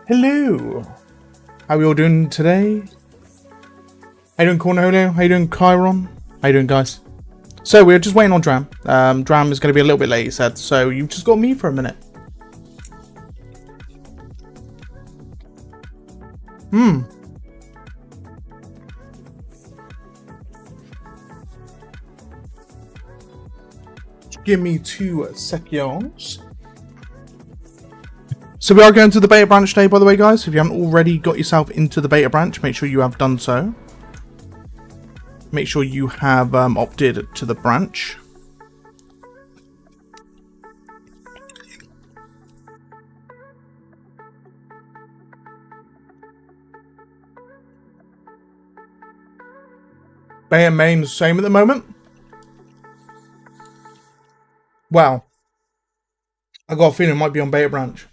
Hello. How are we all doing today? How you doing, Cornholio? How you doing, Chiron? How you doing, guys? So we're just waiting on Dram. Dram is going to be a little bit late, he said. So you've just got me for a minute. Give me 2 seconds. So we are going to the beta branch today, by the way, guys. If you haven't already got yourself into the beta branch, make sure you have done so. Make sure you have opted to the branch. Beta main is the same at the moment. Well, I got a feeling it might be on beta branch.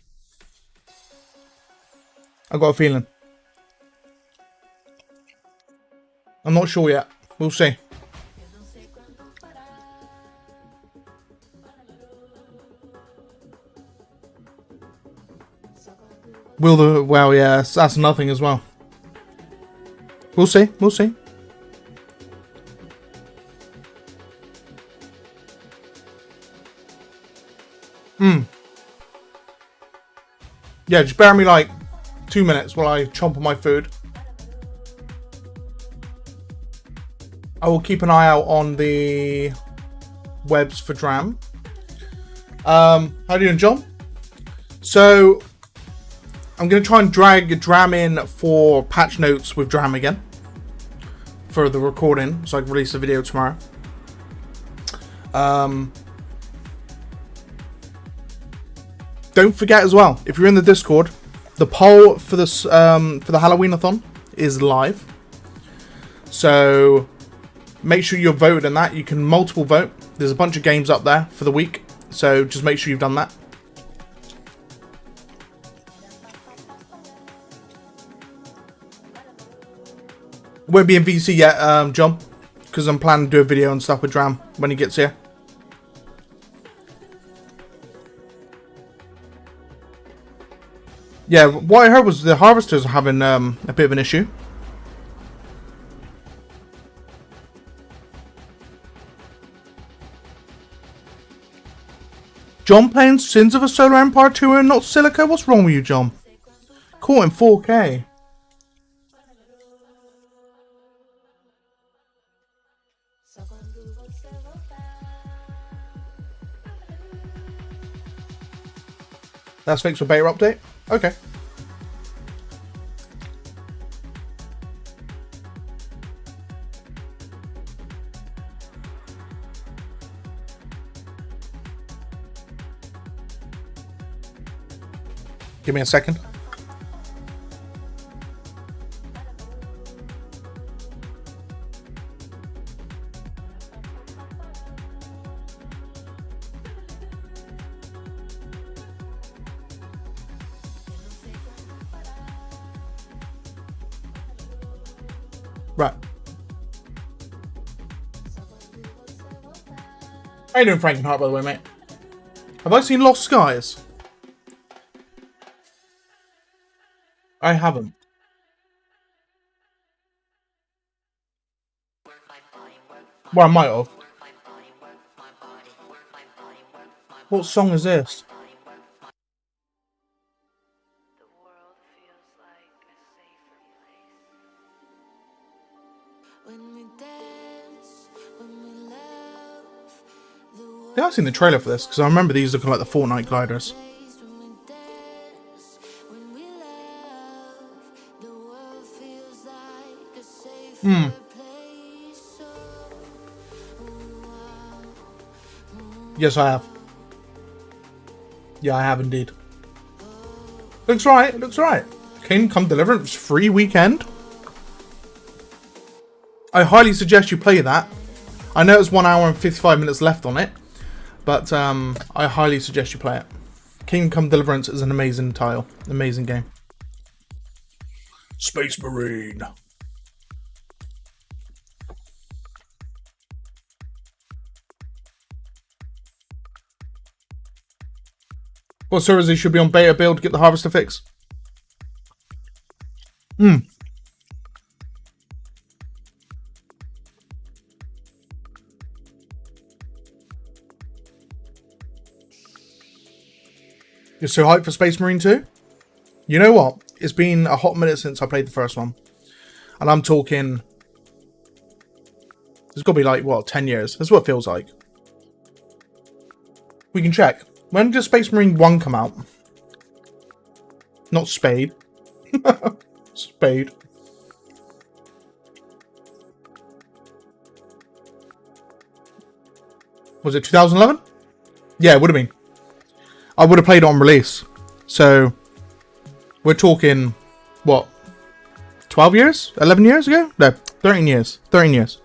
I got a feeling. I'm not sure yet. We'll see. Will the... Well, yeah, that's nothing as well. We'll see. We'll see. Yeah, just bear me like 2 minutes while I chomp on my food. I will keep an eye out on the webs for Dram. How are you doing, John? So, I'm going to try and drag Dram in for patch notes with Dram again. For the recording, so I can release a video tomorrow. Don't forget as well, if you're in the Discord, the poll for this for the Halloween-a-thon is live. So make sure you're voted in that. You can multiple vote. There's a bunch of games up there for the week, so just make sure you've done that. Won't be in VC yet, John, because I'm planning to do a video and stuff with Dram when he gets here. Yeah, what I heard was the harvesters are having a bit of an issue. John playing Sins of a Solar Empire 2 and not Silica? What's wrong with you, John? Caught in 4K. That's fixed for beta update? Okay. Give me a second. Right. How you doing, Frankenheart, by the way, mate? Have I seen Lost Skies? I haven't. Well, I might have. What song is this? I think I've seen the trailer for this, because I remember these looking like the Fortnite gliders. Yes, I have. Yeah, I have indeed. Looks right, looks right. Kingdom Come Deliverance free weekend. I highly suggest you play that. I know it's 1 hour and 55 minutes left on it, but I highly suggest you play it. Kingdom Come Deliverance is an amazing title, amazing game. Space Marine. What servers they should be on beta build to get the harvester fix? Mm. You're so hyped for Space Marine 2? You know what? It's been a hot minute since I played the first one. And I'm talking... It's got to be like, what, 10 years? That's what it feels like. We can check. When did Space Marine 1 come out? Not Spade. Spade. Was it 2011? Yeah, it would have been. I would have played it on release. So, we're talking, what, 12 years? 11 years ago? No, 13 years. 13 years.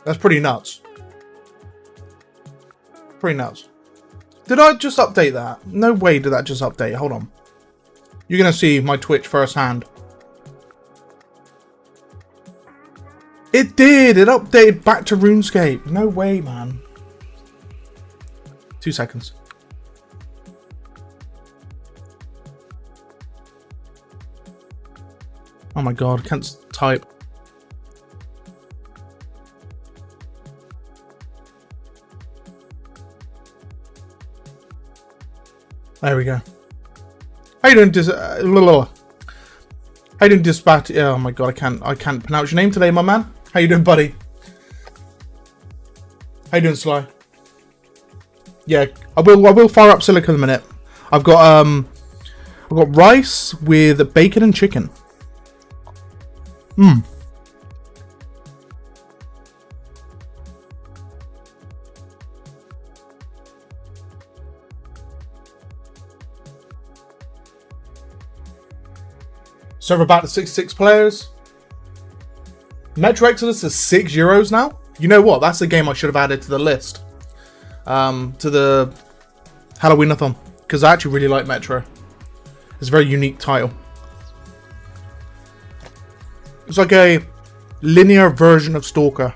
That's pretty nuts. Pretty nuts. Did I just update that? No way did that just update. Hold on. You're going to see my Twitch firsthand. It did! It updated back to RuneScape. No way, man. 2 seconds. Oh my god, can't type. There we go. How you doing, How you doing, Dispatch? Oh my god, I can't pronounce your name today, my man. How you doing, buddy? How you doing, Sly? Yeah, I will fire up Silica in a minute. I've got rice with bacon and chicken. Mmm. Server back to 66 players. Metro Exodus is €6 now. You know what? That's the game I should have added to the list. To the Halloween-a-thon. Because I actually really like Metro. It's a very unique title. It's like a linear version of Stalker.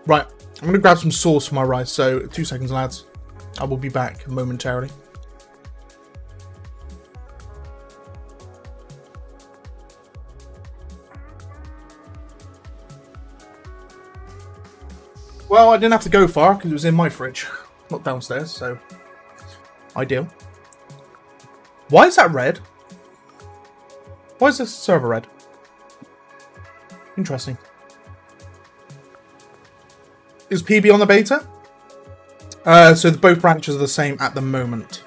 Right. I'm going to grab some sauce for my rice. So, 2 seconds, lads. I will be back momentarily. Well, I didn't have to go far because it was in my fridge, not downstairs, so ideal. Why is that red? Why is this server red? Interesting. Is PB on the beta? So both branches are the same at the moment.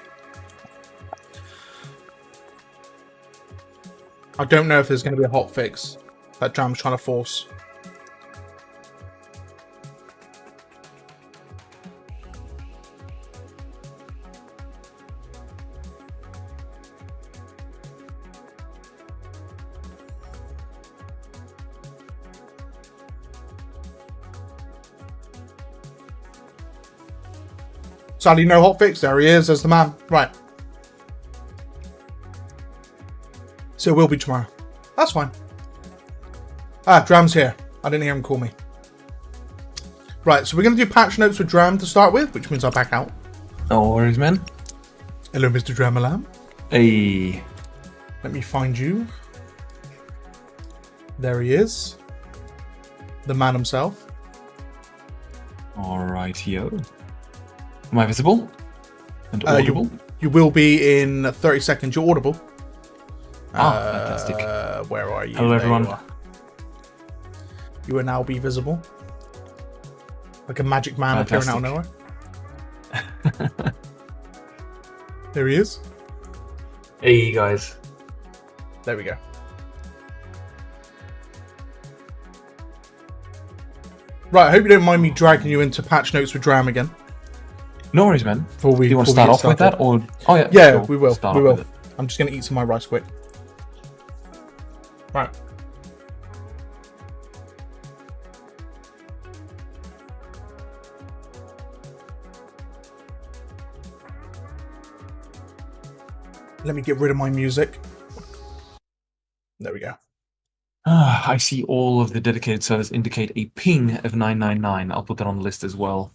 I don't know if there's going to be a hot fix that Jam's trying to force. Sadly, no hotfix. There he is. There's the man. Right. So it will be tomorrow. That's fine. Ah, Dram's here. I didn't hear him call me. Right, so we're going to do patch notes with Dram to start with, which means I'll back out. No worries, man. Hello, Mr. Dramalam. Hey. Let me find you. There he is. The man himself. Alright, yo. Am I visible? And audible? You will be in 30 seconds. You're audible. Fantastic. Where are you? Hello, everyone. You will now be visible. Like a magic man appearing out of nowhere. There he is. Hey, guys. There we go. Right, I hope you don't mind me dragging you into patch notes with Dram again. No worries, man. Do you want to start off with that? Or... Oh, yeah. Yeah, sure. we will. We will. I'm just going to eat some of my rice quick. Right. Let me get rid of my music. There we go. I see all of the dedicated servers indicate a ping of 999. I'll put that on the list as well.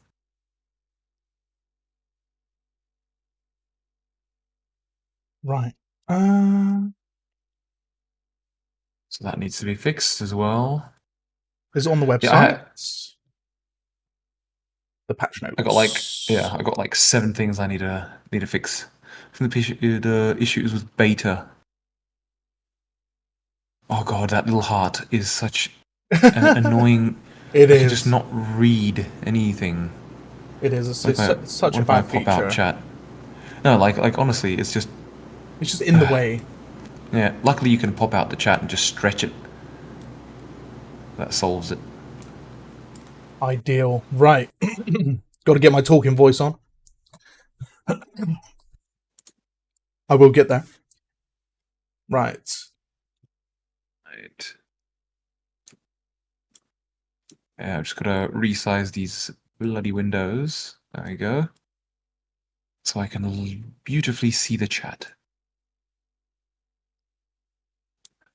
Right. So that needs to be fixed as well. Is it on the website? Yeah, the patch notes. I got like 7 things I need to fix. The issues with beta. Oh god, that little heart is such an annoying. It I is. can just not read anything. It is. It's such a What if bad I pop feature. out chat? No, like honestly, it's just in the way. Yeah, luckily you can pop out the chat and just stretch it. That solves it. Ideal. Right. Got to get my talking voice on. I will get there. Right. Right. Yeah, I've just got to resize these bloody windows. There we go. So I can beautifully see the chat.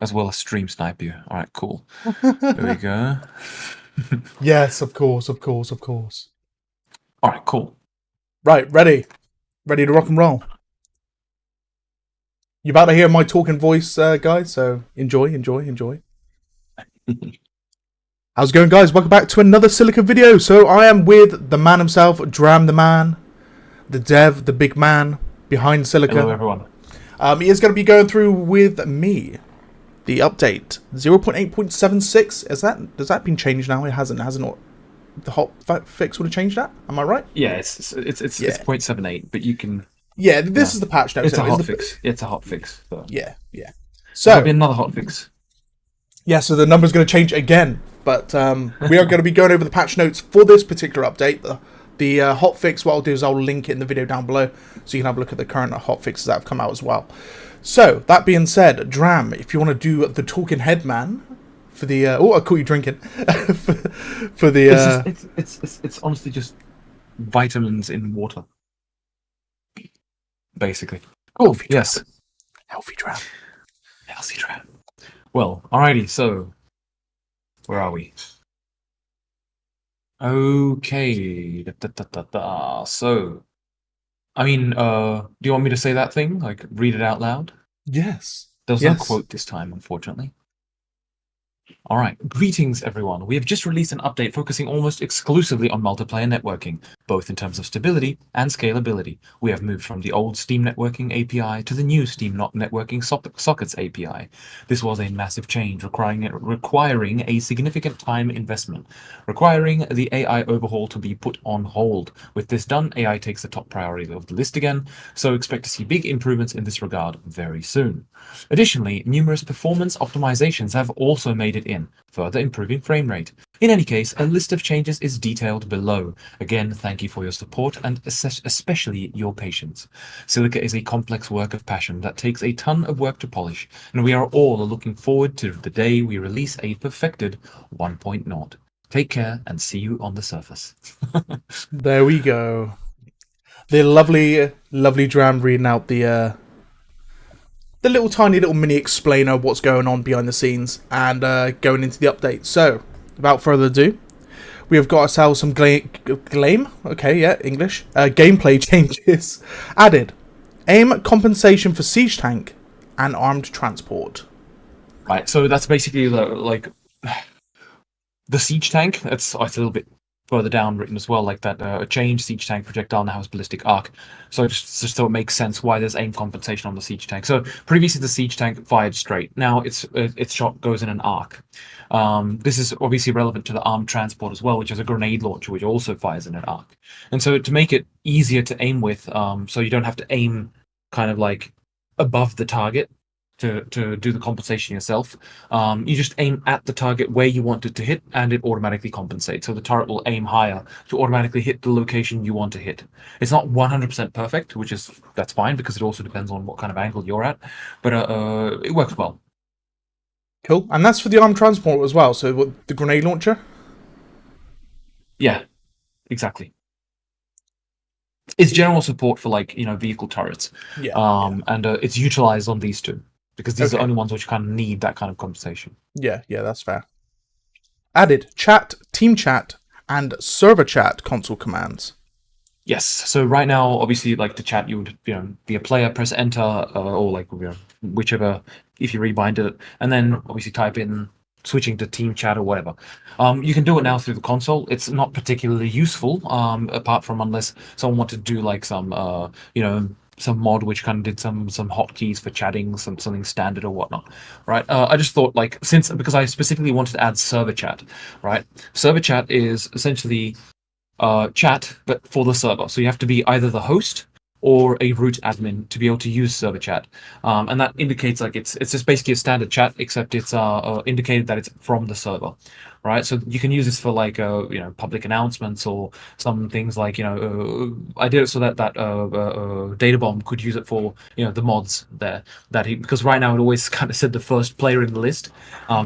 As well as stream snipe you. Alright, cool. There we go. Yes, of course, of course, of course. Alright, cool. Right, ready. Ready to rock and roll. You're about to hear my talking voice, guys, so enjoy, enjoy, enjoy. How's it going, guys? Welcome back to another Silica video. So I am with the man himself, Dram the man, the dev, the big man behind Silica. Hello, everyone. He is going to be going through with me the update 0.8.76. Does that been changed now? It hasn't the hot fix would have changed that. Am I right? Yeah, it's 0.78, but you can. Yeah, this is the patch notes. It's a hot fix. It's a hot fix. So. Yeah. So there'll be another hot fix. Yeah, so the number's going to change again, but we are going to be going over the patch notes for this particular update. The hot fix, what I'll do is I'll link it in the video down below, so you can have a look at the current hot fixes that have come out as well. So, that being said, Dram, if you want to do the talking head man for the... I caught you drinking. for the... It's honestly just vitamins in water. Basically. Oh, yes. Healthy Dram. Healthy Dram. Well, alrighty, so... Where are we? Okay. So... I mean, do you want me to say that thing? Like, read it out loud? Yes. There's no quote this time, unfortunately. Alright, greetings everyone. We have just released an update focusing almost exclusively on multiplayer networking, both in terms of stability and scalability. We have moved from the old Steam Networking API to the new Steam Networking Sockets API. This was a massive change, requiring a significant time investment, requiring the AI overhaul to be put on hold. With this done, AI takes the top priority of the list again, so expect to see big improvements in this regard very soon. Additionally, numerous performance optimizations have also made it in, further improving frame rate. In any case, a list of changes is detailed below. Again, thank you for your support and especially your patience. Silica is a complex work of passion that takes a ton of work to polish, and we are all looking forward to the day we release a perfected 1.0. Take care and see you on the surface. There we go. The lovely Dram reading out the little tiny little mini explainer of what's going on behind the scenes and going into the update. So, without further ado, we have got ourselves some gameplay changes added. Aim compensation for siege tank and armed transport. Right, so that's basically the siege tank. It's a little bit further down written as well, like that a change siege tank projectile now has ballistic arc. So just so it makes sense why there's aim compensation on the siege tank. So previously the siege tank fired straight. Now its shot goes in an arc. This is obviously relevant to the armed transport as well, which is a grenade launcher, which also fires in an arc. And so to make it easier to aim with, so you don't have to aim kind of like above the target to do the compensation yourself, you just aim at the target where you want it to hit, and it automatically compensates. So the turret will aim higher to automatically hit the location you want to hit. It's not 100% perfect, that's fine, because it also depends on what kind of angle you're at, but it works well. Cool. And that's for the armed transport as well, so what, the grenade launcher? Yeah, exactly. It's general support for, like, vehicle turrets. Yeah. And it's utilized on these two. because these are the Okay. only ones which kind of need that kind of conversation. Yeah, that's fair. Added chat, team chat, and server chat console commands. Yes. So right now, obviously, like to chat, you would be a player, press enter, or like whichever if you rebinded it, and then obviously type in switching to team chat or whatever. You can do it now through the console. It's not particularly useful, apart from unless someone wanted to do like some some mod which kind of did some hotkeys for chatting, something standard or whatnot, right? I just thought like because I specifically wanted to add server chat, right? Server chat is essentially chat, but for the server. So you have to be either the host or a root admin to be able to use server chat, and that indicates like it's just basically a standard chat, except it's indicated that it's from the server, right? So you can use this for like public announcements or some things like I did it so that data bomb could use it for the mods there because right now it always kind of said the first player in the list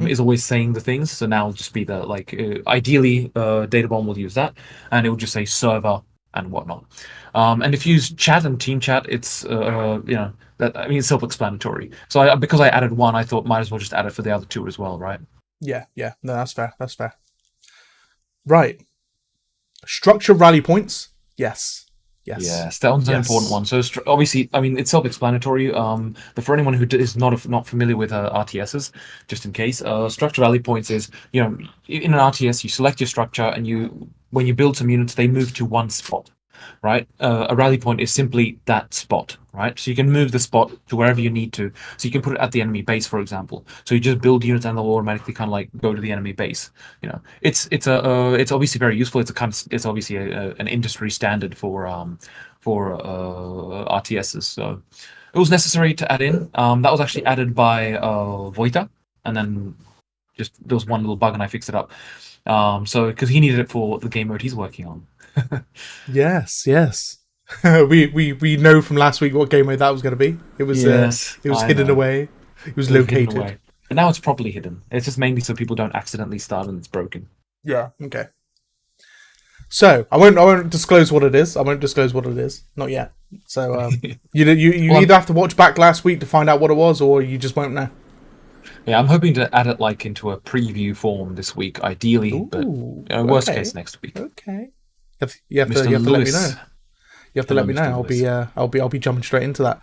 is always saying the things. So now it'll just be the like ideally data bomb will use that, and it will just say server and whatnot. And if you use chat and team chat, it's it's self-explanatory. So because I added one, I thought might as well just add it for the other two as well, right? Yeah. No, that's fair. That's fair. Right. Structure rally points. Yes. Yes, that one's an important one. So obviously, I mean, it's self-explanatory. But for anyone who is not familiar with RTSs, just in case, structure rally points is in an RTS you select your structure and when you build some units they move to one spot, right? A rally point is simply that spot, right? So you can move the spot to wherever you need to. So you can put it at the enemy base, for example. So you just build units and they'll automatically kind of like go to the enemy base. It's obviously very useful. It's obviously an industry standard for RTSs. So it was necessary to add in. That was actually added by Voita, and then just there was one little bug and I fixed it up. So because he needed it for the game mode he's working on. Yes. we know from last week what game mode that was going to be. It was Yes, it was I hidden know. away. It was It was hidden located. away. But now it's properly hidden. It's just mainly so people don't accidentally start and it's broken. Yeah. Okay. So I won't disclose what it is. Not yet. So you Well, either have to watch back last week to find out what it was, or you just won't know. yeah, I'm hoping to add it like into a preview form this week, ideally, but Ooh, worst okay. case next week. Okay. You have Mr. to let me Lewis. know. You have to let me know. Mr. Lewis. I'll be jumping straight into that.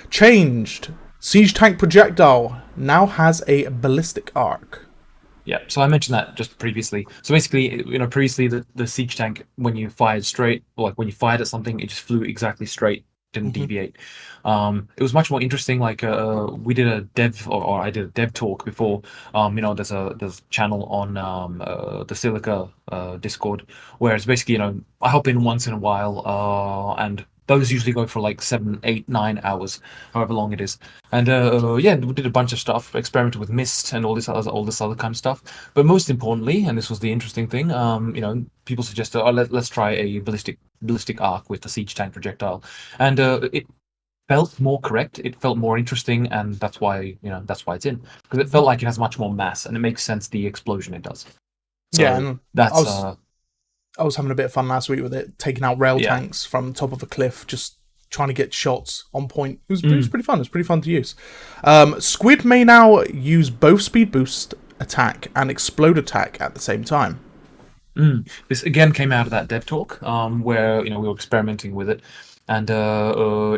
Changed. Siege tank projectile now has a ballistic arc. Yeah, so I mentioned that just previously. So basically, previously the siege tank, when you fired straight, or like when you fired at something, it just flew exactly straight, didn't deviate. It was much more interesting. Like we did a dev, or I did a dev talk before. There's a channel on the Silica Discord where it's basically I hop in once in a while, and those usually go for like 7, 8, 9 hours, however long it is. And yeah, we did a bunch of stuff, experimented with mist and all this other kind of stuff. But most importantly, and this was the interesting thing, people suggested, let's try a ballistic arc with the siege tank projectile, and it felt more correct. It felt more interesting, and that's why it's in, because it felt like it has much more mass, and it makes sense the explosion it does. So Yeah, and that's I was having a bit of fun last week with it, taking out rail yeah. tanks from the top of a cliff, just trying to get shots on point. It was pretty fun. It was pretty fun to use. Squid may now use both speed boost attack and explode attack at the same time. This again came out of that dev talk, where we were experimenting with it, and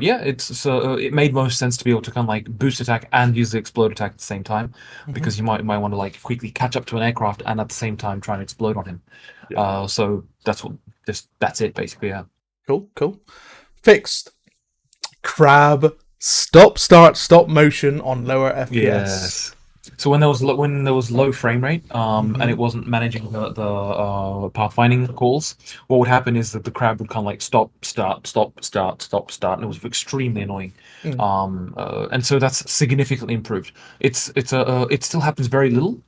yeah, it made most sense to be able to kind of like boost attack and use the explode attack at the same time, because you might want to like quickly catch up to an aircraft and at the same time try and explode on him. Yeah. So that's it basically. Yeah. Cool. Fixed. Crab. Stop motion on lower FPS. Yes. So when there was low frame rate, and it wasn't managing the pathfinding calls, what would happen is that the crab would kind of like stop, start, and it was extremely annoying. And so that's significantly improved. It still happens very little.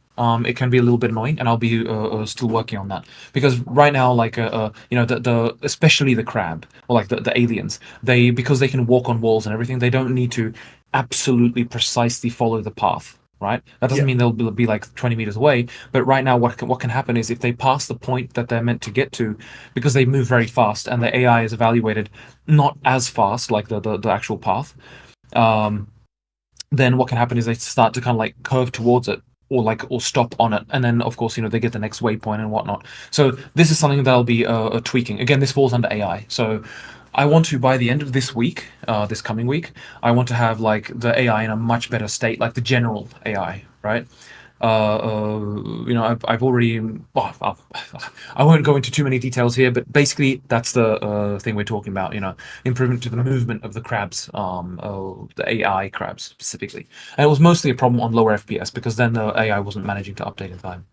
It can be a little bit annoying, and I'll be still working on that, because right now, like the especially the crab, or like the aliens, because they can walk on walls and everything, they don't need to absolutely precisely follow the path. Right, that doesn't mean they'll be like 20 meters away, but right now what can happen is if they pass the point that they're meant to get to, because they move very fast and the AI is evaluated not as fast like the actual path, then what can happen is they start to kind of like curve towards it or stop on it, and then of course they get the next waypoint and whatnot. So this is something that I'll be tweaking. Again, this falls under AI. So I want to, by the end of this week, this coming week, I want to have like the AI in a much better state, like the general AI, right? I've already. Well, I won't go into too many details here, but basically that's the thing we're talking about. Improvement to the movement of the crabs, the AI crabs specifically, and it was mostly a problem on lower FPS because then the AI wasn't managing to update in time.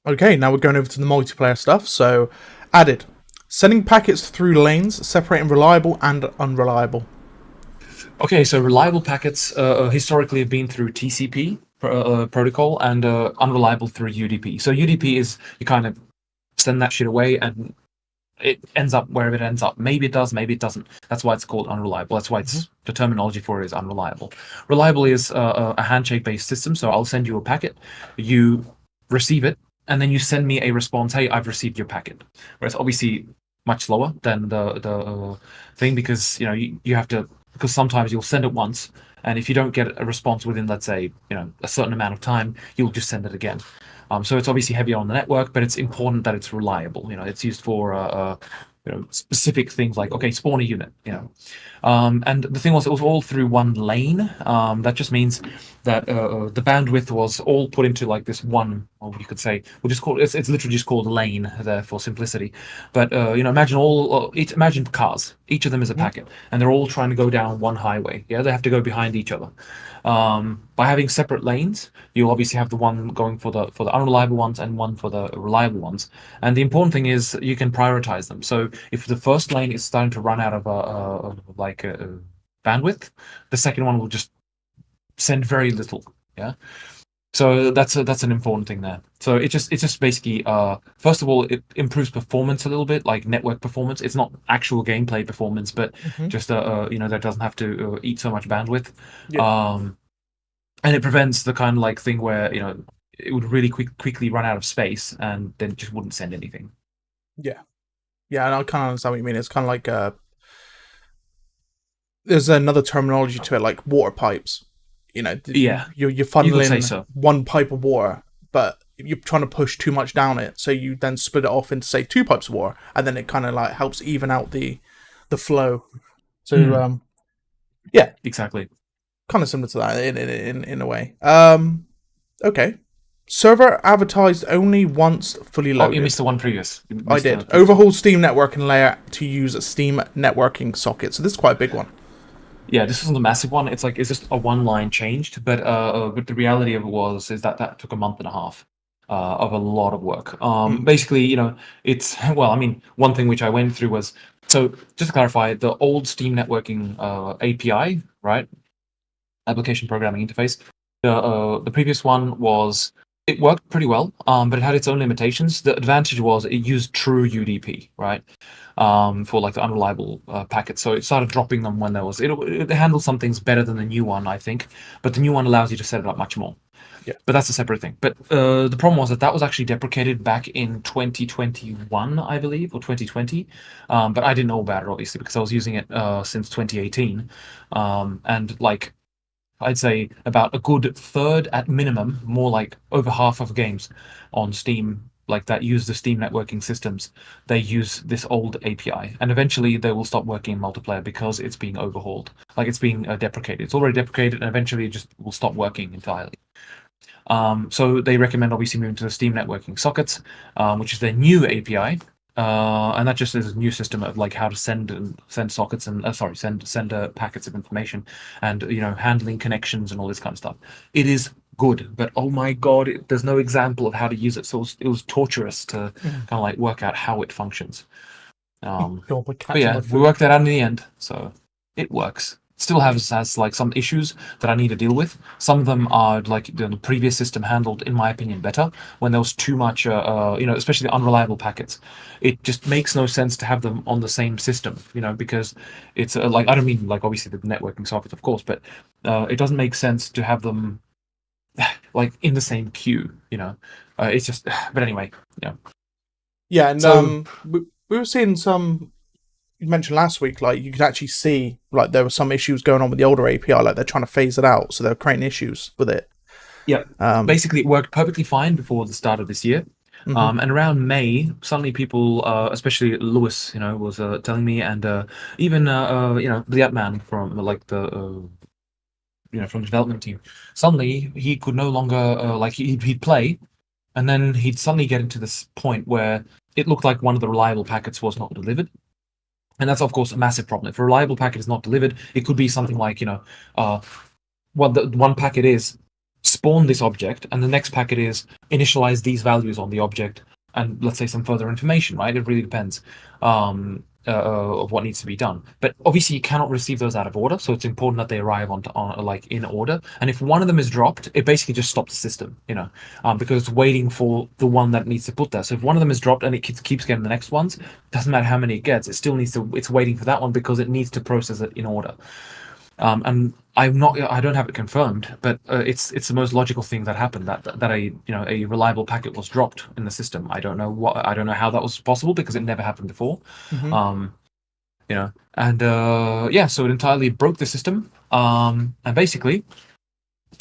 Okay, now we're going over to the multiplayer stuff. So, added. Sending packets through lanes, separating reliable and unreliable. Okay, so reliable packets historically have been through TCP protocol and unreliable through UDP. So UDP is you kind of send that shit away and it ends up wherever it ends up. Maybe it does, maybe it doesn't. That's why it's called unreliable. That's why it's the terminology for it is unreliable. Reliable is a handshake-based system. So I'll send you a packet, you receive it, and then you send me a response. Hey, I've received your packet. Whereas obviously much slower than the thing because you have to because sometimes you'll send it once, and if you don't get a response within, let's say, a certain amount of time, you'll just send it again. So it's obviously heavier on the network, but it's important that it's reliable. It's used for specific things like spawn a unit. And the thing was, it was all through one lane. That just means that the bandwidth was all put into like this one. Or you could say we'll just call it. It's literally just called lane there for simplicity. But imagine cars. Each of them is a packet, and they're all trying to go down one highway. Yeah, they have to go behind each other. By having separate lanes, you'll obviously have the one going for the unreliable ones and one for the reliable ones. And the important thing is you can prioritize them. So if the first lane is starting to run out of bandwidth, the second one will just send very little. Yeah. So that's an important thing there. So it's just basically first of all it improves performance a little bit, like network performance. It's not actual gameplay performance, but just that doesn't have to eat so much bandwidth. Yeah. And it prevents the kind of like thing where it would really quickly run out of space and then just wouldn't send anything. Yeah. Yeah, and I kind of understand what you mean. It's kind of like there's another terminology to it, like water pipes. Yeah, you're you could say funneling so. one pipe of water, but you're trying to push too much down it, so you then split it off into say two pipes of water, and then it kind of like helps even out the flow. So yeah, Exactly. kind of similar to that in a way. Okay. Server advertised only once fully Oh, you loaded. missed the one previous. You I missed did. the previous one. Overhaul Steam networking layer to use a Steam networking socket. So this is quite a big one. Yeah, this wasn't a massive one. It's just a one line changed, but the reality of it is that took a month and a half of a lot of work. Basically, it's well, I mean, one thing which I went through was so just to clarify, the old Steam networking API, right? Application programming interface. The previous one was it worked pretty well, but it had its own limitations. The advantage was it used true UDP, right? For like the unreliable packets. So it started dropping them when it handles some things better than the new one, I think. But the new one allows you to set it up much more. Yeah. But that's a separate thing. But the problem was that was actually deprecated back in 2021, I believe, or 2020. But I didn't know about it obviously because I was using it since 2018, and like I'd say about a good third at minimum, more like over half of games on Steam like that use the Steam networking systems. They use this old API, and eventually they will stop working in multiplayer because it's being overhauled. Like it's being deprecated. It's already deprecated, and eventually it just will stop working entirely. So they recommend obviously moving to the Steam networking sockets, which is their new API, and that just is a new system of like how to send sockets and send packets of information, and handling connections and all this kind of stuff. It is good, but oh my god, there's no example of how to use it, so it was torturous to kind of like work out how it functions. But yeah, we worked that out in the end, so it works. Still has like some issues that I need to deal with. Some of them are like the previous system handled, in my opinion, better when there was too much, especially the unreliable packets. It just makes no sense to have them on the same system, because it's like I don't mean like obviously the networking sockets, of course, but it doesn't make sense to have them like in the same queue. It's just, but anyway, Yeah, and so we were seeing some you mentioned last week, like you could actually see like there were some issues going on with the older API, like they're trying to phase it out, so they're creating issues with it. Yeah. Basically, it worked perfectly fine before the start of this year. Mhm. And around May, suddenly people, especially Lewis, was telling me, and even the app man from like the from the development team, suddenly he could no longer like he'd play, and then he'd suddenly get into this point where it looked like one of the reliable packets was not delivered. And that's of course a massive problem. If a reliable packet is not delivered, it could be something like what the one packet is spawn this object, and the next packet is initialize these values on the object, and let's say some further information, right? It really depends of what needs to be done. But obviously, you cannot receive those out of order, so it's important that they arrive on like in order. And if one of them is dropped, it basically just stops the system, because it's waiting for the one that needs to put there. So if one of them is dropped and it keeps getting the next ones, doesn't matter how many it gets, it still needs to. It's waiting for that one because it needs to process it in order. And I don't have it confirmed, but it's the most logical thing that happened, that a reliable packet was dropped in the system. I don't know how that was possible because it never happened before. Mhm. And so it entirely broke the system. And basically,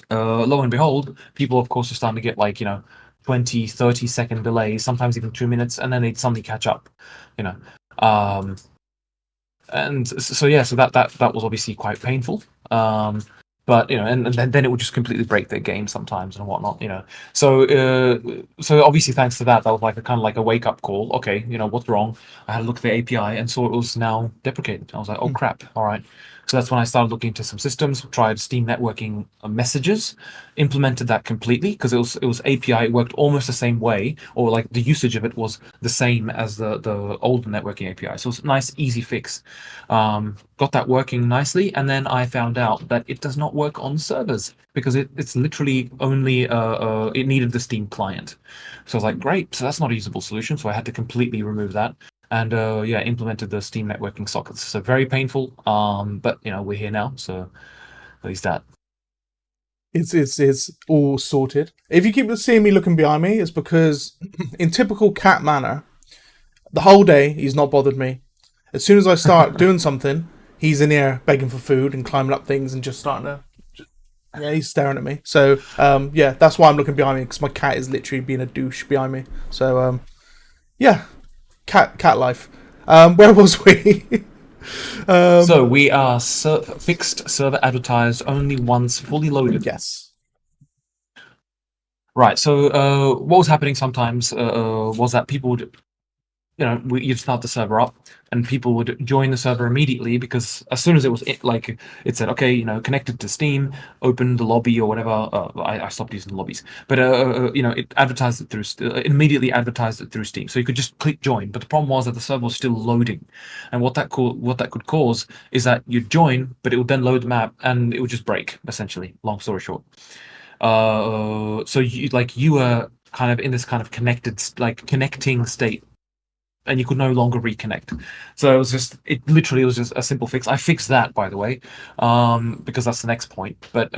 lo and behold, people of course are starting to get 20, 30-second delays, sometimes even 2 minutes, and then they'd suddenly catch up. You know. And so that was obviously quite painful. But and then it would just completely break their game sometimes and whatnot. So obviously thanks to that was like a kind of like a wake up call. Okay, what's wrong? I had a look at the API and saw it was now deprecated. I was like, oh crap! All right. So that's when I started looking into some systems, tried Steam networking messages, implemented that completely because it was API. It worked almost the same way, or like the usage of it was the same as the old networking API. So it's a nice, easy fix. Got that working nicely, and then I found out that it does not work on servers because it's literally only it needed the Steam client. So I was like, great, so that's not a usable solution. So I had to completely remove that and implemented the Steam networking sockets. So very painful, but we're here now, so at least that. It's all sorted. If you keep seeing me looking behind me, it's because in typical cat manner, the whole day he's not bothered me. As soon as I start doing something, he's in here begging for food and climbing up things and just starting to. Yeah, he's staring at me. So that's why I'm looking behind me, because my cat is literally being a douche behind me. So cat life. Where was we? So we are fixed server advertised only once fully loaded. Yes. Right. So what was happening sometimes was that people would, you'd start the server up, and people would join the server immediately because as soon as it said, okay, connected to Steam, open the lobby or whatever. I stopped using lobbies, but it advertised it immediately advertised it through Steam, so you could just click join. But the problem was that the server was still loading, and what that could cause is that you'd join, but it would then load the map and it would just break. Essentially, long story short. So you were kind of in this kind of connecting state, and you could no longer reconnect. So it literally was just a simple fix. I fixed that, by the way, because that's the next point. But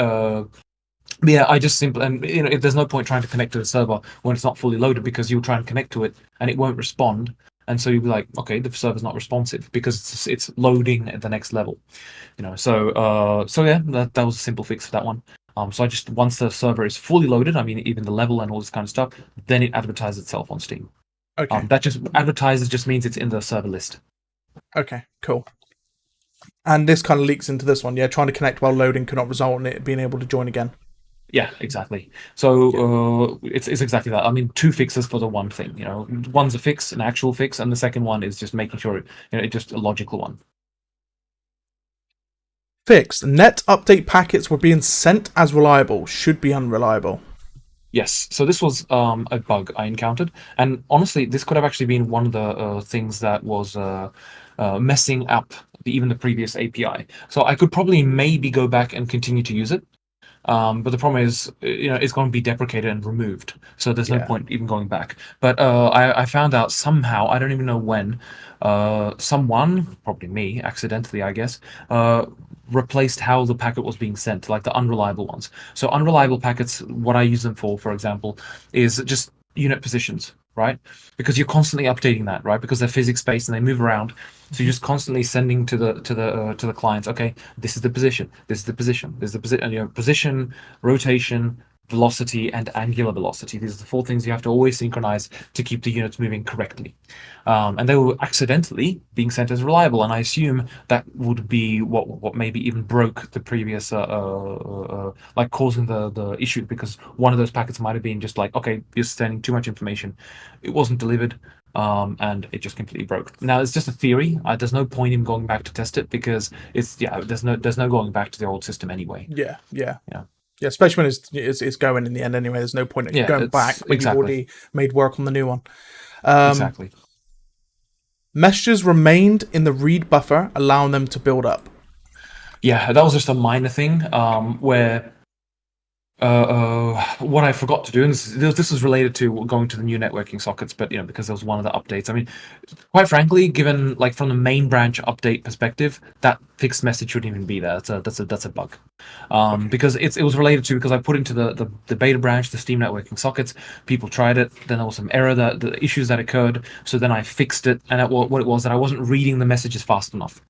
yeah, I just simply, and there's no point trying to connect to the server when it's not fully loaded, because you'll try and connect to it and it won't respond, and so you'll be like, okay, the server's not responsive because it's loading at the next level. So yeah, that was a simple fix for that one. So I just, once the server is fully loaded, I mean even the level and all this kind of stuff, then it advertises itself on Steam. Okay. That just advertises just means it's in the server list. Okay, cool. And this kind of leaks into this one. Yeah, trying to connect while loading could not result in it being able to join again. Yeah, exactly. So it's exactly that. I mean, two fixes for the one thing. One's a fix, an actual fix, and the second one is just making sure it's just a logical one. Fixed. Net update packets were being sent as reliable. Should be unreliable. Yes, so this was a bug I encountered, and honestly, this could have actually been one of the things that was messing up even the previous API. So I could probably maybe go back and continue to use it, but the problem is, it's going to be deprecated and removed, so there's no point even going back. But I found out somehow, I don't even know when, someone, probably me, accidentally, I guess, replaced how the packet was being sent, like the unreliable ones. So unreliable packets, what I use them for example, is just unit positions, right? Because you're constantly updating that, right? Because they're physics based and they move around, so you're just constantly sending to the clients, okay, this is the position, this is the position, this is the position, position, rotation, velocity, and angular velocity. These are the four things you have to always synchronize to keep the units moving correctly. And they were accidentally being sent as reliable, and I assume that would be what maybe even broke the previous like causing the issue, because one of those packets might have been just like, okay, you're sending too much information, it wasn't delivered, and it just completely broke. Now it's just a theory. There's no point in going back to test it, because there's no going back to the old system anyway. Yeah. Yeah. Yeah, especially when it's going in the end anyway. There's no point in Yeah, going back when you've already made work on the new one. Exactly. Messages remained in the read buffer, allowing them to build up. Yeah, that was just a minor thing where what I forgot to do, and this was related to going to the new networking sockets, but because there was one of the updates. I mean, quite frankly, given like from the main branch update perspective, that fixed message shouldn't even be there. That's a bug, because it was related to, because I put into the beta branch the Steam networking sockets. People tried it, then there was some error, the issues that occurred. So then I fixed it, and what it was that I wasn't reading the messages fast enough.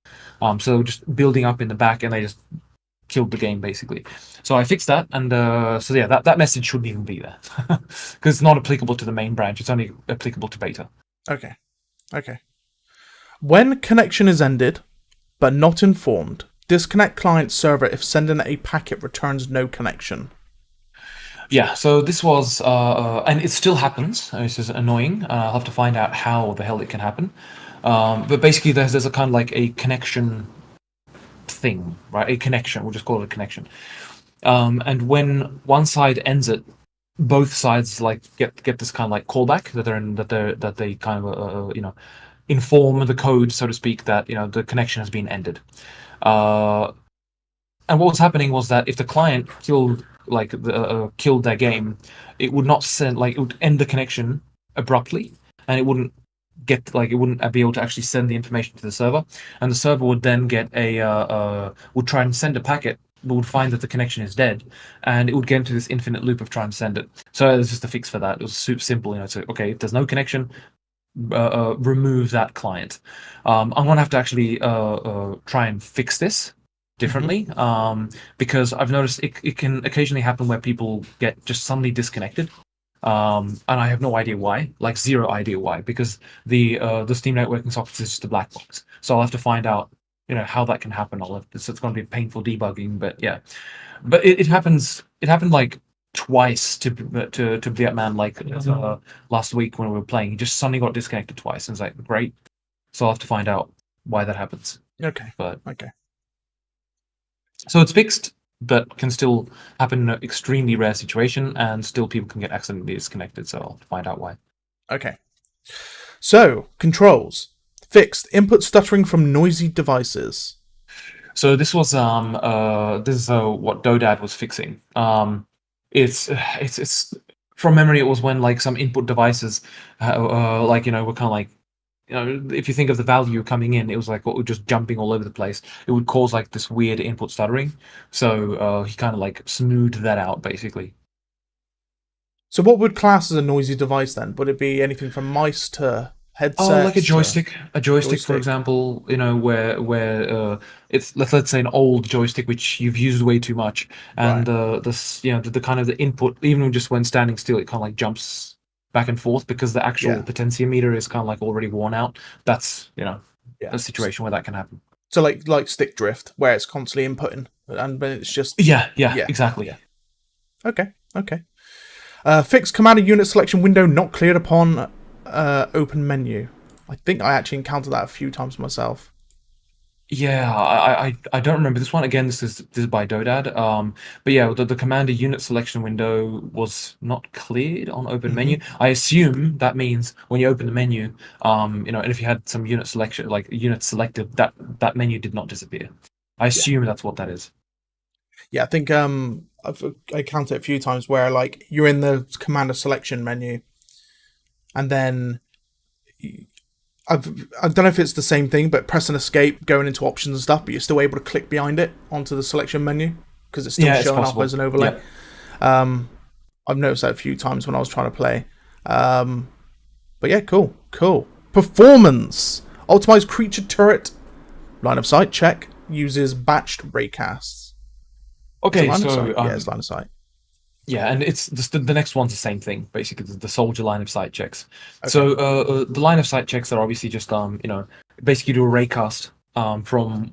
So just building up in the back, and they just killed the game basically. So I fixed that, and so yeah, that message shouldn't even be there, because it's not applicable to the main branch. It's only applicable to beta. Okay. When connection is ended, but not informed, disconnect client server if sending a packet returns no connection. Yeah, so this was, and it still happens. This is annoying. I'll have to find out how the hell it can happen. But basically, there's a kind of like a connection thing, right? A connection. We'll just call it a connection. And when one side ends it, both sides like get this kind of like callback that they kind of inform the code, so to speak, that the connection has been ended. And what was happening was that if the client killed their game, it would not send, like, it would end the connection abruptly, and it wouldn't be able to actually send the information to the server, and the server would then get would try and send a packet, but would find that the connection is dead, and it would get into this infinite loop of trying to send it. So there's just a fix for that. It was super simple, it's like, okay, if there's no connection, remove that client. I'm gonna have to actually try and fix this differently, because I've noticed it can occasionally happen where people get just suddenly disconnected, and I have no idea why, like zero idea why, because the Steam networking socket is just a black box. So I'll have to find out how that can happen. So it's going to be painful debugging, but yeah, but it happens. It happened like twice to Vietman, like last week when we were playing. He just suddenly got disconnected twice, and it's like, great. So I'll have to find out why that happens. Okay. But okay. So it's fixed, but can still happen in an extremely rare situation, and still people can get accidentally disconnected. So I'll find out why. Okay. So controls fixed input stuttering from noisy devices. So this was what Dodad was fixing. It's from memory. It was when like some input devices, were kind of like, if you think of the value coming in, it was like just jumping all over the place. It would cause like this weird input stuttering. So he kind of like smoothed that out basically. So what would class as a noisy device then? Would it be anything from mice to headsets? Oh, like a joystick. A joystick, for example, where it's let's say an old joystick which you've used way too much, and the kind of the input, even just when standing still, it kind of like jumps back and forth because the actual potentiometer is kind of like already worn out. That's a situation where that can happen. So like stick drift, where it's constantly inputting, and then it's just exactly. Yeah. Okay. Fixed command unit selection window not cleared upon open menu. I think I actually encountered that a few times myself. Yeah, I don't remember this one. Again, this is by Dodad. But yeah, the commander unit selection window was not cleared on open menu. I assume that means when you open the menu, and if you had some unit selection, like units selected, that menu did not disappear. I assume that's what that is. Yeah, I think I counted it a few times where like you're in the commander selection menu, and then I don't know if it's the same thing, but pressing escape, going into options and stuff, but you're still able to click behind it onto the selection menu because it's still showing up as an overlay. Yep. I've noticed that a few times when I was trying to play. But yeah, cool. Performance. Optimized creature turret. Line of sight, check. Uses batched raycasts. Is it Okay, line of so sight? Yeah, it's line of sight. yeah, and it's the next one's the same thing, basically the soldier line of sight checks. Okay. So the line of sight checks are obviously just basically do a raycast from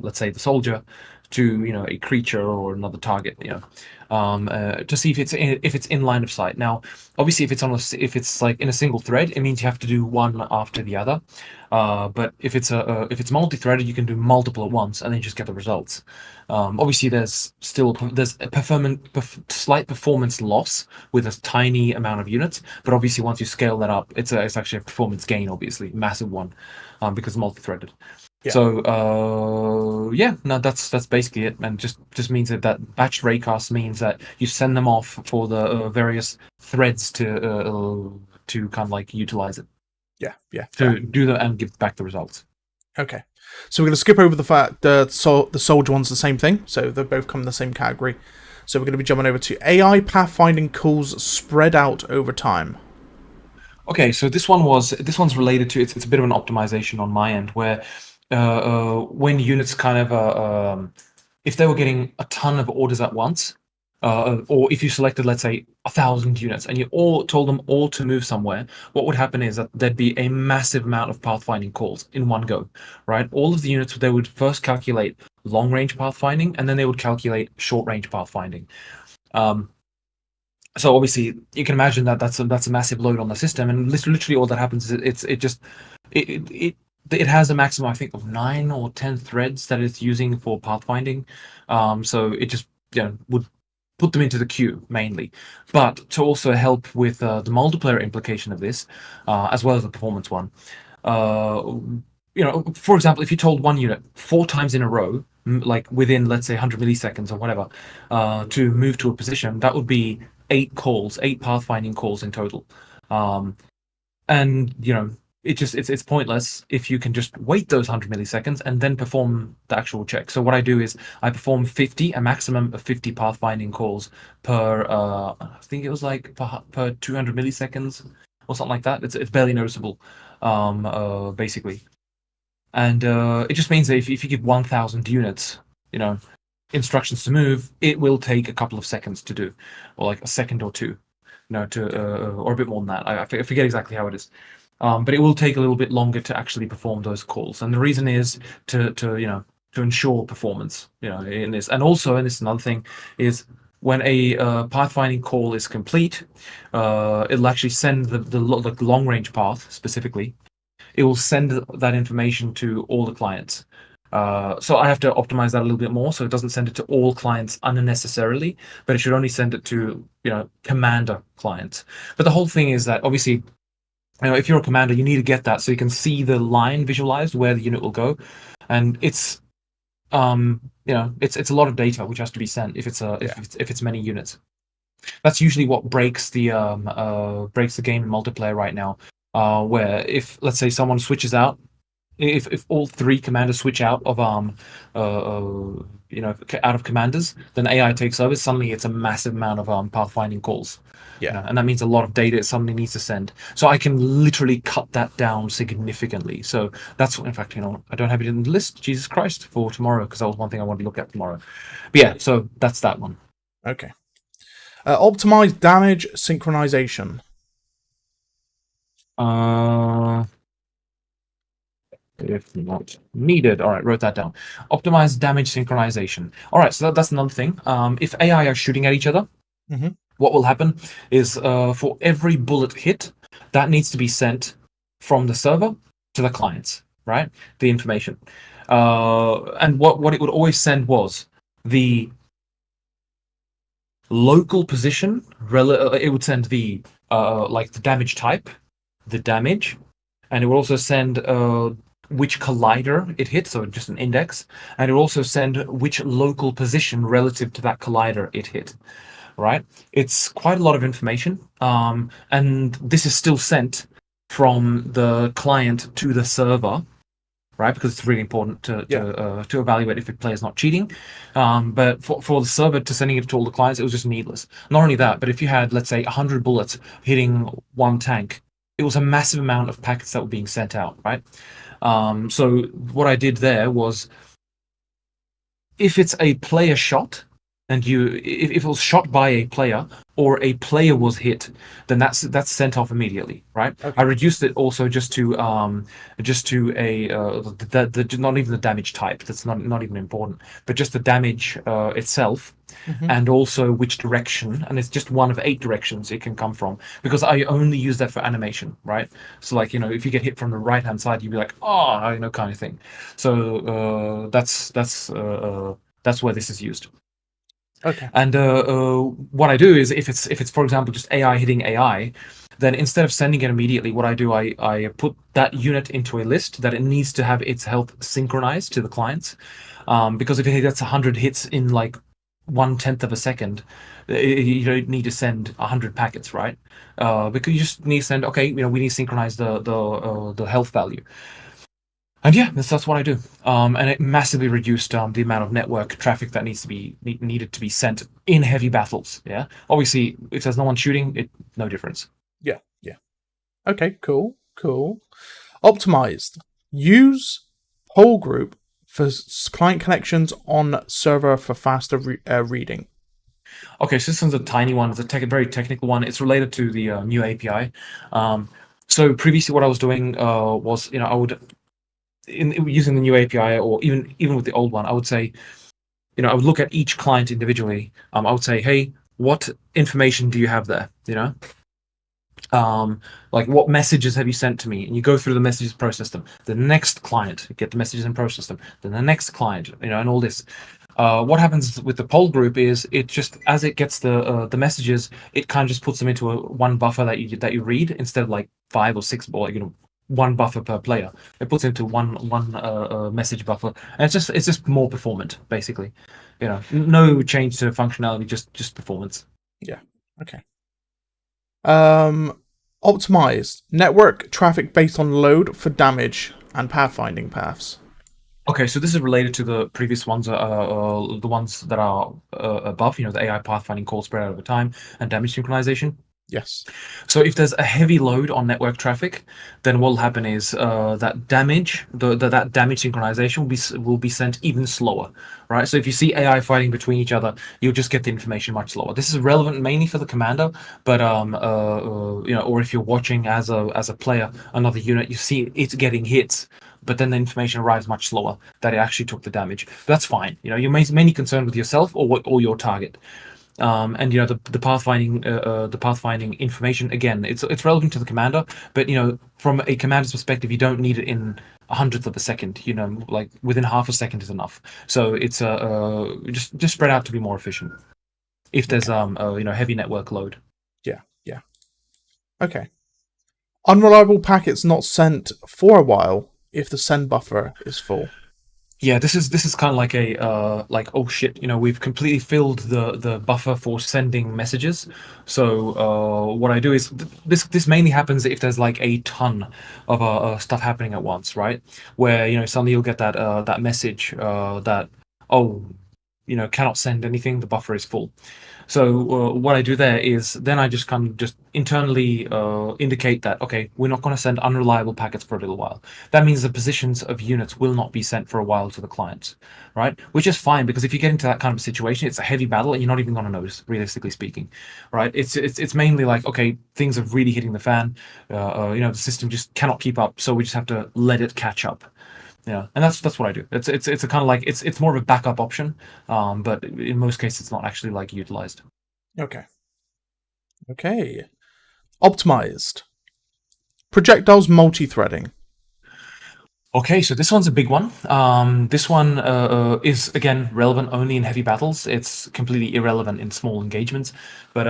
let's say the soldier to a creature or another target, to see if it's in line of sight. Now, obviously, if it's like in a single thread, it means you have to do one after the other. But if it's multi-threaded, you can do multiple at once and then just get the results. Obviously, there's a slight performance loss with a tiny amount of units, but obviously once you scale that up, it's actually a performance gain, obviously, massive one, because multi-threaded. Yeah. So yeah, no, that's basically it, and just means that batched raycast means that you send them off for the various threads to kind of like utilize it. Yeah. To Fair. do that and give back the results. Okay. So we're going to skip over the fact the soldier one's the same thing. So they both come in the same category. So we're going to be jumping over to AI pathfinding calls spread out over time. Okay, so this one's related to it's a bit of an optimization on my end where when units kind of if they were getting a ton of orders at once, or if you selected, let's say, 1,000 units and you all told them all to move somewhere, what would happen is that there'd be a massive amount of pathfinding calls in one go, right? All of the units, they would first calculate long range pathfinding and then they would calculate short range pathfinding. So obviously you can imagine that that's a massive load on the system, and literally all that happens is it has a maximum, I think, of 9 or 10 threads that it's using for pathfinding. So it just would put them into the queue mainly, but to also help with the multiplayer implication of this, as well as the performance one. For example, if you told one unit 4 times in a row, like within, let's say, 100 milliseconds or whatever, to move to a position, that would be 8 pathfinding calls in total. And it's pointless if you can just wait those 100 milliseconds and then perform the actual check. So what I do is I perform a maximum of 50 pathfinding calls per I think it was like per 200 milliseconds or something like that. It's barely noticeable, basically. And it just means that if you give 1,000 units, instructions to move, it will take a couple of seconds to do, or like a second or two, or a bit more than that. I forget exactly how it is, but it will take a little bit longer to actually perform those calls. And the reason is to ensure performance, in this. And also, and this is another thing, is when a pathfinding call is complete, it'll actually send the long range path specifically. It will send that information to all the clients. So I have to optimize that a little bit more, so it doesn't send it to all clients unnecessarily, but it should only send it to commander clients. But the whole thing is that obviously, if you're a commander, you need to get that so you can see the line visualized where the unit will go, and it's it's a lot of data which has to be sent if it's many units. That's usually what breaks the game in multiplayer right now. Where if, let's say, someone switches out, if all 3 commanders switch out of out of commanders, then AI takes over. Suddenly, it's a massive amount of pathfinding calls. Yeah. And that means a lot of data somebody needs to send. So I can literally cut that down significantly. So that's what, in fact, I don't have it in the list, Jesus Christ, for tomorrow, because that was one thing I wanted to look at tomorrow. But yeah, so that's that one. Okay. Optimized damage synchronization. If not needed. All right, wrote that down. Optimize damage synchronization. All right, so that's another thing. If AI are shooting at each other, what will happen is for every bullet hit, that needs to be sent from the server to the clients, right? The information. And what it would always send was the local position. It would send the like the damage type, the damage, and it will also send which collider it hit, so just an index, and it will also send which local position relative to that collider it hit. Right? It's quite a lot of information, and this is still sent from the client to the server, right? Because it's really important Yeah. to evaluate if a player is not cheating. But for the server to sending it to all the clients, it was just needless. Not only that, but if you had, let's say, 100 bullets hitting one tank, it was a massive amount of packets that were being sent out, right? So what I did there was, if it's a player shot, and if it was shot by a player or a player was hit, then that's sent off immediately, right? I Okay. reduced it also just to a not even the damage type, that's not even important, but just the damage itself, Hmm. and also which direction, and it's just one of 8 directions it can come from, because I only use that for animation, right? So like, if you get hit from the right hand side, you'd be like, oh, kind of thing. So that's where this is used. Okay. And what I do is, if it's for example just AI hitting AI, then instead of sending it immediately, what I do, I put that unit into a list that it needs to have its health synchronized to the clients, because if it gets 100 hits in like 1/10 of a second, you don't need to send 100 packets, right? Because you just need to send, okay, we need to synchronize the health value. And yeah, that's what I do. And it massively reduced the amount of network traffic that needed to be sent in heavy battles. Yeah, obviously, if there's no one shooting, no difference. Yeah. Yeah. Okay. Cool. Cool. Optimized. Use poll group for client connections on server for faster reading. Okay, so this one's a tiny one. It's a very technical one. It's related to the new API. So previously, what I was doing was, I would, using the new API, or even with the old one, I would say, I would look at each client individually. I would say, hey, what information do you have there? Like, what messages have you sent to me? And you go through the messages, process them. The next client, get the messages and process them. Then the next client, and all this. What happens with the poll group is, it just, as it gets the messages, it kind of just puts them into one buffer that you read, instead of like 5 or 6, or one buffer per player. It puts it into one message buffer, and it's just more performant, basically. No change to functionality, just performance. Yeah. Okay. Optimized. Network traffic based on load for damage and pathfinding paths. Okay, so this is related to the previous ones, the ones that are above, the AI pathfinding call spread out over time and damage synchronization. Yes. So if there's a heavy load on network traffic, then what will happen is that damage, that damage synchronization will be sent even slower, right? So if you see AI fighting between each other, you'll just get the information much slower. This is relevant mainly for the commander, but or if you're watching as a player another unit, you see it getting hits, but then the information arrives much slower that it actually took the damage. That's fine. You're mainly concerned with yourself or your target. And the pathfinding information, again, it's relevant to the commander, but from a commander's perspective, you don't need it in 100th of a second. Like within half a second is enough. So it's just spread out to be more efficient if there's heavy network load. Yeah. Yeah. Okay. Unreliable packets not sent for a while if the send buffer is full. Yeah, this is kind of like a oh shit, we've completely filled the buffer for sending messages. So what I do is, this mainly happens if there's like a ton of stuff happening at once, right? Where suddenly you'll get that message that, oh, cannot send anything, the buffer is full. So what I do there is, then I just kind of just internally indicate that, okay, we're not going to send unreliable packets for a little while. That means the positions of units will not be sent for a while to the clients, right? Which is fine, because if you get into that kind of a situation, it's a heavy battle and you're not even going to notice, realistically speaking, right? It's mainly like, okay, things are really hitting the fan. The system just cannot keep up, so we just have to let it catch up. Yeah, and that's what I do. It's a kind of like, it's more of a backup option, but in most cases it's not actually like utilized. Okay. Okay. Optimized. Projectiles multi-threading. Okay, so this one's a big one. This one is again relevant only in heavy battles. It's completely irrelevant in small engagements. But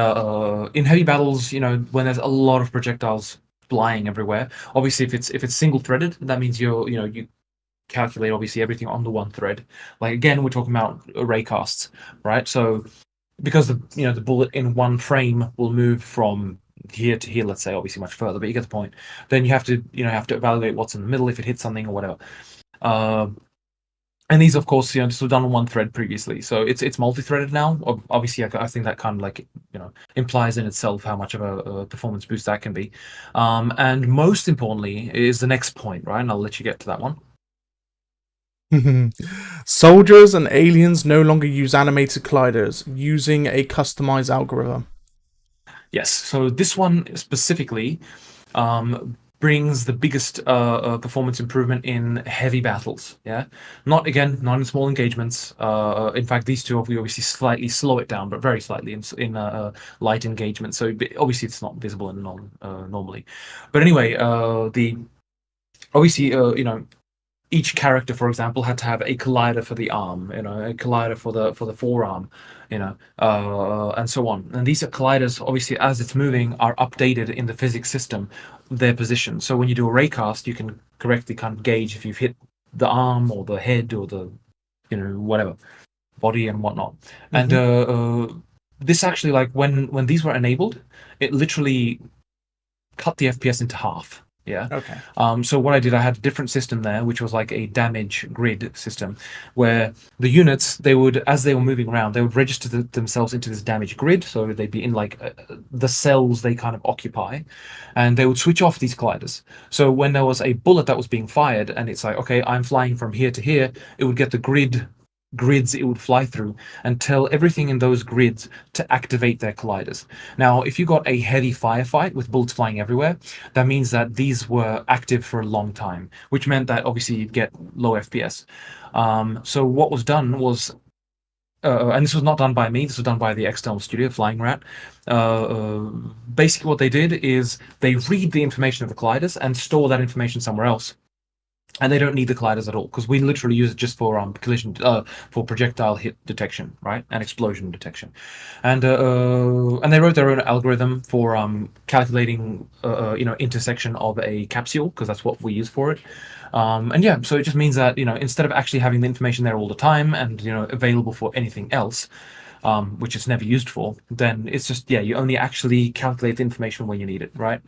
in heavy battles, when there's a lot of projectiles flying everywhere, obviously if it's single threaded, that means you calculate obviously everything on the one thread. Like, again, we're talking about array casts, right? So because the bullet in one frame will move from here to here, let's say, obviously much further, but you get the point. Then you have to evaluate what's in the middle, if it hits something or whatever. And these, of course, this was done on one thread previously, so it's multi-threaded now. Obviously, I think that kind of like implies in itself how much of a performance boost that can be. And most importantly is the next point, right? And I'll let you get to that one. Soldiers and aliens no longer use animated colliders using a customized algorithm. Yes, so this one specifically brings the biggest performance improvement in heavy battles. Yeah, not in small engagements. In fact, these two we obviously slightly slow it down, but very slightly in light engagement. So obviously it's not visible in normally. But anyway, the obviously each character, for example, had to have a collider for the arm, a collider for the forearm, and so on. And these colliders, obviously, as it's moving, are updated in the physics system, their position. So when you do a raycast, you can correctly kind of gauge if you've hit the arm or the head or the, whatever, body and whatnot. Mm-hmm. And this actually, like when these were enabled, it literally cut the FPS into half. Yeah. Okay. So what I did, I had a different system there, which was like a damage grid system, where the units, they would, as they were moving around, they would register themselves into this damage grid. So they'd be in like the cells they kind of occupy, and they would switch off these colliders. So when there was a bullet that was being fired, and it's like, okay, I'm flying from here to here, it would get the grids it would fly through and tell everything in those grids to activate their colliders. Now, if you got a heavy firefight with bullets flying everywhere, that means that these were active for a long time, which meant that obviously you'd get low FPS. So what was done was, and this was not done by me, this was done by the external studio, Flying Rat. Basically what they did is they read the information of the colliders and store that information somewhere else. And they don't need the colliders at all, because we literally use it just for collision, for projectile hit detection, right, and explosion detection, and they wrote their own algorithm for calculating, intersection of a capsule, because that's what we use for it, and yeah, so it just means that instead of actually having the information there all the time and available for anything else, which it's never used for, then it's just you only actually calculate the information when you need it, right?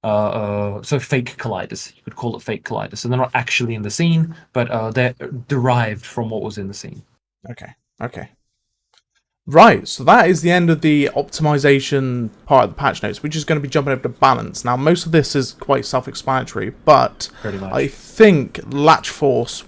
So fake colliders, you could call it fake colliders. So they're not actually in the scene, but they're derived from what was in the scene. Okay. Right, so that is the end of the optimization part of the patch notes. We're just going to be jumping over to balance. Now, most of this is quite self-explanatory, but I think latch force,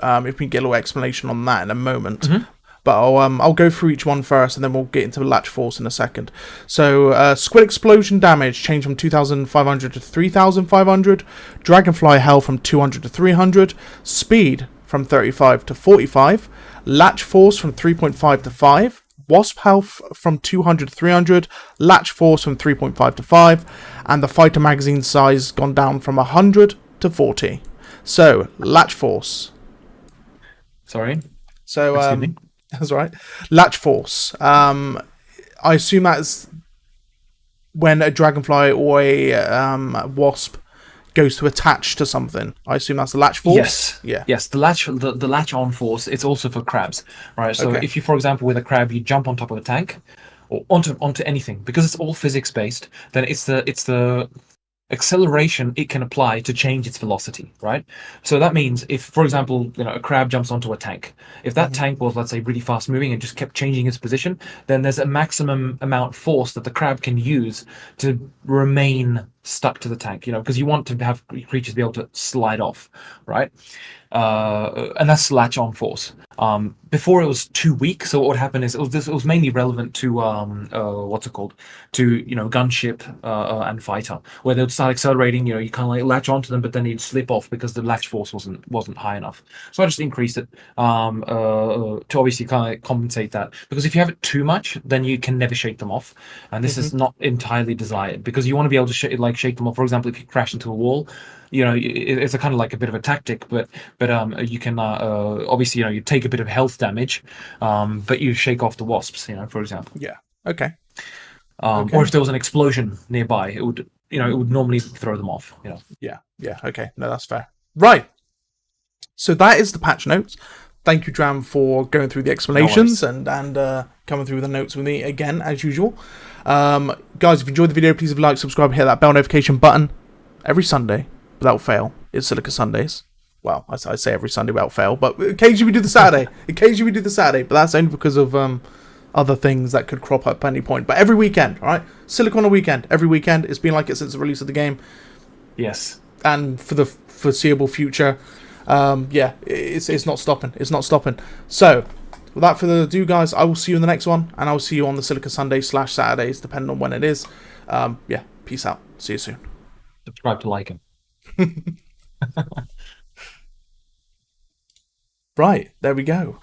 if we can get a little explanation on that in a moment. Mm-hmm. But I'll go through each one first, and then we'll get into latch force in a second. So, squid explosion damage changed from 2,500 to 3,500. Dragonfly health from 200 to 300. Speed from 35 to 45. Latch force from 3.5 to 5. Wasp health from 200 to 300. Latch force from 3.5 to 5. And the fighter magazine size gone down from 100 to 40. So, latch force. Sorry? So, that's right. Latch force. I assume that's when a dragonfly or a wasp goes to attach to something. I assume that's the latch force. Yes. Yeah. Yes. The latch on force. It's also for crabs, right? So if you, for example, with a crab, you jump on top of a tank or onto anything, because it's all physics based, then it's the acceleration it can apply to change its velocity, right? So that means if, for example, a crab jumps onto a tank, if that tank was, let's say, really fast moving and just kept changing its position, then there's a maximum amount of force that the crab can use to remain stuck to the tank, because you want to have creatures be able to slide off, right? And that's latch on force. Before it was too weak, so what would happen is it was mainly relevant to to gunship and fighter, where they would start accelerating. You kind of like latch onto them, but then you'd slip off because the latch force wasn't high enough. So I just increased it to obviously kind of compensate that, because if you have it too much, then you can never shake them off, and this is not entirely desired, because you want to be able to shake them off. For example, if you crash into a wall, it's a kind of like a bit of a tactic, but you can obviously you take a bit of health damage, but you shake off the wasps, for example. Yeah. Okay. Or if there was an explosion nearby, it would normally throw them off. Yeah. Okay. No, that's fair. Right. So that is the patch notes. Thank you, Dram, for going through the explanations and coming through the notes with me again, as usual. Guys, if you enjoyed the video, please like, subscribe, hit that bell notification button. Every Sunday, without fail, it's Silica Sundays. well, I say every Sunday without fail, but occasionally we do the Saturday. But that's only because of other things that could crop up at any point. But every weekend, all right? Silica on a weekend. Every weekend. It's been like it since the release of the game. Yes. And for the foreseeable future, yeah, it's not stopping. It's not stopping. So, without further ado, guys, I will see you in the next one, and I will see you on the Silica Sundays / Saturdays, depending on when it is. Yeah, peace out. See you soon. Subscribe to like him. Right, there we go.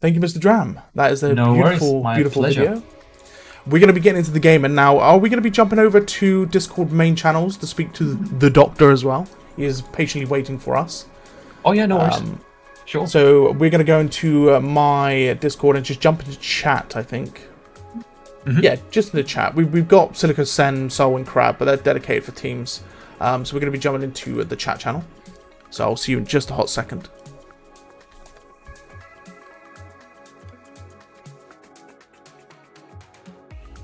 Thank you, Mr. Dram. That is a beautiful video. We're going to be getting into the game, and now are we going to be jumping over to Discord main channels to speak to the Doctor as well? He is patiently waiting for us. Oh yeah, no worries. Sure. So we're going to go into my Discord and just jump into chat, I think. Yeah, just in the chat. We've got Silica, Sen, Soul, and Crab, but they're dedicated for teams. So we're going to be jumping into the chat channel. So I'll see you in just a hot second.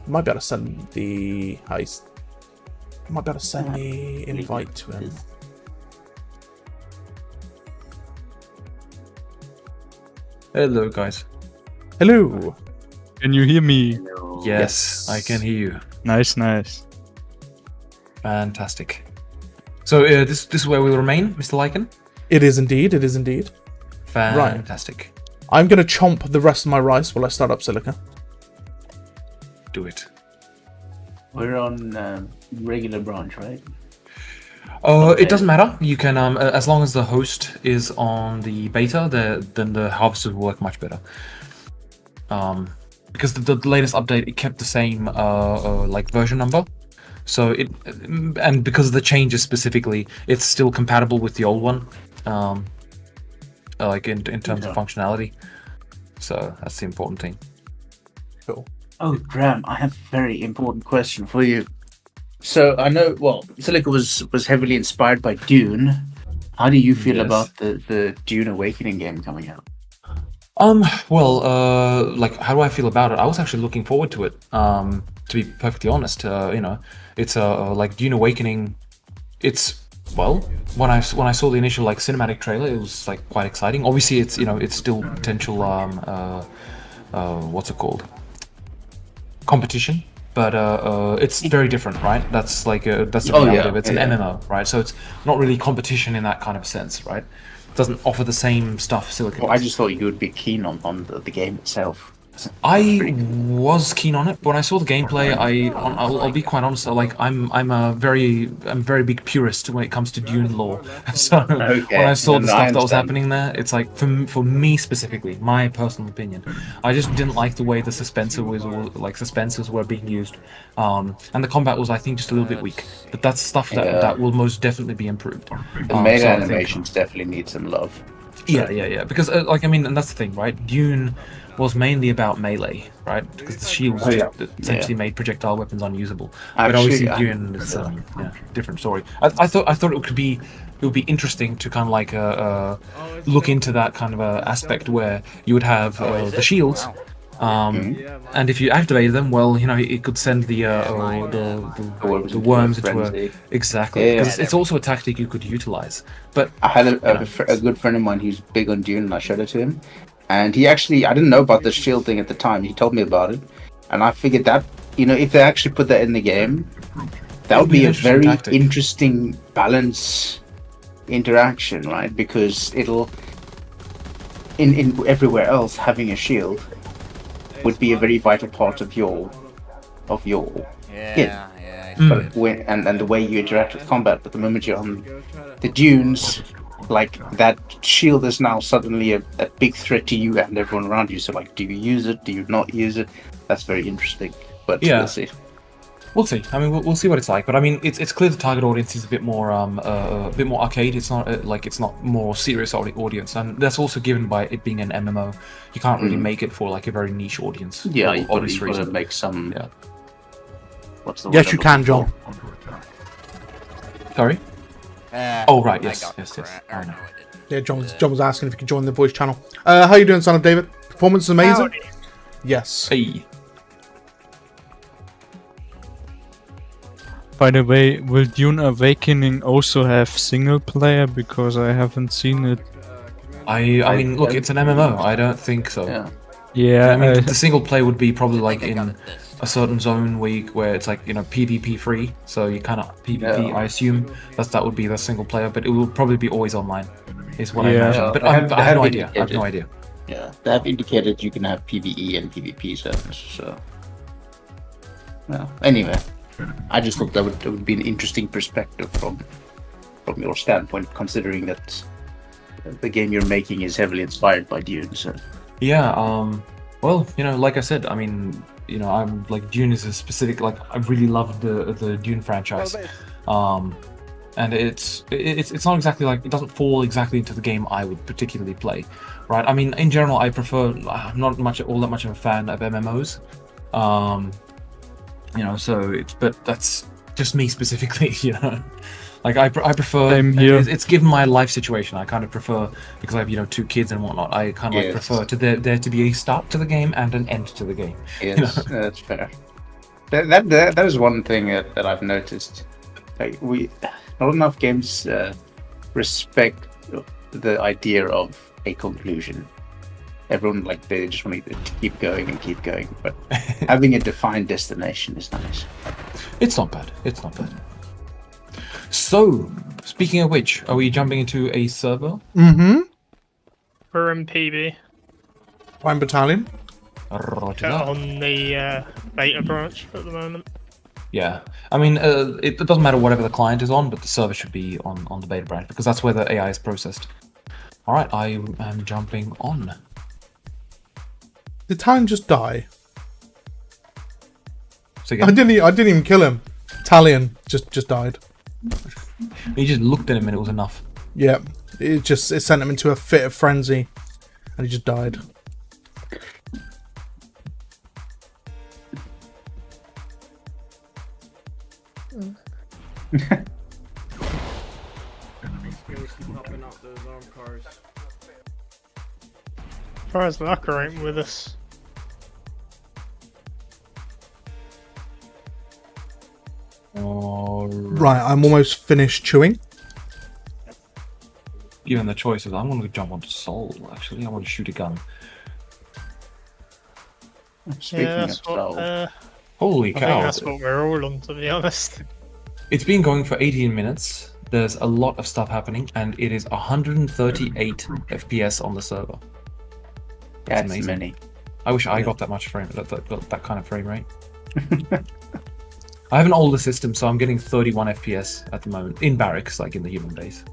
Might be able to send the might be able to send the invite to him. Hello, guys. Hello. Can you hear me? Yes, I can hear you. Nice, nice. Fantastic. So this is where we'll remain, Mr. Lycan? It is indeed. It is indeed. Fantastic. Right. I'm going to chomp the rest of my rice while I start up Silica. Do it. We're on regular branch, right? It doesn't matter. You can, as long as the host is on the beta, then the harvesters will work much better. Because the latest update, it kept the same like version number. So and because of the changes specifically, it's still compatible with the old one. Like in terms of functionality. So that's the important thing. Cool. Oh, Graham, I have a very important question for you. So I know, well, Silica was heavily inspired by Dune. How do you feel about the Dune Awakening game coming out? Well, like, how do I feel about it? I was actually looking forward to it. To be perfectly honest, you know, it's like Dune Awakening. It's, well, when I saw the initial like cinematic trailer, it was like quite exciting. Obviously, it's, you know, it's still potential what's it called? Competition, but it's very different, right? That's like that's the reality of it. It's an MMO, right? So it's not really competition in that kind of sense, right? It doesn't offer the same stuff Silica does. I just thought you would be keen on the game itself. I was keen on it, but when I saw the gameplay, I'll be quite honest. Like I'm a very big purist when it comes to Dune lore. So when I saw the stuff that was happening there, it's like for me specifically, my personal opinion, I just didn't like the way the suspensors were being used, and the combat was, I think, just a little bit weak. But that's stuff that will most definitely be improved. The melee animations definitely need some love. Yeah. Because like, I mean, and that's the thing, right? Dune was mainly about melee, right? Because the shields essentially made projectile weapons unusable. But obviously, Dune is different story. I thought it would be interesting to kind of like look into that kind of aspect where you would have the shields, and if you activated them, well, you know, it could send the worms into exactly. Because it's also a tactic you could utilize. But I had a good friend of mine who's big on Dune, and I showed it to him. And he actually, I didn't know about the shield thing at the time. He told me about it. And I figured that, you know, if they actually put that in the game, that would be a very interesting balance interaction, right? Because it'll, in everywhere else, having a shield would be a very vital part of your kit. But and the way you interact with combat. But the moment you're on the dunes, like, that shield is now suddenly a big threat to you and everyone around you. So, like, do you use it? Do you not use it? That's very interesting. But we'll see. We'll see. I mean, we'll see what it's like. But I mean, it's clear the target audience is a bit more arcade. It's not it's not more serious audience, and that's also given by it being an MMO. You can't really make it for like a very niche audience. Yeah, you gotta make some. Yeah. What's the word? Yes, you can, John. Sorry. Oh right, yes. I know. Yeah, John was asking if you could join the voice channel. How you doing, son of David? Performance is amazing. Howdy. Yes. Hey. By the way, will Dune Awakening also have single player? Because I haven't seen it. I mean, look, it's an MMO. I don't think so. Yeah. Yeah, I mean, the single play would be probably like in a certain zone where it's like, you know, PvP free. So you kind of PvP. Yeah. I assume that would be the single player, but it will probably be always online, is what I Yeah. imagine. Yeah, But they I have- have they have no idea. I have indicated. no idea. Yeah, they have indicated you can have PvE and PvP zones. So, well, anyway, I just thought that would be an interesting perspective from your standpoint, considering that the game you're making is heavily inspired by Dune. So, Yeah. Well, you know, like I said, I mean, you know, I'm like Dune is a specific. Like, I really love the Dune franchise. And it's not exactly like, it doesn't fall exactly into the game I would particularly play, right? I mean, in general, I'm not all that much of a fan of MMOs, you know. So but that's just me specifically, you know. Like I prefer. Same here. It's given my life situation. I kind of prefer, because I have, you know, 2 kids and whatnot. I kind of like Yes. prefer to there to be a start to the game and an end to the game. yes, that's fair. That is one thing that I've noticed. Like not enough games respect the idea of a conclusion. Everyone, like, they just want to keep going and keep going, but having a defined destination is nice. It's not bad. It's not bad. So, speaking of which, are we jumping into a server? Mm-hmm. We're in PB Prime Battalion. Roger that. on the beta branch at the moment. Yeah, I mean, it doesn't matter whatever the client is on, but the server should be on the beta branch, because that's where the AI is processed. All right, I am jumping on. Did Talion just die? So I again, didn't even kill him. Talion just died. he just looked at him and it was enough. Yeah, it sent him into a fit of frenzy, and he just died. Surprised Lucker ain't with us. Right, I'm almost finished chewing. Given the choices, I'm going to jump onto Soul. Actually, I want to shoot a gun. Speaking Yeah, of that's what, Soul, Holy I think cow! that's what we're all on, to be honest. It's been going for 18 minutes. There's a lot of stuff happening, and it is 138 FPS on the server. that's amazing. many. I wish I got that much that kind of frame rate. I have an older system, so I'm getting 31 FPS at the moment in barracks, like in the human base.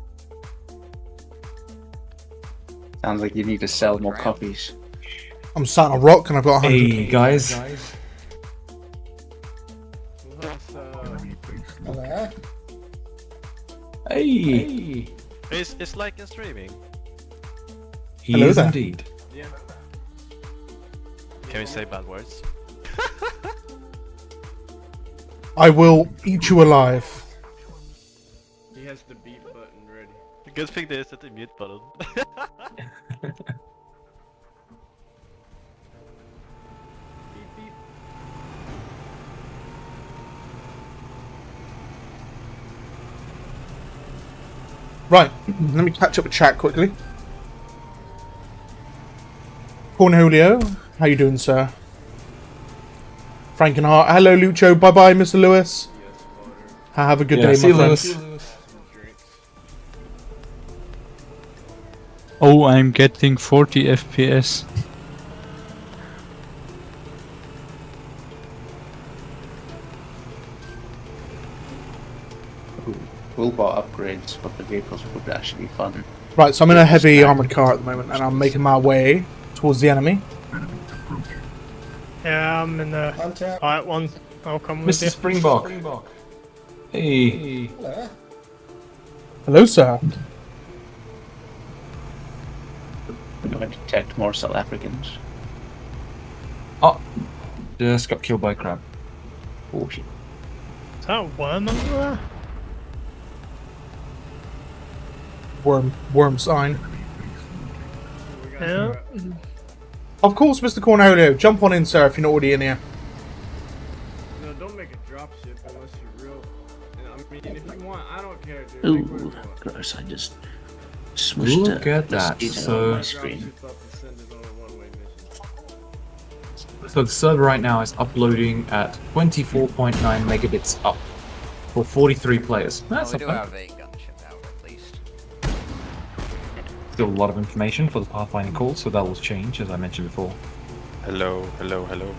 Sounds like you need to sell more copies. I'm sat on a rock and I've got 100. Hey guys, hey, It's like in streaming. he Hello is there. indeed. Can we say bad words? I will eat you alive. He has the beat button ready. The good thing there is that the mute button. Beep beep. Right, let me catch up with chat quickly. Cornholio, how you doing, sir? Frankenheart, hello, Lucho. Bye bye, Mr. Lewis. Yes, butter. Have a good Yeah, day, see my you, friend. Lewis. Drinks. Oh, I'm getting 40 FPS. Toolbar upgrades, but the vehicles would actually be fun. Right, so I'm in a heavy armored car at the moment, and I'm making my way towards the enemy. Yeah, I'm in the light one. I'll come with Mr. you. Springbok. Hey, Hello, sir. I'm going to detect more South Africans. just got killed by a crab. Oh shit. Is that a worm over there? Worm sign. We got Yeah. Of course, Mr. Cornholio. Jump on in, sir, if you're not already in here. No, don't make a drop ship unless you're real. mean, if you want, I don't care, dude. Make what you Ooh, want. gross! I just smushed Look at that. mosquito on my So, screen. Drops yourself to send it on a one-way mission. so the server right now is uploading at 24.9 megabits up for 43 players. That's we not do bad. have a gunship out at least. Still a lot of information for the pathfinding call, so that will change, as I mentioned before. Hello, hello, hello.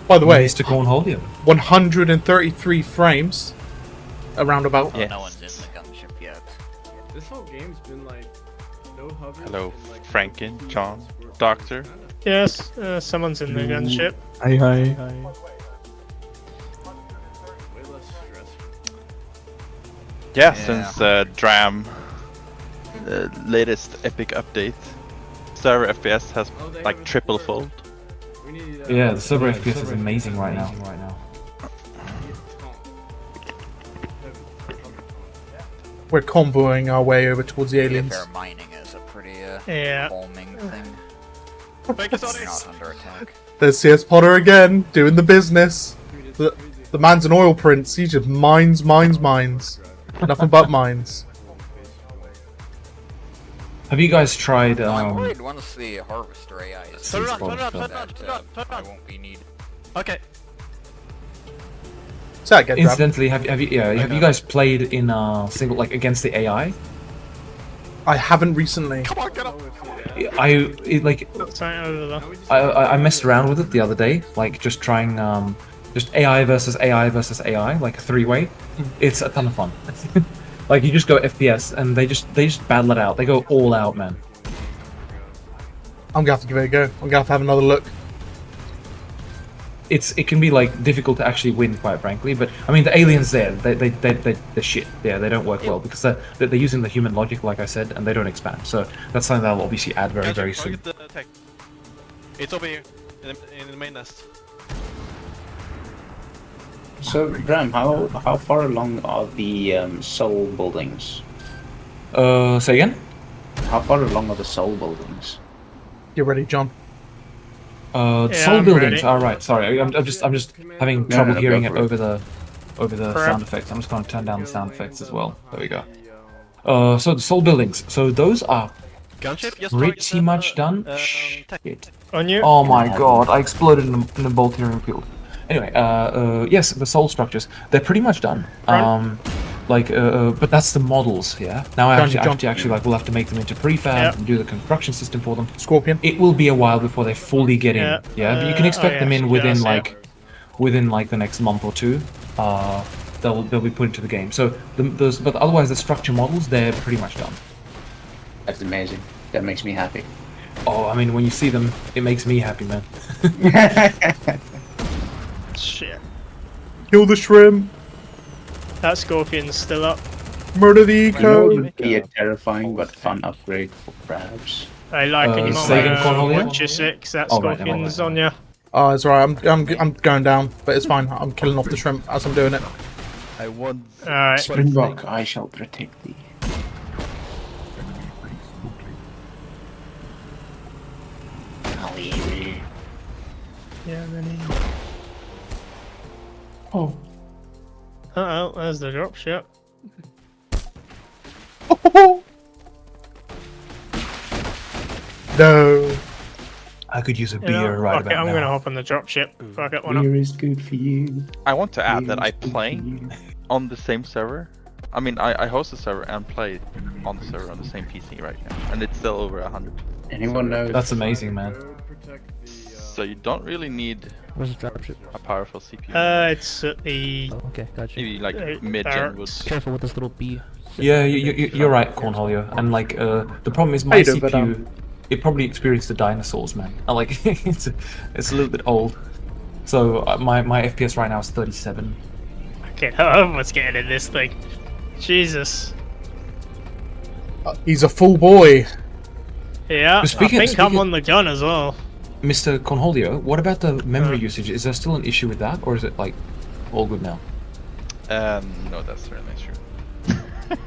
By the way, Mr. Cornholio. 133 frames. Around about. Yeah. No one's in the gunship yet. This whole game's been like no hover. Hello, and, like, Franken, two John, minutes for- Doctor. Yes, someone's in the gunship. Hi, hi. Way less stressful. Yeah, Yeah. since DRAM, the latest epic update, server FPS has Oh, they like haven't triple supported- fold. We need, Yeah, the server FPS is amazing right now. We're convoying our way over towards the aliens. Fair mining is a pretty Yeah. calming thing. Thank you, You're Sonic. not under attack. There's CS Potter again, doing the business. The man's an oil prince. He just mines. Nothing but mines. Have you guys tried? I'm worried once the harvester AI is Turn around, Turn turn around, around, turn around, that turn around, turn I around. won't be needed. Okay. So that gets grabbed. Incidentally, have you guys played in single like against the AI? I haven't recently. Come on, get up. Something over there. I messed around with it the other day, like just trying just AI versus AI versus AI, like a three-way. It's a ton of fun. Like you just go FPS and they just battle it out. They go all out, man. I'm gonna have to give it a go. I'm gonna have to have another look. It can be like difficult to actually win, quite frankly. But I mean, the aliens there, they're shit. Yeah, they don't work well because they're using the human logic, like I said, and they don't expand. So that's something that'll obviously add very very soon. Target the tech. It's over here, in the main nest. So, Ram, how far along are the soul buildings? Say again. How far along are the soul buildings? You ready, John? Soul I'm buildings. ready. All right. Sorry, I'm just having No, trouble no, hearing go it for it. over the Crap. sound effects. I'm just going to turn down the sound effects as well. There we go. So the soul buildings. So those are Gunship, yes. pretty much done. Tech. Shit. On you? Oh my god! I exploded in a bolt hearing field. Anyway, yes, the soul structures. They're pretty much done. Run. But that's the models. Yeah. Now I John, actually, John. actually like we'll have to make them into prefab Yep. and do the construction system for them. Scorpion. It will be a while before they fully get in. Yeah. Yeah, but you can expect oh, them yeah, in yeah, within so- within the next month or two. They'll be put into the game. So but otherwise the structure models they're pretty much done. That's amazing. That makes me happy. Oh, I mean when you see them, it makes me happy, man. Shit. Kill the shrimp. That scorpion's still up. Murder the You know, it eco. would be a terrifying but fun upgrade for crabs. I like it. You say again, Cornholio? watch your six. That Oh, right, never scorpion's mind. on you. Oh, it's alright. I'm going down, but it's fine. I'm killing off the shrimp as I'm doing it. I want. Alright. Springbok, I shall protect thee. Yeah, then Oh. Uh-oh, there's the drop ship. No. I could use a You beer know, right fuck it, about I'm now. gonna hop on the drop ship if I get one up. Beer is good for you. I want to add Beer that I is good for play you. on the same server. I mean, I host a server and play on the server on the same PC right now, and it's still over 100. Anyone know? That's amazing, man. So you don't really need Where's the dropship? a powerful CPU. It's at the Oh, okay, gotcha. Maybe like Eight mid-gen would. barracks. Careful with this little bee. Yeah, you're right, Cornholio. And like, the problem is How my you doing, CPU, Badam? it probably experienced the dinosaurs, man. I like, it's a little bit old. So my FPS right now is 37. Okay, what's getting in this thing? Jesus. He's a full boy. Yeah, But speaking- I think I'm speaking- on the gun as well. Mr. Cornholio, what about the memory usage? Is there still an issue with that, or is it like all good now? No, that's certainly true.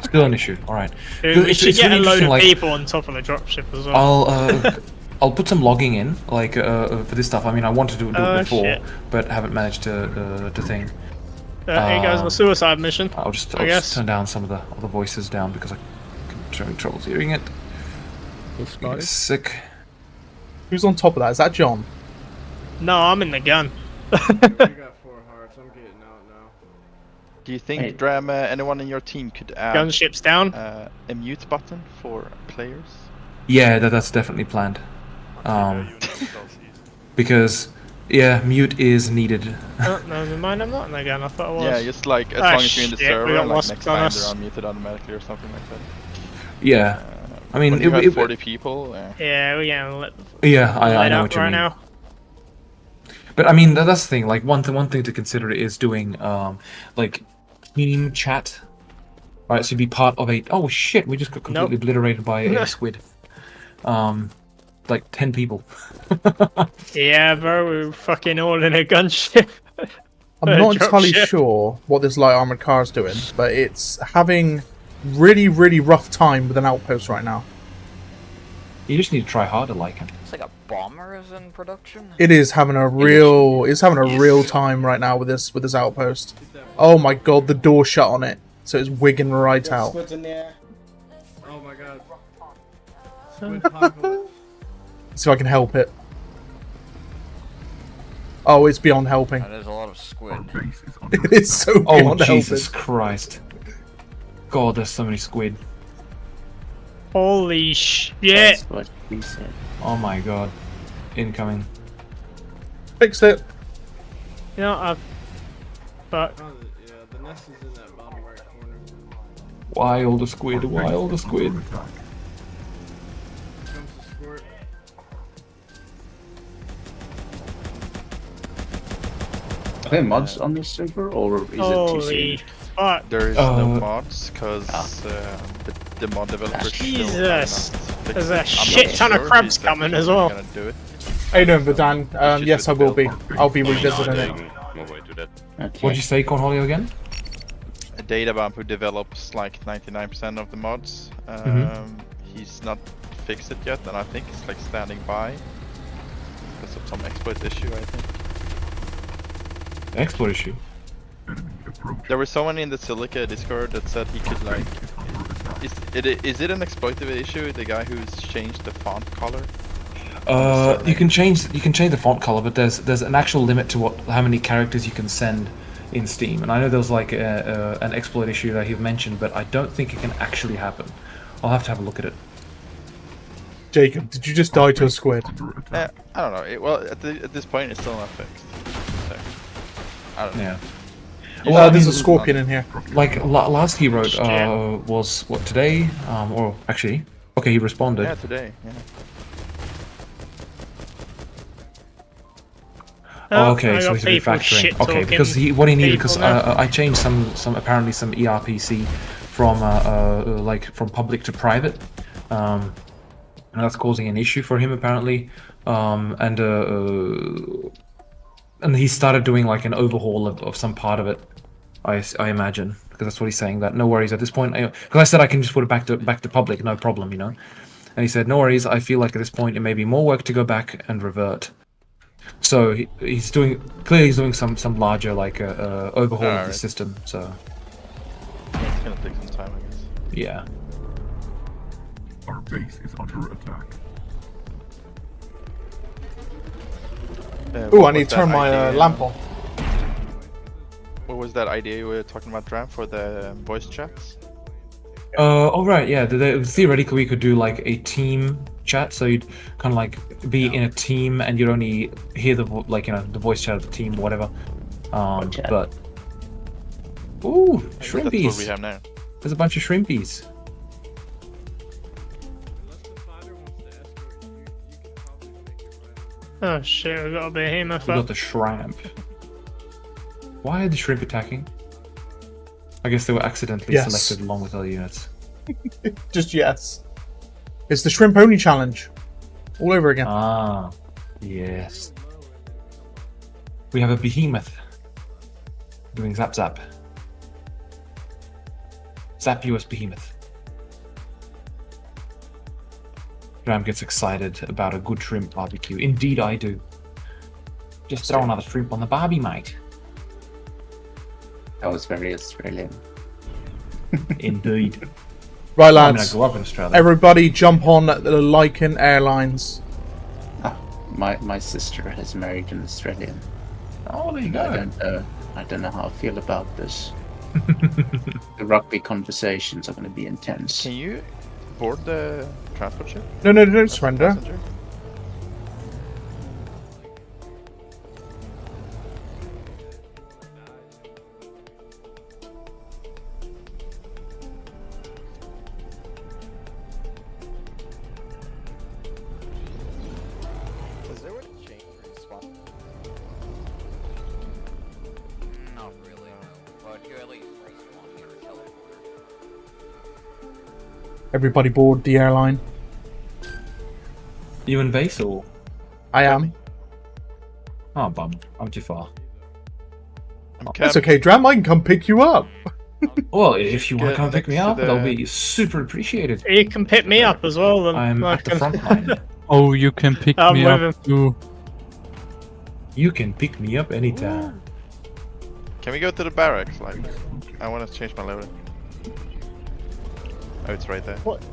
Still an issue. All right. Dude, we It's- should it's get really a load interesting, of like- people on top of the dropship as well. I'll put some logging in, like for this stuff. I mean, I wanted to do it Oh, before, shit. but haven't managed to thing. Here goes the suicide mission. I'll just I guess. turn down some of the other voices down because I'm having trouble hearing it. Full spotted. Sick. Who's on top of that? Is that John? No, I'm in the gun. I got 4 hearts. I'm getting out now. Do you think, Dram, anyone in your team could add Gunship's down. a mute button for players? Yeah, that's definitely planned. Because mute is needed. Oh, never mind, I'm not in the gun. I thought I was. Yeah, just like as Ah, long as you're in the shit, we server, got and like wasps next on time us. they're unmuted automatically or something like that. Yeah, I mean, When you have 40 people. Yeah, we're getting lit. Yeah, I lit know up what you right mean. now. But I mean, that's the thing. Like one thing to consider is doing like team chat. Right, so be part of a. Oh shit! We just got completely obliterated by a squid. Like 10 people. Yeah, bro, we're fucking all in a gunship. I'm not Drop entirely ship. sure what this light armored car is doing, but it's having really, really rough time with an outpost right now. You just need to try harder, like him. It's like a bomber is in production. It is having a real, real time right now with this outpost. Oh my god, the door shut on it, so it's wigging right out. Squid's in the air. Oh my god. Squid apocalypse. See if I can help it. Oh, it's beyond helping. There's a lot of squid. It is so Oh beyond Jesus helping. Christ! God, there's so many squid. Holy shit! Oh my god! Incoming. Fixed it. You know, I've. Fuck. Oh, yeah, the nest is in that bottom right corner. Why all the squid? Why all the squid? Here comes the squirt. Are there mods on this server, or is Holy it TC? fuck. There is no mods because the mod developers Jesus. still There's a shit ton of crabs coming as well. Gonna do it. How you doing, Vidan? Yes, I will be. I'll be revisiting it. What'd you say, Cornholio, again? A Databomb who develops like 99% of the mods. He's not fixed it yet, and I think it's like standing by because of some exploit issue. I think Exploit issue. there was someone in the Silica Discord that said he could like. Is it an exploitive issue? The guy who's changed the font color. You can change the font color, but there's an actual limit to how many characters you can send in Steam. And I know there was like an exploit issue that you've mentioned, but I don't think it can actually happen. I'll have to have a look at it. Jacob, did you just die to a squid? I don't know. Well, at this point, it's still not fixed. So, I don't know. Yeah. Well, there's a scorpion in here. Like last he wrote was what today? Or actually, okay, he responded. Yeah, today. Yeah. Oh, okay, I so got he's people refactoring. Okay, shit-talking because what he needed, because people now. I changed some apparently some ERPC from like from public to private, and that's causing an issue for him apparently, and he started doing like an overhaul of some part of it. I imagine, because that's what he's saying. That no worries at this point, because I said I can just put it back to public, no problem, you know. And he said no worries. I feel like at this point it may be more work to go back and revert. So he's doing some larger like overhaul of the system. So Yeah, it's gonna take some time, I guess. yeah. Our base is under attack. Oh, I need to turn my lamp on. What was that idea you were talking about, Dram, for the voice chats? Oh right, yeah. Theoretically, we could do like a team chat, so you'd kind of like be in a team, and you'd only hear the the voice chat of the team, whatever. But ooh, shrimpies! That's what we have now. There's a bunch of shrimpies. Oh shit, we got a behemoth We up. got the shrimp. Why are the shrimp attacking? I guess they were accidentally selected along with other units. Just yes. It's the shrimp only challenge. All over again. Ah, yes. We have a behemoth doing zap zap. Zap US behemoth. Ram gets excited about a good shrimp barbecue. Indeed I do. Just throw another shrimp on the barbie, mate. That was very Australian. Indeed. Right, Well, I mean, I lads. grew up in Australia. Everybody jump on the Lycan Airlines. My sister has married an Australian. Oh, there you I don't know how I feel about this. The rugby conversations are going to be intense. Can you board the transport ship? No, don't surrender. Passenger? Is there a change response? Not really, no. But you at least respawn here, teleporter. Everybody board the airline. You in base or? I am. Oh, bum. I'm too far. That's okay, Dram. I can come pick you up. Well, if you want to Get come pick me next to up, that'll the- be super appreciated. You can pick me up as well. Then I'm I at the can- front line. Oh, you can pick I'm me with up too. You can pick me up anytime. Can we go to the barracks? Like, I want to change my loader. Oh, it's right there. What?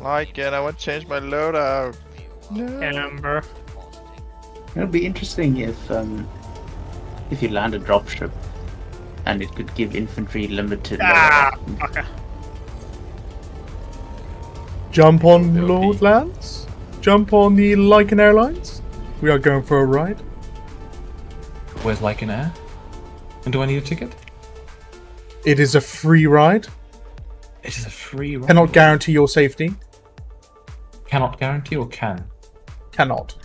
Like, and I want to change my loadout. No. Amber. It'll be interesting if you land a dropship and it could give infantry limited. Fucker. Jump on It'll be- Lord Lands. Jump on the Lycan Airlines. We are going for a ride. Where's Lycan Air? And do I need a ticket? It is a free ride. It is a free ride. Cannot guarantee your safety. Cannot guarantee or can? Cannot.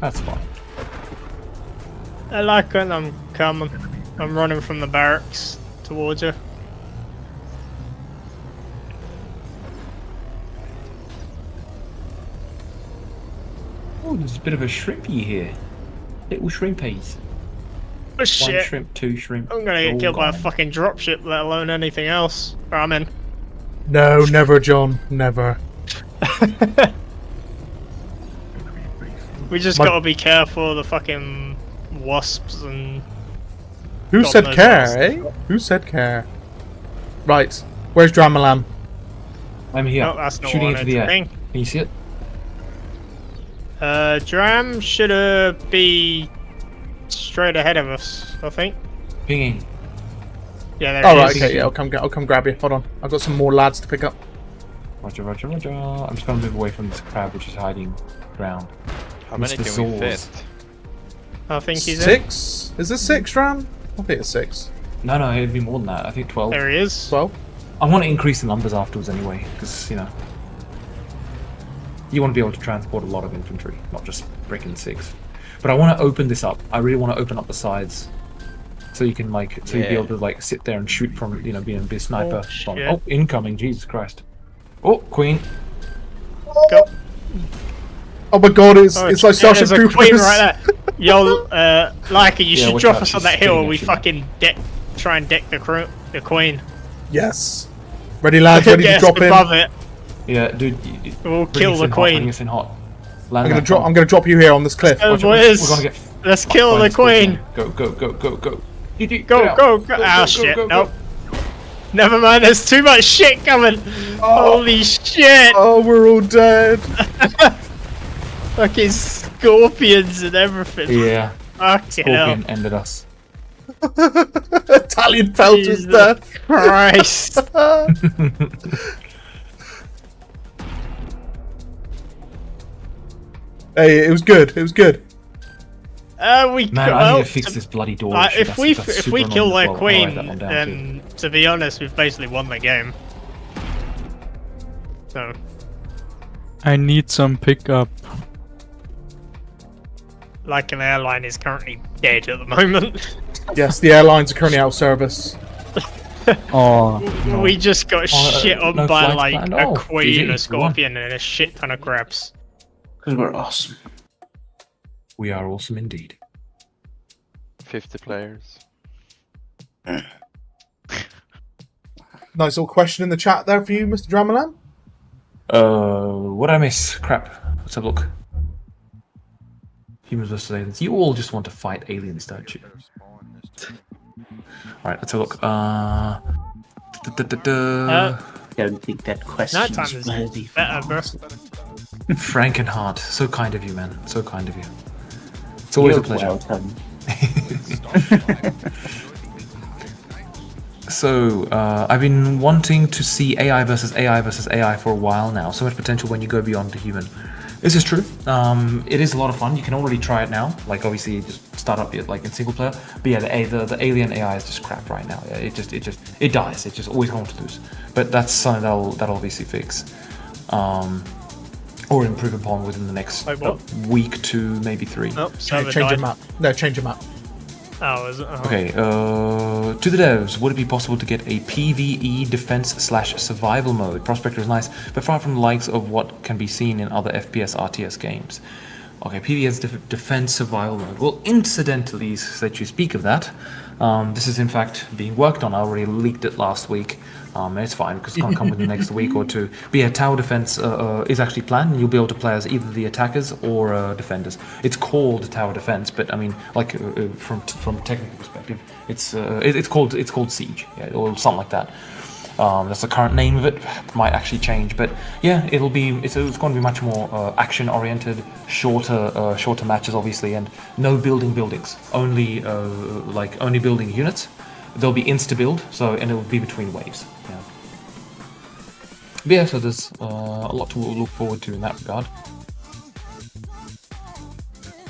That's fine. I like when I'm coming. I'm running from the barracks towards you. Oh, there's a bit of a shrimpy here. Little shrimpies. Oh One shit! shrimp, two shrimp. I'm gonna all get killed by a gone. fucking dropship, let alone anything else. Where I'm in. No, never, John. Never. We just My- gotta be careful of the fucking wasps and. Who God said knows care, what else. eh? Who said care? Right. Where's Dramalam? I'm here. No, that's not shooting what I into the wanted air. to Can you see it? Dram should be straight ahead of us, I think. Pinging. Yeah, there Oh, he right, is. okay, yeah, I'll come grab you. Hold on. I've got some more lads to pick up. Roger, roger, roger. I'm just gonna move away from this crab which is hiding ground. How many Mr. can we Saws. fit? I think he's in. 6? Is this 6, Dram? I think it's 6. No, it'd be more than that. I think 12. There he is. 12? I want to increase the numbers afterwards anyway, because, you know, you want to be able to transport a lot of infantry, not just breaking 6. But I want to open this up. I really want to open up the sides. So you can, like, so you'd be Yeah. be able to, like, sit there and shoot from, you know, be a sniper. Oh, from, shit. oh, incoming, Jesus Christ. Oh, Queen. Go. Oh my god, it's Oh, like there's Starship a Troopers. queen right there. Yo, Laika, you Yeah, should watch drop out, us on she's that hill spinning and we at you now. fucking try and deck the queen. Yes. Ready, lads, ready to Get us drop in. above it. Yeah, dude. We'll bring kill us the in hot, queen. bring us in hot. Land I'm that bomb. gonna drop you here on this cliff. Oh, Watch it, boys. We're gonna get Let's fucked kill by the this scorpion. queen. Go, go, go, go, go. Get Go, out. go, go. Ah, shit. go, Nope. Never mind, there's too much shit coming. Holy shit. Oh, we're all dead. Fucking scorpions and everything. Yeah, Fucking hell. scorpion ended us. Italian pelters Jesus death. Christ. Hey, it was good. It was good. We Man, I well, need to fix this bloody door. issue. if we That's if super we kill annoying their as well. I'll write that queen, one down then to be honest, we've basically won the game. So I need some pickup. like an airline is currently dead at the moment. Yes, the airlines are currently out of service. Oh, no. We just got shit on no by flights like planned? a Oh, queen, GG, a we won. scorpion, and a shit ton of crabs. Because we're awesome. We are awesome indeed. 50 players. Nice little question in the chat there for you, Mr. Dramalan. What did I miss? Crap. Let's have a look. Humans versus aliens. You all just want to fight aliens, don't you? Alright, let's have a look. Don't think that question Nighttime is is worthy for better, bro. answer. Frankenheart. So kind of you, man. So kind of you. It's always You're a pleasure. welcome. So, I've been wanting to see AI versus AI versus AI for a while now. So much potential when you go beyond the human. This is true. It is a lot of fun. You can already try it now. Like, obviously, you just start up like in single player. But yeah, the alien AI is just crap right now. Yeah, it dies. It's just always going to lose. But that's something that'll obviously fix. Or improve upon within the next Like what? week to maybe 3. Oh, Change server your died. map. No, change your map. Oh, is it? Oh. Okay, to the devs, would it be possible to get a PvE defense/survival mode? Prospector is nice, but far from the likes of what can be seen in other FPS RTS games. Okay, PvE defense survival mode. Well, incidentally, that you speak of that, this is in fact being worked on. I already leaked it last week. And it's fine because it's going to come within the next week or two. But yeah, tower defense is actually planned, and you'll be able to play as either the attackers or defenders. It's called tower defense, but I mean, like from a technical perspective, it's called siege, yeah, or something like that. That's the current name of it. Might actually change, but yeah, it's going to be much more action oriented, shorter matches, obviously, and no building buildings. Only only building units. There'll be insta build, and it will be between waves. Yeah. But yeah, so there's a lot to look forward to in that regard.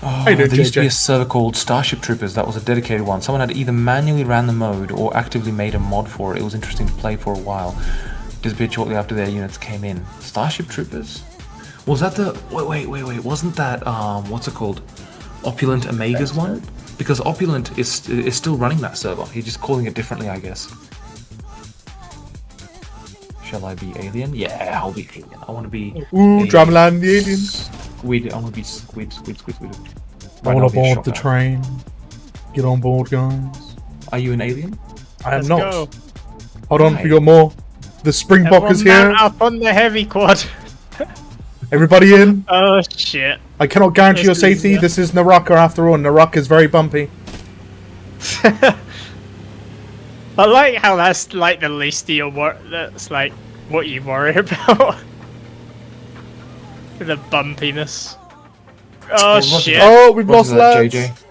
How you doing, There used to be a JJ? server called Starship Troopers that was a dedicated one. Someone had either manually ran the mode or actively made a mod for it. It was interesting to play for a while. Disappeared shortly after their units came in. Starship Troopers? Was that the... Wait. Wasn't that, what's it called? Opulent Omega's one? Because Opulent is still running that server. He's just calling it differently, I guess. Shall I be alien? Yeah, I'll be alien. I want to be... Ooh, Dramaland, the aliens. Squid. I want to be squid. I Right, want I'll to be a board the shocker. train. Get on board, guys. Are you an alien? I am Let's not. go. Hold on, Right. we got more. The Springbok is Everyone here. mount up on the heavy quad. Everybody in. Oh shit. I cannot guarantee your This is- safety. This is Naraka after all. Naraka is very bumpy. I like how that's like the least of your that's like what you worry about. The bumpiness. Oh Roger shit. that. Oh, we've Roger lost that, lads. JJ.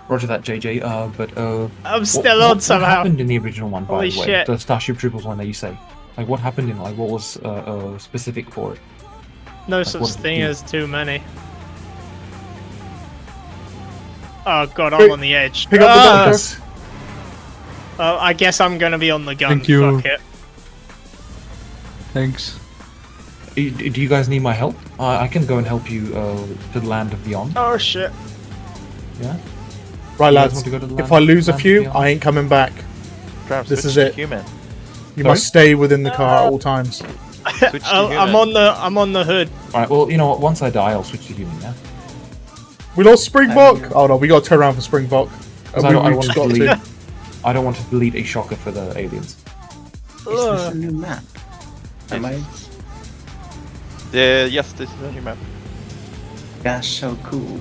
Roger that, JJ. But I'm still on what somehow. happened in the original one, by Holy the way? shit. The Starship Troopers one that you say. Like, what happened in what was specific for it? No what such did it thing do? as too many. Oh god, I'm Pick- on the edge. pick up the Ah! doctor. Well, I guess I'm gonna be on the gun. Thank you. Fuck it. Thanks. Do you guys need my help? I can go and help you to the land of beyond. Oh shit. Yeah. Right, You guys lads. want to go to the If land- I lose a land few, beyond? I ain't coming back. Grab, This switch is to it. Human. You Sorry? must stay within the car at all times. Switch to I'm human. on the hood. Alright, well, you know what? Once I die, I'll switch to human, yeah? We lost Springbok. Oh no, we got to turn around for Springbok. 'Cause We- I don't we've want just to got delete... to. I don't want to delete a shocker for the aliens. Is this a new map? Am I? Yes, this is a new map. That's so cool.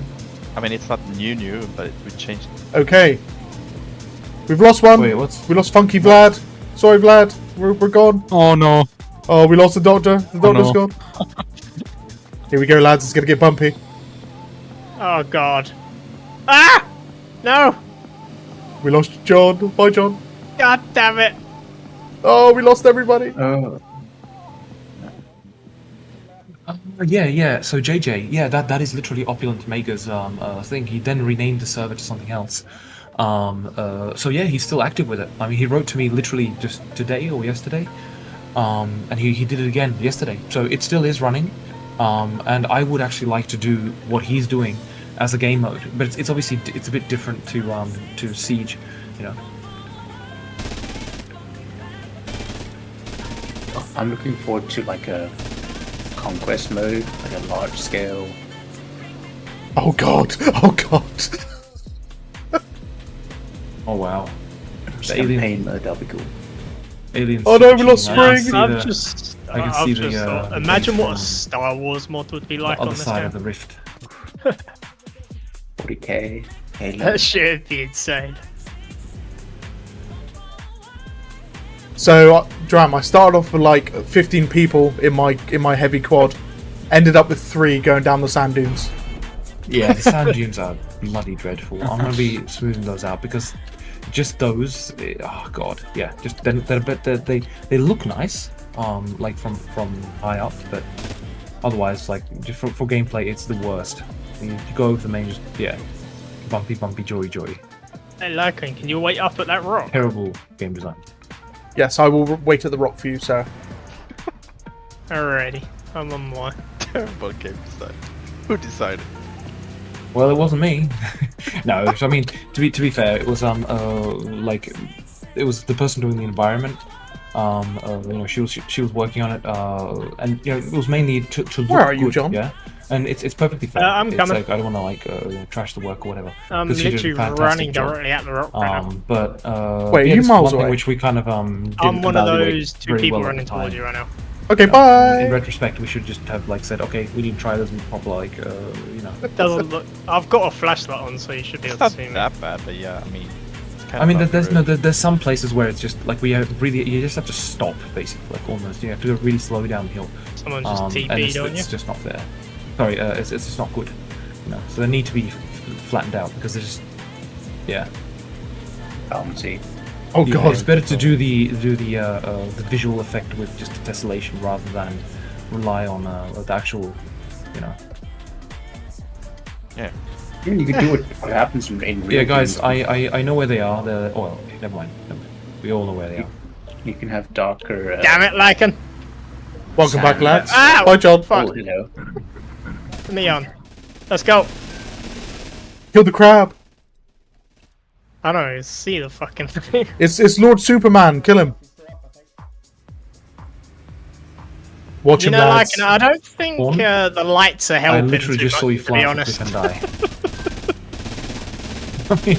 I mean, it's not new, but we changed. Okay. We've lost one. Wait, what's... We lost Funky Vlad. Sorry, Vlad. We're gone. Oh no. Oh, we lost the doctor. The doctor's no. gone. Here we go, lads. It's gonna get bumpy. Oh god. Ah! No! We lost John. Bye, John. God damn it! Oh, we lost everybody. Oh. Yeah. So JJ, yeah, that is literally Opulent Mega's thing. He then renamed the server to something else. So yeah, he's still active with it. I mean, he wrote to me literally just today or yesterday, and he did it again yesterday. So it still is running, and I would actually like to do what he's doing as a game mode, but it's obviously it's a bit different to Siege, you know. I'm looking forward to like a conquest mode, like a large scale. Oh god. Oh god. Oh wow. The Campaign mode, that'll be cool. aliens. Oh, no, we switching, lost I can Spring. see I'm the- I can I've see just the. thought, The imagine base what a from Star Wars mod would be like the on other this side game. of the rift. 40k. Halo. That shit would be insane. So, Dram, I started off with like 15 people in my heavy quad, ended up with 3 going down the sand dunes. Yeah, the sand dunes are bloody dreadful. I'm gonna be smoothing those out because just those, oh god, yeah, just they look nice, like from high up, but otherwise, like just for gameplay, it's the worst. You go over the main, just bumpy, joy. Hey, Lycan, can you wait up at that rock? Terrible game design. Yes, I will wait at the rock for you, sir. Alrighty, I'm on my. Terrible game design. Who decided? Well, it wasn't me. No, I mean to be fair, it was like it was the person doing the environment. You know, she was working on it, and you know, it was mainly to look Where are you, good, John? Yeah, and it's perfectly fair. I'm it's coming. like I don't want to like you know, trash the work or whatever. I'm 'cause she did a literally fantastic running job. directly at the rock right now. But Wait, yeah, are you this is miles one thing away? which we kind of didn't I'm one of evaluate those 2 very people well at running the time. towards you right now. Okay, In bye. retrospect, we should just have like said, okay, we need to try this in proper like you know. It doesn't look. I've got a flashlight on, so you should be It's able not to see me. that bad, but yeah, I mean. It's kind I mean, of there's some places where it's just like you just have to stop basically, like almost. You have to really slow down the hill. Someone just and TP'd on you. it's just not fair. Sorry, it's just not good. You know, so they need to be flattened out because they're just Bouncy. Oh yeah, god. it's better to do the visual effect with just tessellation rather than rely on the actual, you know. Yeah. Even you could do what happens in real Yeah, guys, games. I know where they are. They're okay, never mind. We all know where they are. You can have darker. Damn it, Lycan! Welcome back, lads. Ow! Bye, John. Fuck. Oh, hello. Me on. Let's go. Kill the crab. I don't even see the fucking thing. It's Lord Superman. Kill him. Watch You him, know, lads. Lycan, I don't think One? the lights are I helping literally too just much, saw you to be fly off a honest. cliff and die. I mean,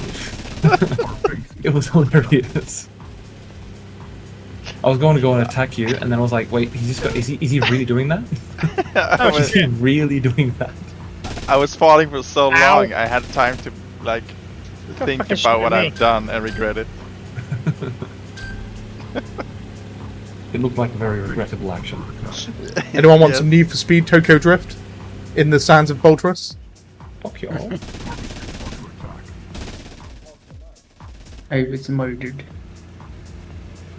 it was hilarious. I was going to go and attack you, and then I was like, "Wait, is he really doing that? I Is he really doing that?" I was falling for so Ow. long, I had time to like think fucking about what shoot me. I've done and regret it. It looked like a very regrettable action. Anyone want Yes. some Need for Speed Tokyo Drift in the sands of Boltrus? Fuck y'all. I was murdered.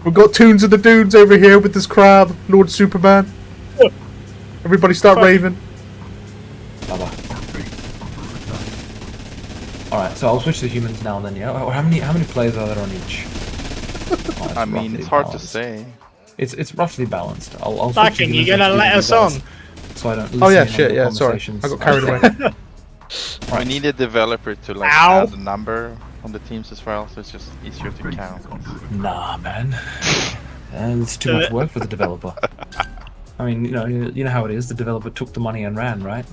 We've got Toons of the Dunes over here with this crab, Lord Superman. Everybody start Fuck. raving. Bye-bye. Alright, so I'll switch to humans now then, yeah? Or how many players are there on each? Oh, it's I mean, roughly it's hard to balanced. say. It's roughly balanced. I'll switch Lycan, you humans gonna and let do us guys, on? So I don't listen Oh yeah, in on shit, the yeah, sorry. conversations. I got carried away. We need a developer to like Ow. add a number on the teams as well, so it's just easier to count. Nah, man. It's too much work for the developer. I mean, you know how it is. The developer took the money and ran, right?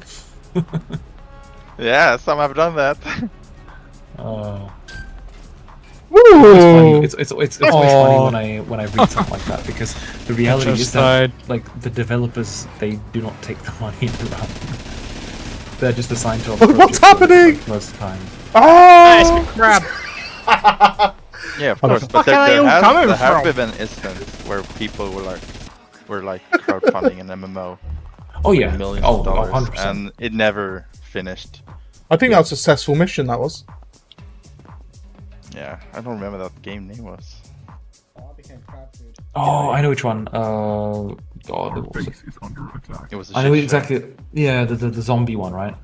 Yeah, some have done that. Woo! It's always funny when I read something like that because the reality just is that died. like the developers, they do not take the money and run. They're just assigned to What's happening? most of the time. Ah! Crab. Yeah, of course, but fuck are they all coming there have from? been instances where people were like crowdfunding an MMO Oh yeah. millions Oh, of dollars, 100%. and it never finished. I think that was a successful mission, that was. Yeah, I don't remember that game name was. Oh, I know which one. God, Our what was it? base is under attack. It was a I know shit show. exactly. Yeah, the zombie one, right?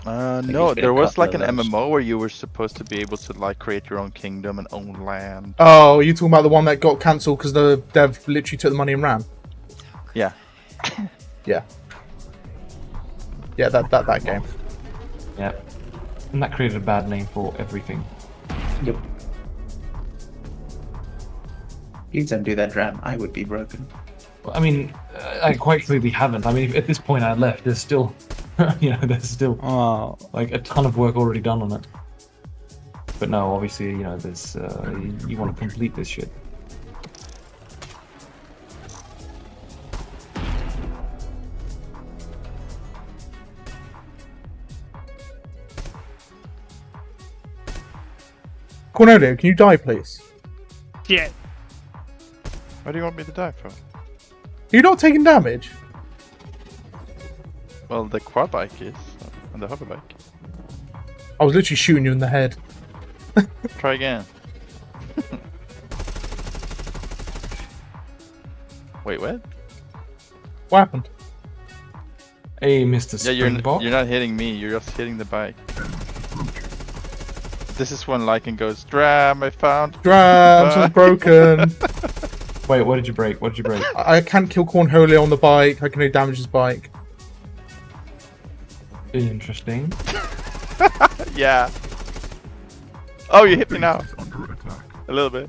No, there's been a there was like an couple of those. MMO where you were supposed to be able to like create your own kingdom and own land. Oh, you talking about the one that got cancelled because the dev literally took the money and ran? Yeah. Yeah. Yeah, that game. Yeah. And that created a bad name for everything. Yep. Please don't do that, Ram. I would be broken. I mean, I quite clearly haven't. I mean, at this point I left, there's still, there's still Oh, like a ton of work already done on it. But no, obviously, there's you want to complete this shit. Cornelio, can you die, please? Yeah. What do you want me to die for? You're not taking damage. Well, the quad bike is, and the hover bike. I was literally shooting you in the head. Try again. Wait, what? What happened? Hey, Mr. Yeah, Springbok. you're not hitting me. You're just hitting the bike. This is when Lycan goes, Dram, I found. Drams is broken. Wait, what did you break? What did you break? I can't kill Cornholio on the bike. I can only damage his bike. Interesting. Yeah. Oh, you hit me now. A little bit.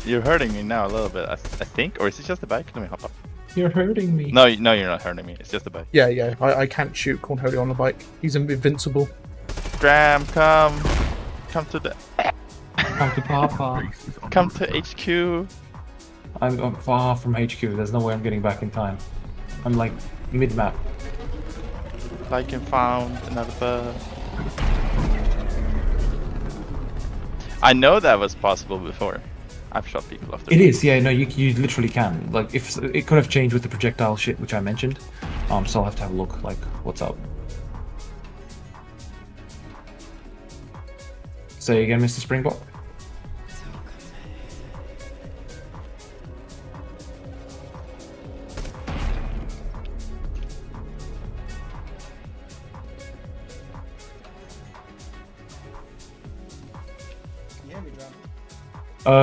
You're hurting me now a little bit, I think. Or is it just the bike? Let me hop up. You're hurting me. No, you're not hurting me. It's just the bike. Yeah. I can't shoot Cornholio on the bike. He's invincible. Dram, come. Come to the... Come to Papa. Come to HQ. I'm far from HQ. There's no way I'm getting back in time. I'm like mid-map. Lycan found another bird. I know that was possible before. I've shot people off the It is, yeah, no, you literally can. Like, if it could have changed with the projectile shit, which I mentioned. So I'll have to have a look, like, what's up. Say again, Mr. Springbok.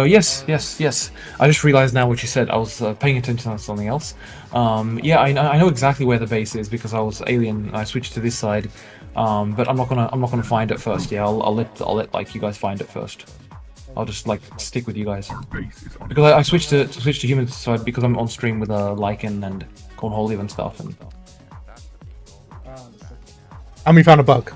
Yes. I just realized now what you said. I was paying attention to something else. Yeah, I know exactly where the base is because I was alien. I switched to this side, but I'm not gonna find it first. Yeah, I'll let like you guys find it first. I'll just like stick with you guys because I switched to human side because I'm on stream with Lycan and Cornholio and stuff. And we found a bug.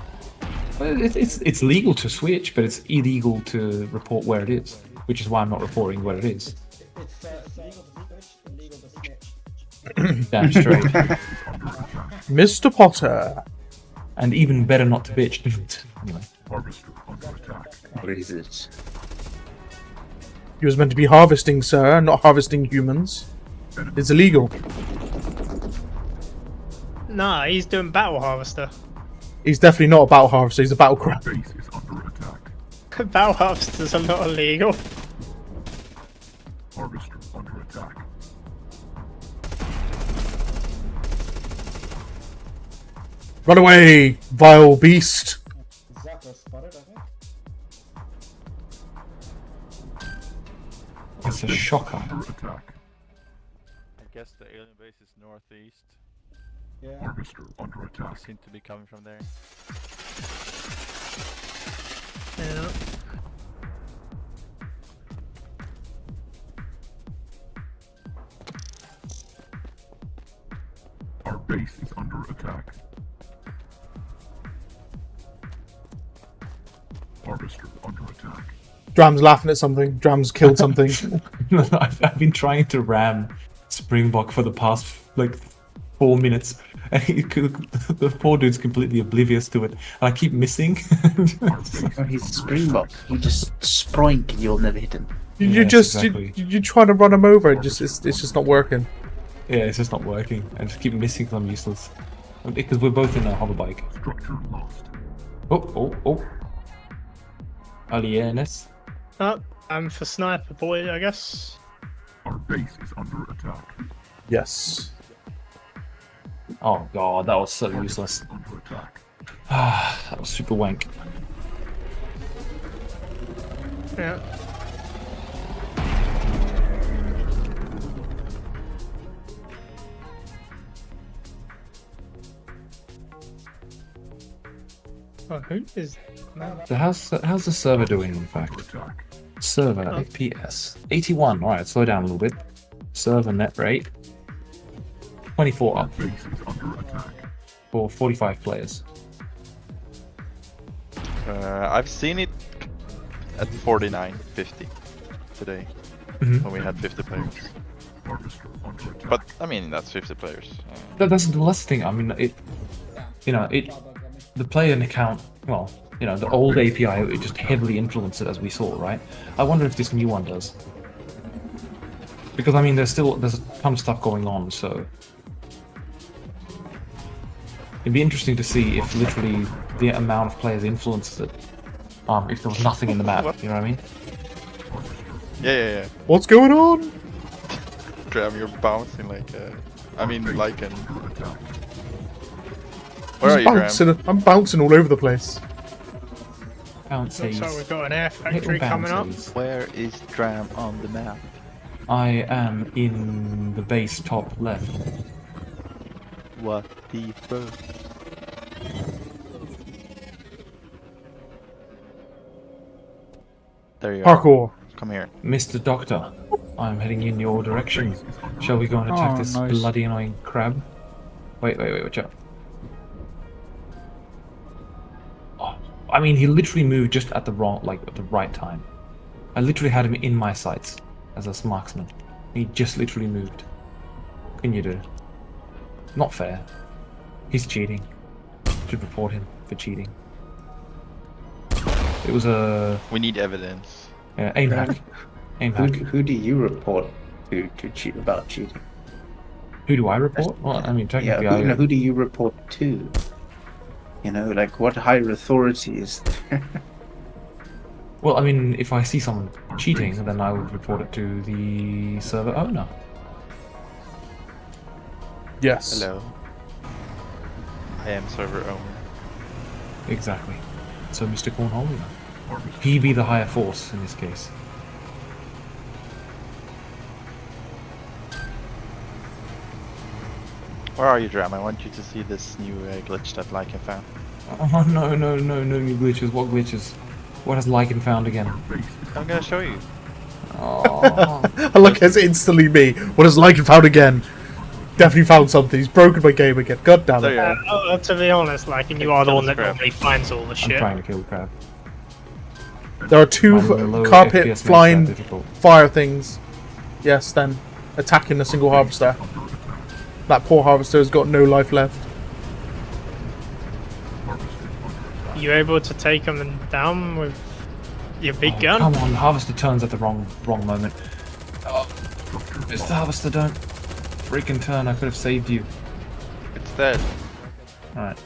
It's legal to switch, but it's illegal to report where it is, which is why I'm not reporting where it is. Damn straight. Mr. Potter. And even better not to bitch. Anyway. What is it? You was meant to be harvesting, sir, not harvesting humans. It's illegal. Nah, he's doing battle harvester. He's definitely not a battle harvester, he's a battle crab. Battle harvesters are not illegal. Harvester under attack. Run away, vile beast. It's a shocker. I guess the alien base is northeast. Yeah. Harvester under attack. They seem to be coming from there. Yeah. Our base is under attack. Harvester under attack. Dram's laughing at something. Dram's killed something. I've been trying to ram Springbok for the past like 4 minutes. And the poor dude's completely oblivious to it. And I keep missing. He's Springbok. You just sproink and you'll never hit him. You try to run him over. It's just not working. Yeah, it's just not working. I just keep missing because I'm useless. Because we're both in a hover bike. Structure lost. Oh. Alienes. I'm for sniper boy, I guess. Our base is under attack. Yes. Oh god, that was so useless. Under attack. That was super wank. Yeah. Oh, who is? So how's the server doing? In fact, server FPS 81. All right, slow down a little bit. Server net rate 24 up for 45 players. I've seen it at 49.50 today when we had 50 players. But I mean, that's 50 players. That's the thing. I mean, the player account, well, you know, the old API, it just heavily influenced it as we saw, right? I wonder if this new one does. Because, I mean, there's a ton of stuff going on, so... It'd be interesting to see if literally the amount of players influences it. If there was nothing in the map, you know what I mean? Yeah. What's going on? Dram, you're bouncing like I mean, like an... Where are you, Dram? I'm bouncing all over the place. Bounces. Looks like we've got an air factory coming up. Where is Dram on the map? I am in the base top left. What the fuck? There you Parkour. are. Come here. Mr. Doctor, I'm heading in your direction. Shall we go and attack this nice. bloody annoying crab? Wait, watch out. Oh, I mean, he literally moved just at the right time. I literally had him in my sights as a marksman. He just literally moved. What can you do? Not fair. He's cheating. Should report him for cheating. It was a... We need evidence. Yeah, aim hack. Aim hack. Who do you report to cheat about cheating? Who do I report? Well, I mean, technically, Yeah, who do you report to? You know, like what higher authority is there? Well, I mean, if I see someone cheating, then I would report it to the server owner. Yes. Hello. I am server owner. Exactly. So, Mr. Cornholio. He be the higher force in this case. Where are you, Dram? I want you to see this new glitch that Lycan found. Oh, no new glitches. What glitches? What has Lycan found again? I'm gonna show you. Oh. I look, it's instantly me. What has Lycan found again? Definitely found something. He's broken my game again. God damn There it. you are. To be honest, like, and you are the one that Crab. normally finds all the I'm shit. trying to kill the crab. There are two Finding the low carpet FPS flying makes that difficult. fire things. Yes, then attacking a single harvester. That poor harvester has got no life left. You able to take them down with your big Oh, gun? come on, Harvester turns at the wrong moment. Oh, Mr. Harvester, don't freaking turn. I could have saved you. It's dead. Alright.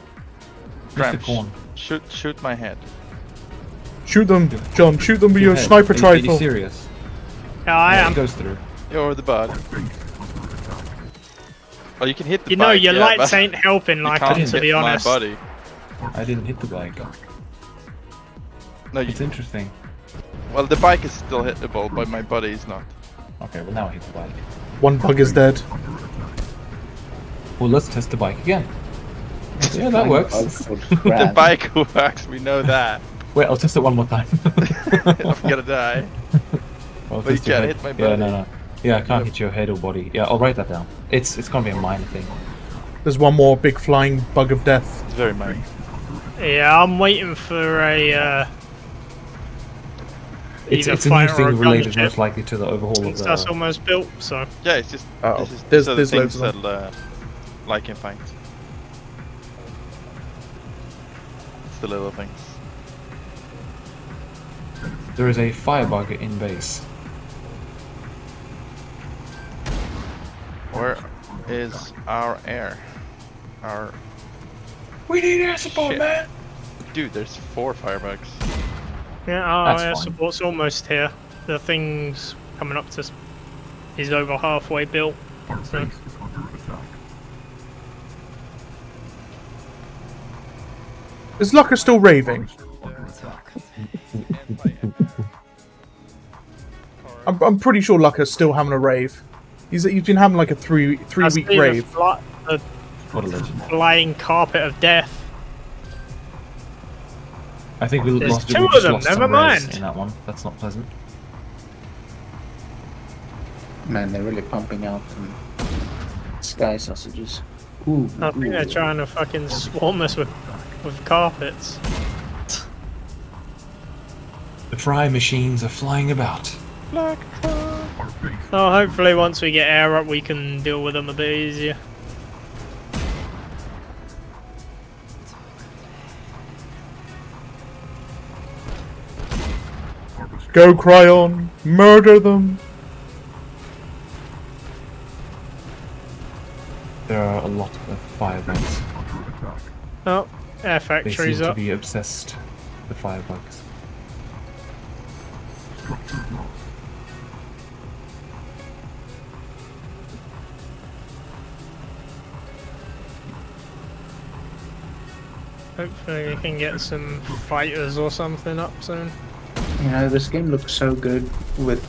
Dram, Mr. Corn. shoot my head. Shoot them, John. Shoot them with your head. sniper Are you rifle. serious? Yeah, I Yeah, am. it goes through. You're the bug. Oh, you can hit the You know, bike, your yeah, lights but ain't helping, you like, can't to be hit honest. my body. I didn't hit the bike. No, It's interesting. well, the bike is still hittable, but my body is not. Okay, well now I hit the bike. One bug is dead. Well, let's test the bike again. Yeah, that works. The bike works, we know that. Wait, I'll test it one more time. I'm gonna die. I'll But you test your can't head. hit my Yeah, body. no. Yeah, I can't hit your head or body. Yeah, I'll write that down. It's gonna be a minor thing. There's one more big flying bug of death. It's very minor. Yeah, I'm waiting for a, It's either a new fighter or thing a related gunship. most likely to the overhaul of Since that's the... almost built, so... Yeah, it's just Oh, this is there's the loads things of them. that Lycan finds. It's the little things. There is a firebug in base. Where is our air? Our We need air support, Shit. man! dude, there's 4 firebugs. Yeah, our That's air fine. support's almost here. The thing's coming up to... He's over halfway built. Our So. base is under attack. Is Lucker still raving? Under attack. I'm pretty sure Lucker's still having a rave. He's been having like a three I see week the rave. the What a legend. flying carpet of death. I think we There's lost, two we of just them, lost never some res mind. in that one. That's not pleasant. Man, they're really pumping out some sky sausages. Ooh, I think they're ooh. trying to fucking swarm us with carpets. The fry machines are flying about. Our base Oh, hopefully once we get air up we can deal with them a bit easier. Go Cryon! Murder them! There are a lot of firebugs. Oh, air They factory's seem to up. be obsessed with firebugs. Hopefully we can get some fighters or something up soon. You know, this game looks so good with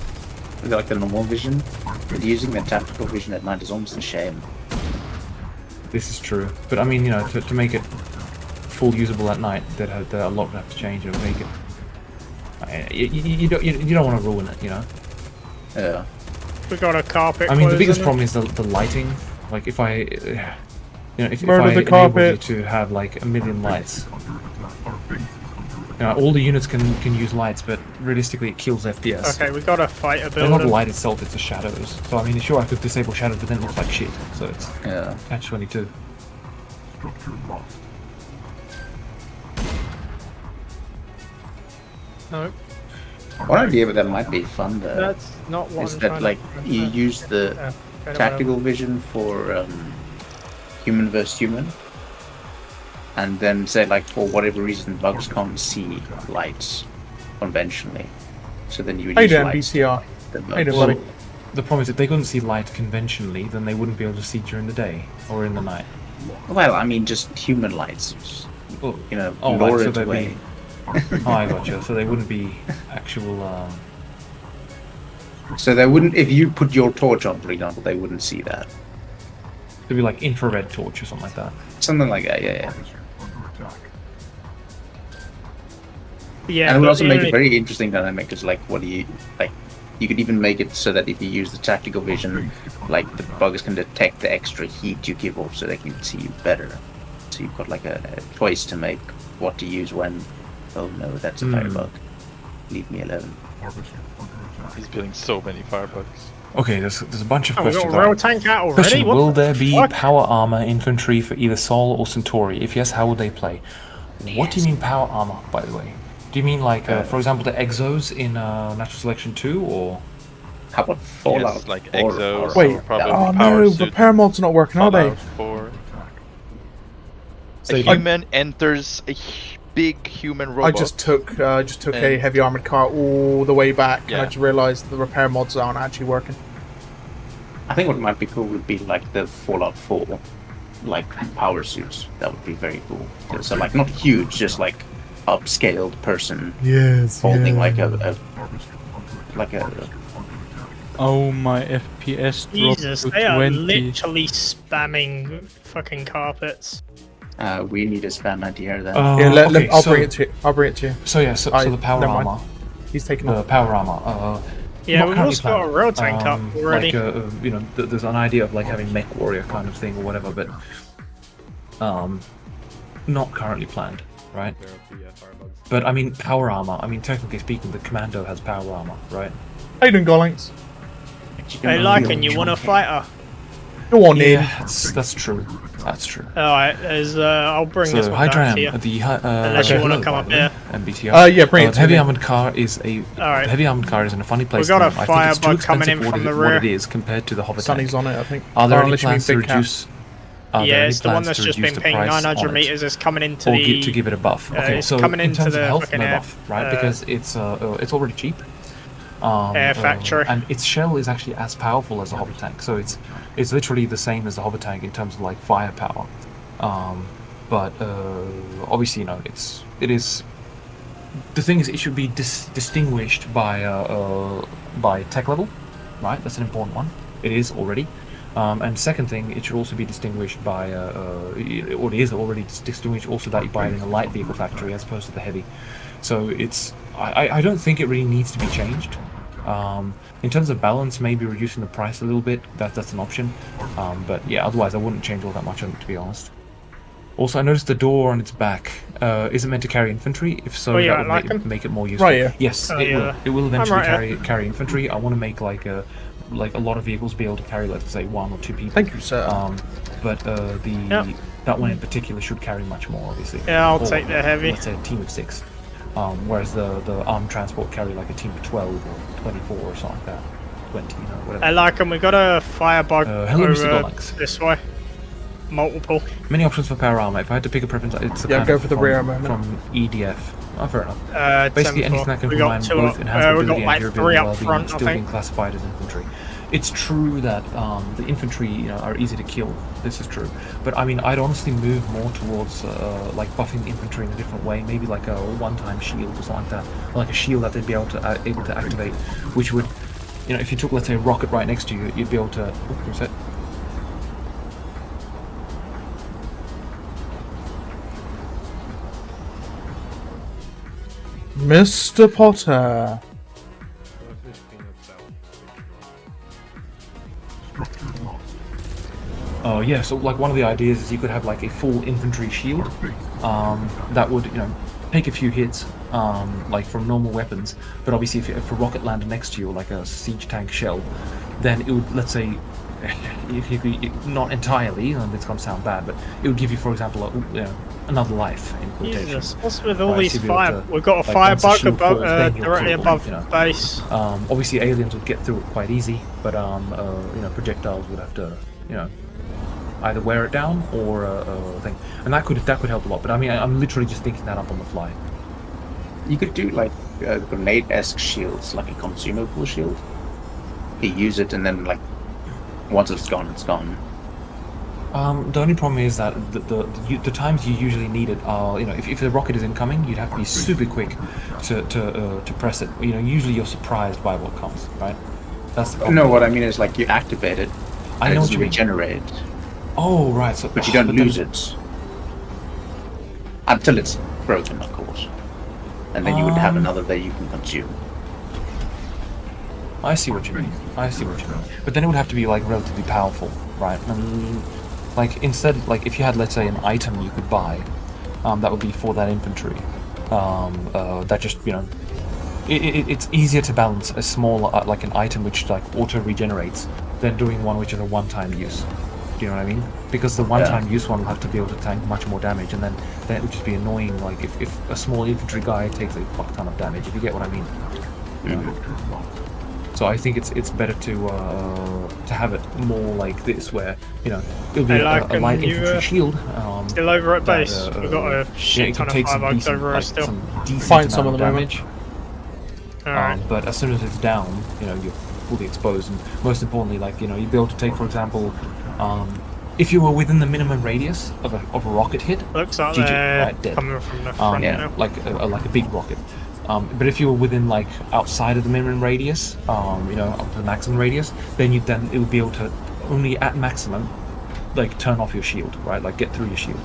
like the normal vision, but using the tactical vision at night is almost a shame. This is true, but I mean, you know, to make it full usable at night, that a lot would have to change and make it. You don't want to ruin it, you know. Yeah. We got a carpet. I mean, the biggest closing. problem is the lighting. Like if I, you know, if Murder I the enable carpet. you to have like a million lights, you know, all the units can use lights, but realistically it kills FPS. Okay, we got a fighter It's not the building. light itself, it's the shadows. So I mean, sure, I could disable shadows, but then it looks like shit. So it's Yeah. catch-22. No, One idea that might be fun though that's not what is I'm that trying like to... you use the Okay, tactical vision for human versus human, and then say like for whatever reason bugs can't see lights conventionally, so then you would How you use doing, lights. BTR? that How you bugs- doing, buddy? The problem is if they couldn't see light conventionally, then they wouldn't be able to see during the day or in the night. Well, I mean just human lights. Oh, You know, oh, lure right, so it they'd away. be. Oh, I gotcha. So they wouldn't be actual. So they wouldn't, if you put your torch on, for example, they wouldn't see that. It'd be like infrared torch or something like that. Something like that, yeah. Yeah, And it would but also the make only- it very interesting dynamic, because like, what do you like? You could even make it so that if you use the tactical vision, like the bugs can detect the extra heat you give off, so they can see you better. So you've got like a choice to make what to use when. Oh no, that's a firebug. Leave me alone. He's building so many firebugs. Okay, there's a bunch of Oh, we got questions. a rail Alright. tank out already? Question: What will the there be fuck? power armor infantry for either Sol or Centauri? If yes, how will they play? What do you mean power armor, by the way? Do you mean like, for example, the exos in Natural Selection 2, or? How about Fallout? Yes, like 4 exos. Wait, or probably oh power no, suit repair mods are not working, are they? Fallout 4. So A I- human enters a big human robot. I just took a heavy armored car all the way back, and I Yeah. just realised the repair mods aren't actually working. I think what might be cool would be like the Fallout 4, like power suits. That would be very cool. So like not huge, just like upscaled person Yes. holding like a Oh, my FPS dropped Jesus, to they are 20. literally spamming fucking carpets. we need a spam anti-air then. Yeah, okay, I'll so, bring it to you. I'll bring it to you. So yeah, so the power never mind. armor. He's taking off. Power armor. Yeah, not we've currently also got a planned. rail tank up already. Like, you know, there's an idea of like having mech warrior kind of thing or whatever, but not currently planned, right? But I mean, power armor. I mean, technically speaking, the commando has power armor, right? How you doing, Golinks? Hey, Lycan, you want a fighter? Go on in. Yeah, that's true. That's true. Alright, I'll bring this So one down to you. Hydram, the Unless you want to come up here. MBTR. Yeah, bring it The to heavy me. armored car is a Alright. the heavy armored car is in a funny place. got a now. I think it's too firebug coming expensive in for from the what it rear. is compared to the hover Sunny's tank. on it, I think. Are there Oh, any unless you mean plans to Big Cat. reduce? Are there Yeah, any it's the one plans that's to just reduce been the pinged price 900 on it? meters is coming into Or the... to give it a buff. Okay, it's so coming in into terms of the health, fucking no air- buff, right? Because it's already cheap. Air factory. And its shell is actually as powerful as a hover tank, so it's literally the same as the hover tank in terms of like firepower. But obviously, you know, it is. The thing is, it should be distinguished by tech level, right? That's an important one. It is already. And second thing, it should also be distinguished by, or it is already distinguished also that you buy it in a light vehicle factory as opposed to the heavy. So I don't think it really needs to be changed. In terms of balance, maybe reducing the price a little bit, that's an option. But yeah, otherwise I wouldn't change all that much on it, to be honest. Also, I noticed the door on its back. Is it meant to carry infantry? If so, yeah, that like would them. make it more useful. Right here. Yes, Oh, it yeah. will. It will eventually right carry infantry. I want to make like a lot of vehicles be able to carry, let's say, 1 or 2 people. Thank you, sir. But that one in particular should carry much more, obviously. Yeah, I'll Or, take the heavy. Let's say a team of 6. Whereas the armed transport carry like a team of 12 or 24 or something like that. 20, you know, whatever. I like them. We got a firebug hello, Mr. over Golax. this way. Multiple. Many options for power armor. If I had to pick a preference, it's the Yeah, kind go of for the from, rear armor. from EDF. Oh, fair enough. Basically, 10-4. anything that can We combine got two both up. enhanced We got mobility like and 3 durability up while front, I still being think. classified as infantry. It's true that the infantry, you know, are easy to kill. This is true, but I mean, I'd honestly move more towards like buffing the infantry in a different way. Maybe like a one-time shield or something like that, or like a shield that they'd be able to activate, which would, you know, if you took, let's say, a rocket right next to you, you'd be able to reset. Mr. Potter. Oh yeah, so like one of the ideas is you could have like a full infantry shield that would, you know, take a few hits like from normal weapons, but obviously if a rocket landed next to you, like a siege tank shell, then it would, let's say, not entirely, and it's going to sound bad, but it would give you, for example, another life in quotation. Jesus, what's with all Right, these so you'd be able fire? to, We've got a like, fire once the bug shield above, falls, then you're directly cool, above you know. base. Obviously aliens would get through it quite easy, but you know, projectiles would have to, you know, either wear it down or thing, and that could help a lot. But I mean, I'm literally just thinking that up on the fly. You could do like grenade-esque shields, like a consumable shield. You use it, and then like once it's gone, it's gone. The only problem is that the times you usually need it are, you know, if the rocket is incoming, you'd have to be super quick to press it. You know, usually you're surprised by what comes, right? That's the problem. No, what I mean is like you activate it. I know what you mean. Regenerate. Oh right, so but you don't lose it until it's broken, of course, and then you would have another that you can consume. I see what you mean. I see what you mean. But then it would have to be like relatively powerful, right? And like instead, like if you had, let's say, an item you could buy, that would be for that infantry. That just, you know, it's easier to balance a small like an item which like auto regenerates than doing one which is a one-time use. Do you know what I mean? Because the one-time use one will have to be able to tank much more damage, and then it would just be annoying. Like if a small infantry guy takes a fuck ton of damage, if you get what I mean. So I think it's better to have it more like this, where, you know, it'll be a light infantry shield. Still over at base. We've got a shit ton of firebugs over us still. Find some of the damage. Alright. But as soon as it's down, you know, you're fully exposed, and most importantly, like, you know, you'd be able to take, for example, if you were within the minimum radius of a rocket hit, looks like GG, they're right, dead. coming from the front now. like a big rocket. But if you were within, like, outside of the minimum radius, you know, up to the maximum radius, then it would be able to only at maximum, like, turn off your shield, right? Like, get through your shield.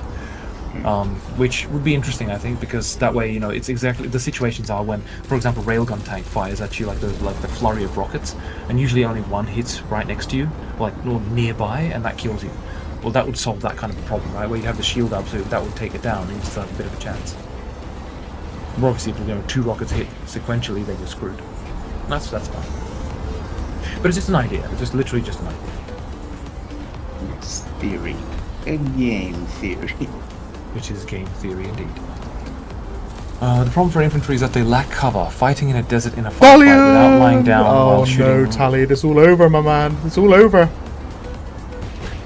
Which would be interesting, I think, because that way, you know, it's exactly the situations are when, for example, railgun tank fires at you like the flurry of rockets, and usually only one hits right next to you, like, or nearby, and that kills you. Well, that would solve that kind of a problem, right? Where you have the shield up, so that would take it down, and you still have a bit of a chance. But obviously, if, you know, 2 rockets hit sequentially, then you're screwed. That's fine. But it's just an idea. It's just literally just an idea. It's theory. A game theory. Which is game theory indeed. The problem for infantry is that they lack cover. Fighting in a desert in a firefight without lying down while shooting. Oh no, Tally, it's all over, my man. It's all over.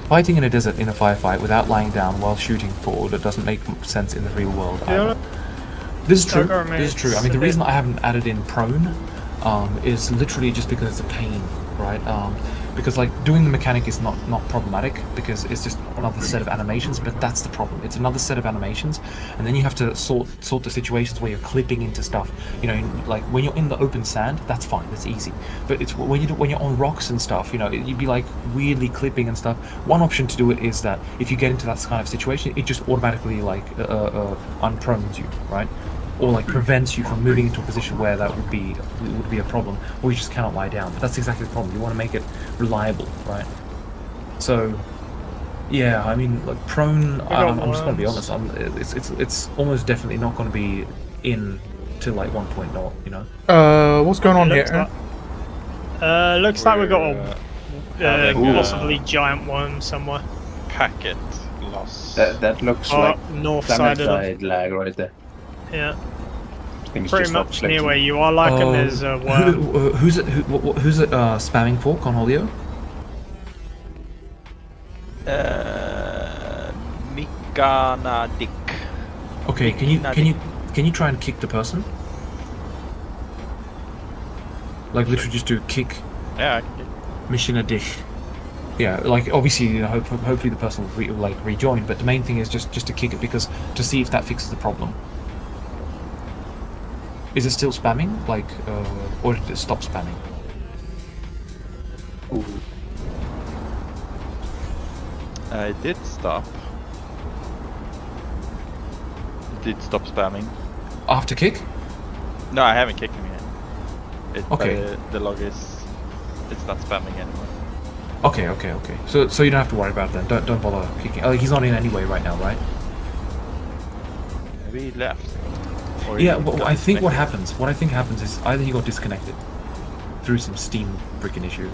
Fighting in a desert in a firefight without lying down while shooting forward, it doesn't make sense in the real world either. This is true. This is true. I mean, the reason I haven't added in prone is literally just because it's a pain, right? Because like doing the mechanic is not problematic, because it's just another set of animations, but that's the problem. It's another set of animations, and then you have to sort the situations where you're clipping into stuff. You know, like when you're in the open sand, that's fine, that's easy. But it's when you're on rocks and stuff, you know, you'd be like weirdly clipping and stuff. One option to do it is that if you get into that kind of situation, it just automatically like unprones you, right? Or like prevents you from moving into a position where that would be a problem, or you just cannot lie down. But that's exactly the problem. You want to make it reliable, right? So, yeah, I mean, like prone. I'm just going to be honest. It's almost definitely not going to be in till like 1.0. You know. What's going on here? Looks like we got a possibly giant worm somewhere. Packet loss. That looks like north side of lag right there. Yeah. think it's Pretty just much reflecting. near where you are, like, and there's a worm. Who's it spamming for, Cornholio? Mikana Dick. Okay, can you try and kick the person? Like literally just do kick. Yeah, I can kick. Mission dick. Yeah, like obviously, you know, hopefully the person will rejoin, but the main thing is just to kick it because to see if that fixes the problem. Is it still spamming? Like, or did it stop spamming? Ooh. It did stop. It did stop spamming. After kick? No, I haven't kicked him yet. Okay. The log is... It's not spamming anymore. Okay. So you don't have to worry about it then. Don't bother kicking. He's not in anyway right now, right? Maybe he left. Or Yeah. he Well, got I think what disconnected. happens is either he got disconnected through some Steam freaking issue,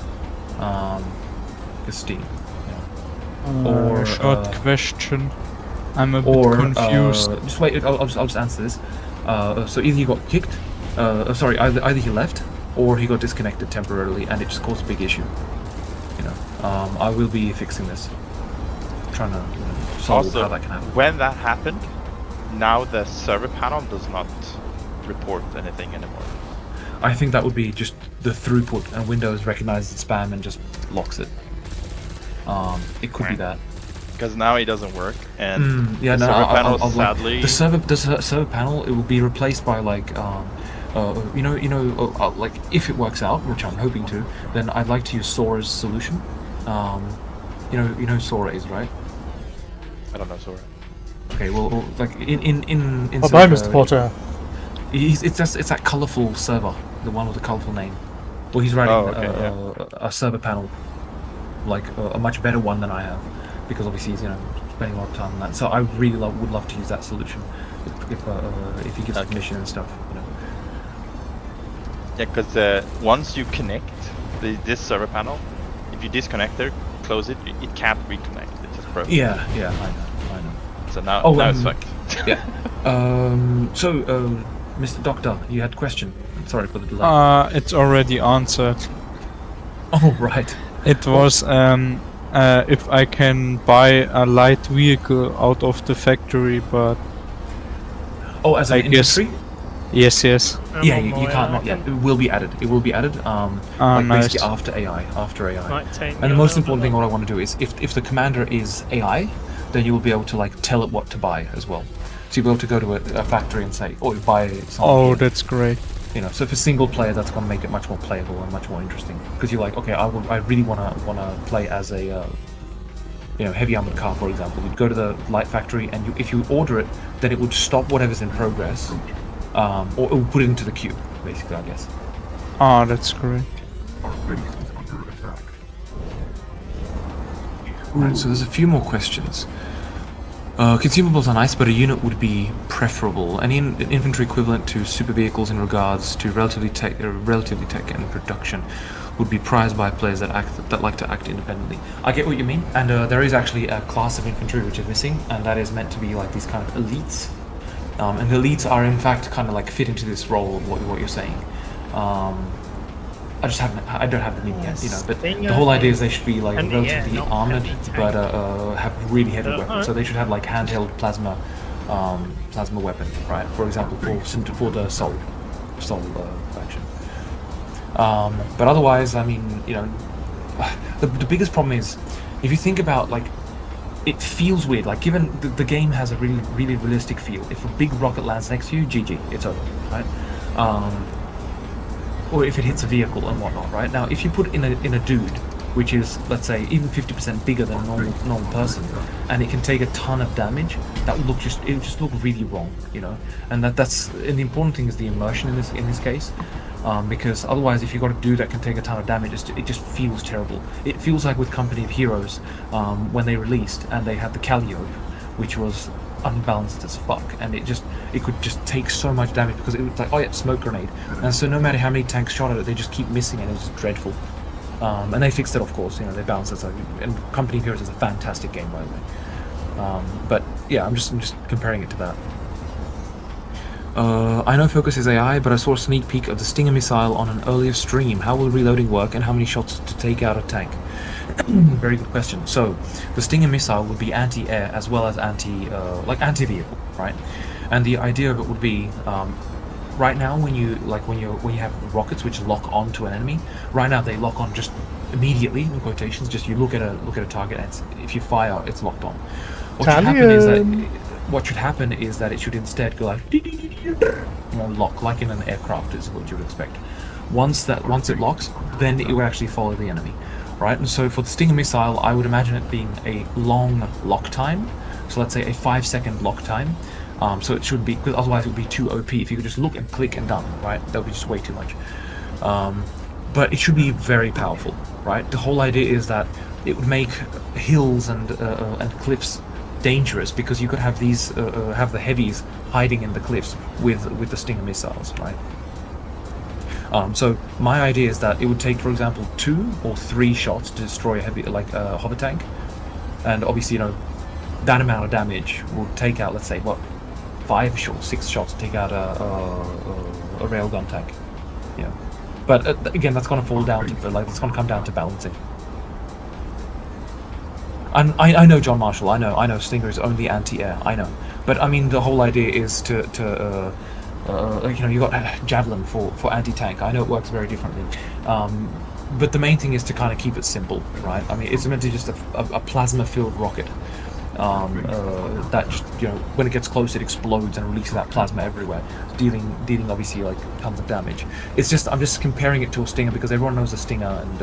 because Steam. Or, short question. I'm a bit confused. Just wait. I'll just answer this. So either he got kicked. Sorry. Either he left or he got disconnected temporarily, and it just caused a big issue. You know. I will be fixing this. Trying to solve Also, how that can happen. when that happened, now the server panel does not report anything anymore. I think that would be just the throughput, and Windows recognizes the spam and just locks it. It could be that. Because now it doesn't work, and yeah, the no, server panel I'll sadly... the server panel, it will be replaced by like like if it works out, which I'm hoping to, then I'd like to use Sora's solution. You know who Sora is, right? I don't know, Sora. Okay, well, like in Oh, bye, Mr. Potter. It's that colourful server, the one with the colourful name. Well, he's writing a server panel, like a much better one than I have, because obviously he's spending a lot of time on that. So I really would love to use that solution if he gives permission and stuff. Yeah, because once you connect this server panel, if you disconnect it, close it, it can't reconnect. It's just broken. Yeah, I know. So now it's fucked. Yeah. So, Mr. Doctor, you had a question. Sorry for the delay. It's already answered. Oh, right. It was if I can buy a light vehicle out of the factory, but Oh, as an industry? Yes. Yeah, you can't not yet. It will be added. Like nice. basically after AI. Might take And the me most a important thing, little what I want to do is, if the commander is AI, then you will be able to like tell it what to buy as well. So you'll be able to go to a factory and say, "Oh, buy something." Oh, here. that's great. So for single player, that's going to make it much more playable and much more interesting. Because you're like, okay, I really want to play as a heavy armored car, for example. You'd go to the light factory, and if you order it, then it would stop whatever's in progress, or it will put it into the queue, basically, I guess. Ah, that's great. Our base is under attack. Right, so there's a few more questions. Consumables are nice, but a unit would be preferable. Any infantry equivalent to super vehicles in regards to relatively tech and production would be prized by players that like to act independently. I get what you mean, and there is actually a class of infantry which is missing, and that is meant to be like these kind of elites. And the elites are in fact kind of like fit into this role of what you're saying. I don't have the name yet, but the whole idea is they should be like relatively armored, but have really heavy weapons. So they should have like handheld plasma weapon, right? For example, for the Soul faction. But otherwise, I mean, the biggest problem is if you think about like. It feels weird, like given the game has a really, really realistic feel. If a big rocket lands next to you, GG, it's over, right? Or if it hits a vehicle and whatnot, right? Now, if you put in a dude, which is, let's say, even 50% bigger than a normal person, and it can take a ton of damage, that would just look really wrong, And and the important thing is the immersion in this case. Because otherwise, if you've got a dude that can take a ton of damage, it just feels terrible. It feels like with Company of Heroes, when they released and they had the Calliope, which was unbalanced as fuck, and it could just take so much damage because it was like, oh yeah, smoke grenade, and so no matter how many tanks shot at it, they just keep missing, and it was dreadful. And they fixed it, of course. They balanced it. And Company of Heroes is a fantastic game, by the way. But yeah, I'm just comparing it to that. I know Focus is AI, but I saw a sneak peek of the Stinger missile on an earlier stream. How will reloading work, and how many shots to take out a tank? Very good question. So, the Stinger missile would be anti-air as well as anti-vehicle, right? And the idea of it would be, right now when you have rockets which lock onto an enemy, right now they lock on just immediately, in quotations. Just you look at a target, and if you fire, it's locked on. What should happen is that it should instead go like lock, like in an aircraft is what you would expect. Once it locks, then it would actually follow the enemy, right? And so for the Stinger missile, I would imagine it being a long lock time. So let's say a 5-second lock time. So it should be, because otherwise it would be too OP if you could just look and click and done, right? That would be just way too much. But it should be very powerful, right? The whole idea is that it would make hills and cliffs dangerous, because you could have these have the heavies hiding in the cliffs with the Stinger missiles, right? So my idea is that it would take, for example, 2 or 3 shots to destroy a heavy, like a hover tank, and obviously, that amount of damage will take out, let's say, 5 or 6 shots to take out a railgun tank. Yeah, but again, that's going to fall down to it's going to come down to balancing. And I know, John Marshall, I know Stinger is only anti-air, I know, but I mean the whole idea is to you got Javelin for anti-tank. I know it works very differently, but the main thing is to kind of keep it simple, right? I mean, it's meant to just a plasma-filled rocket. That just, when it gets close, it explodes and releases that plasma everywhere, dealing obviously like tons of damage. It's just, I'm just comparing it to a Stinger because everyone knows a Stinger, and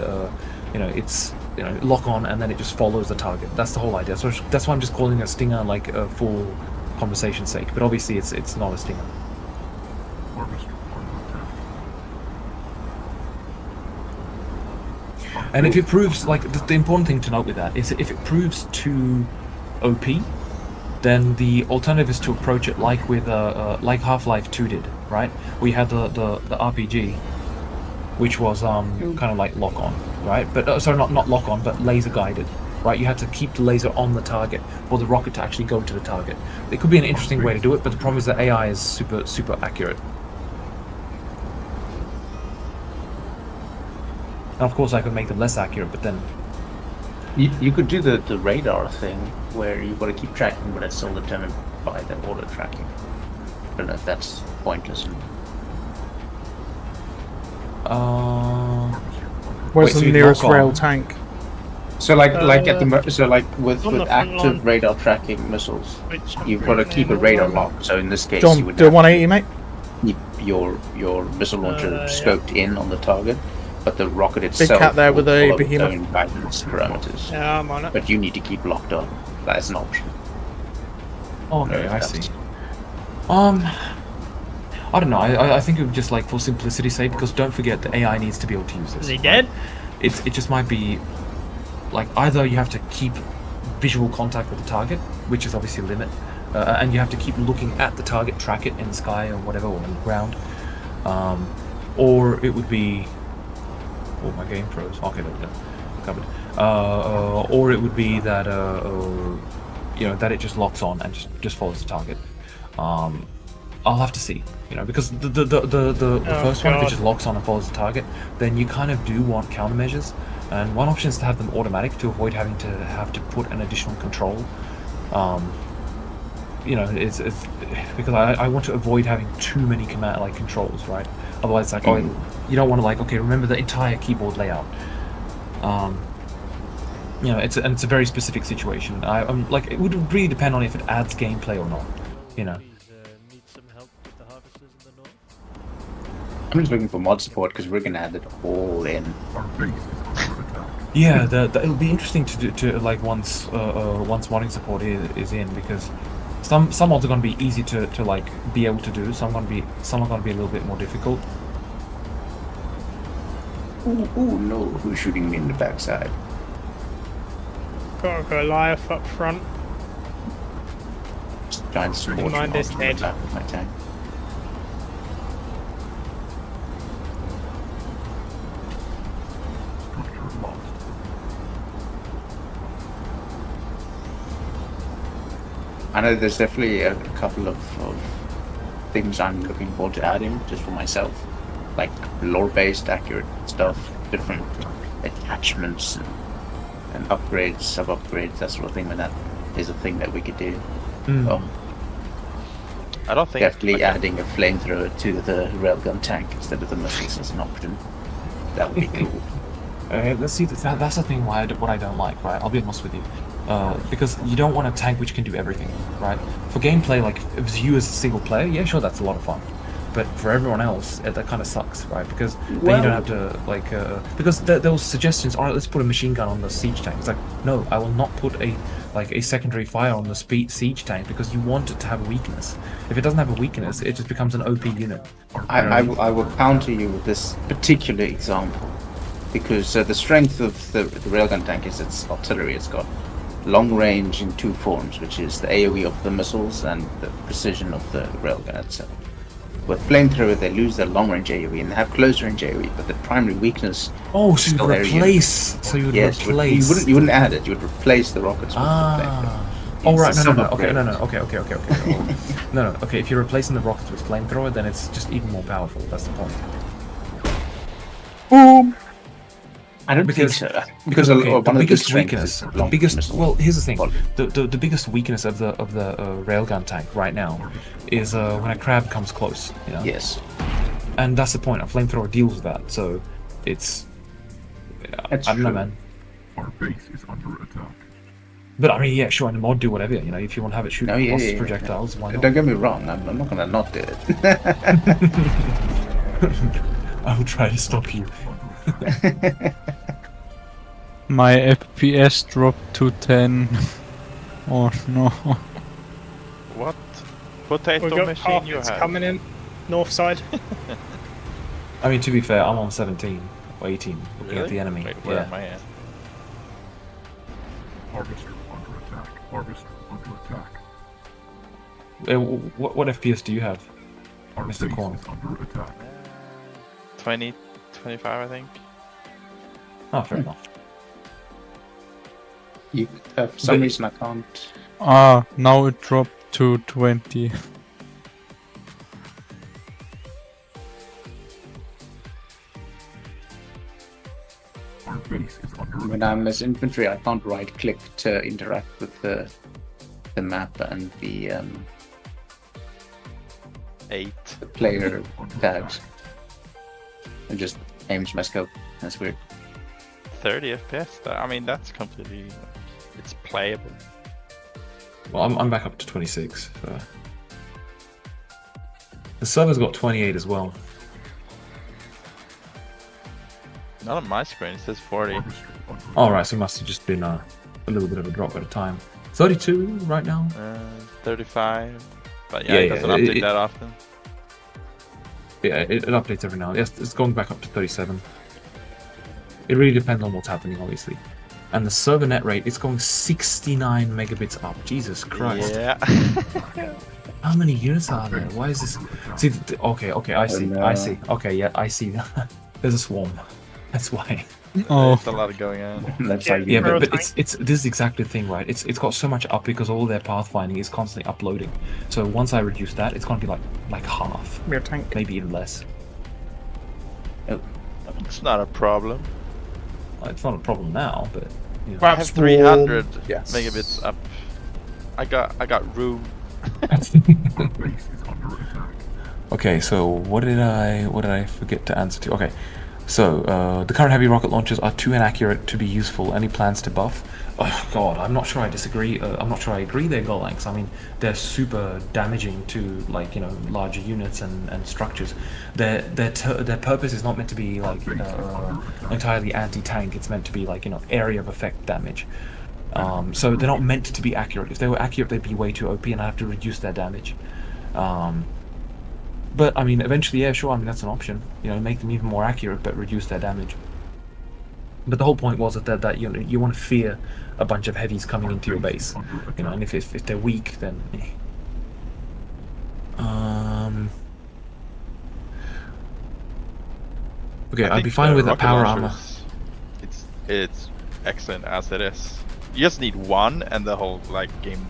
it's lock on and then it just follows the target. That's the whole idea. So that's why I'm just calling it a Stinger, like for conversation's sake. But obviously it's not a Stinger. And if it proves, like, the important thing to note with that is if it proves too OP, then the alternative is to approach it like with like Half-Life 2 did, right? We had the RPG, which was kind of like lock on, right? But sorry, not lock on, but laser guided, right? You had to keep the laser on the target for the rocket to actually go to the target. It could be an interesting way to do it, but the problem is that AI is super accurate. And of course, I could make them less accurate, but then you could do the radar thing where you've got to keep tracking, but it's still determined by the auto tracking. I don't know if that's pointless. Where's the nearest rail tank? So with active radar tracking missiles, you've got to keep a radar lock. So in this case, John, you would do 180, mate. Keep your missile launcher scoped in on the target, but the rocket itself Big cat there with a follow behemoth. its own guidance parameters. Yeah, I'm on it. But you need to keep locked on. That is an option. Okay, I see. I don't know. I think it would just, like, for simplicity's sake, because don't forget the AI needs to be able to use this. Is he dead? It just might be like either you have to keep visual contact with the target, which is obviously a limit, and you have to keep looking at the target, track it in the sky or whatever, or on the ground, or it would be, oh, my game froze. Okay, there we go, covered. Or it would be that that it just locks on and just follows the target. I'll have to see, because the first one, if it just locks on and follows the target, then you kind of do want countermeasures, and one option is to have them automatic to avoid having to put an additional control. It's because I want to avoid having too many controls, right? Otherwise, it's like, you don't want to remember the entire keyboard layout. It's a very specific situation. I'm it would really depend on if it adds gameplay or not, I'm just looking for mod support because we're gonna add it all in. Yeah, it'll be interesting to do once modding support is in, because some mods are going to be easy to be able to do. Some are going to be a little bit more difficult. Ooh, no! Who's shooting me in the backside? Got a Goliath up front. Giant scorch Mind is dead. With my tank. I know there's definitely a couple of things I'm looking forward to adding just for myself, like lore-based, accurate stuff, different attachments and upgrades, sub-upgrades, that sort of thing. When that is a thing that we could do. I don't think Definitely adding a flamethrower to the railgun tank instead of the missiles as an option. That would be cool. Let's see. That's the thing. What I don't like, right? I'll be honest with you, because you don't want a tank which can do everything, right? For gameplay, like if you as a single player, yeah, sure, that's a lot of fun. But for everyone else, that kind of sucks, right? Because then you don't have to like because those suggestions are, let's put a machine gun on the siege tank. It's like, no, I will not put a secondary fire on the siege tank because you want it to have a weakness. If it doesn't have a weakness, it just becomes an OP unit. I will counter you with this particular example, because the strength of the railgun tank is its artillery. It's got long range in two forms, which is the AoE of the missiles and the precision of the railgun itself. With flamethrower, they lose their long range AoE and they have close range AoE, but the primary weakness. Oh, so you replace? So you would replace? You wouldn't add it. You would replace the rockets with the flamethrower. Oh right, no. Okay. No. Okay, if you're replacing the rockets with flamethrower, then it's just even more powerful. That's the point. Boom. I don't think so. Because the biggest weakness, well, here's the thing: the biggest weakness of the railgun tank right now is when a crab comes close. You know? Yes. And that's the point. A flamethrower deals with that, so it's. I don't know, man. Our base is under attack. But I mean, yeah, sure, and the mod do whatever. You know, if you want to have it shoot projectiles, why not? Don't get me wrong. I'm not gonna not do it. I will try to stop you. My FPS dropped to 10. Oh no. What potato We've got machine you carpets have? coming in, north side. I mean, to be fair, I'm on 17 or 18, looking at the enemy. Wait, where am I at? Harvester under attack. Harvester under attack. What FPS do you have, Our Mr. base Korn? is under attack. 20, 25, I think. Oh, fair enough. For some reason I can't. Now it dropped to 20. Our base is under attack. When I'm as infantry, I can't right click to interact with the map and the 8. player tags. It just aims my scope. That's weird. 30 FPS. I mean, that's completely. It's playable. Well, I'm back up to 26. So. The server's got 28 as well. Not on my screen. It says 40. Alright, so it must have just been a little bit of a drop at a time. 32 right now? 35. But yeah, it doesn't update that often. Yeah, it updates every now and then. Yes, it's going back up to 37. It really depends on what's happening, obviously. And the server net rate, it's going 69 megabits up. Jesus Christ. Yeah. How many units are there? Why is this? See, okay, I see. no. I see. Okay, yeah, I see. There's a swarm. That's why. Oh, There's a lot going on. That's how you. Yeah, Euro but tank. this is exactly the thing, right? It's got so much up because all their pathfinding is constantly uploading. So once I reduce that, it's going to be like half, Rear tank. maybe even less. It's not a problem. Well, it's not a problem now, but you know. I have 300 Yes. megabits up. I got room. Our base is under attack. Okay, so what did I forget to answer to? Okay, so the current heavy rocket launchers are too inaccurate to be useful. Any plans to buff? Oh god, I'm not sure I disagree. I'm not sure I agree they're goal lengths. I mean, they're super damaging to, like, you know, larger units and structures. Their purpose is not meant to be like entirely anti-tank. It's meant to be like, you know, area of effect damage. So they're not meant to be accurate. If they were accurate, they'd be way too OP, and I have to reduce their damage. But I mean, eventually, yeah, sure. I mean, that's an option. You know, make them even more accurate, but reduce their damage. But the whole point was that you know, you want to fear a bunch of heavies coming into your base. You know, and if they're weak, then. Okay, I'd be fine with a power armor. It's excellent as it is. You just need one, and the whole like game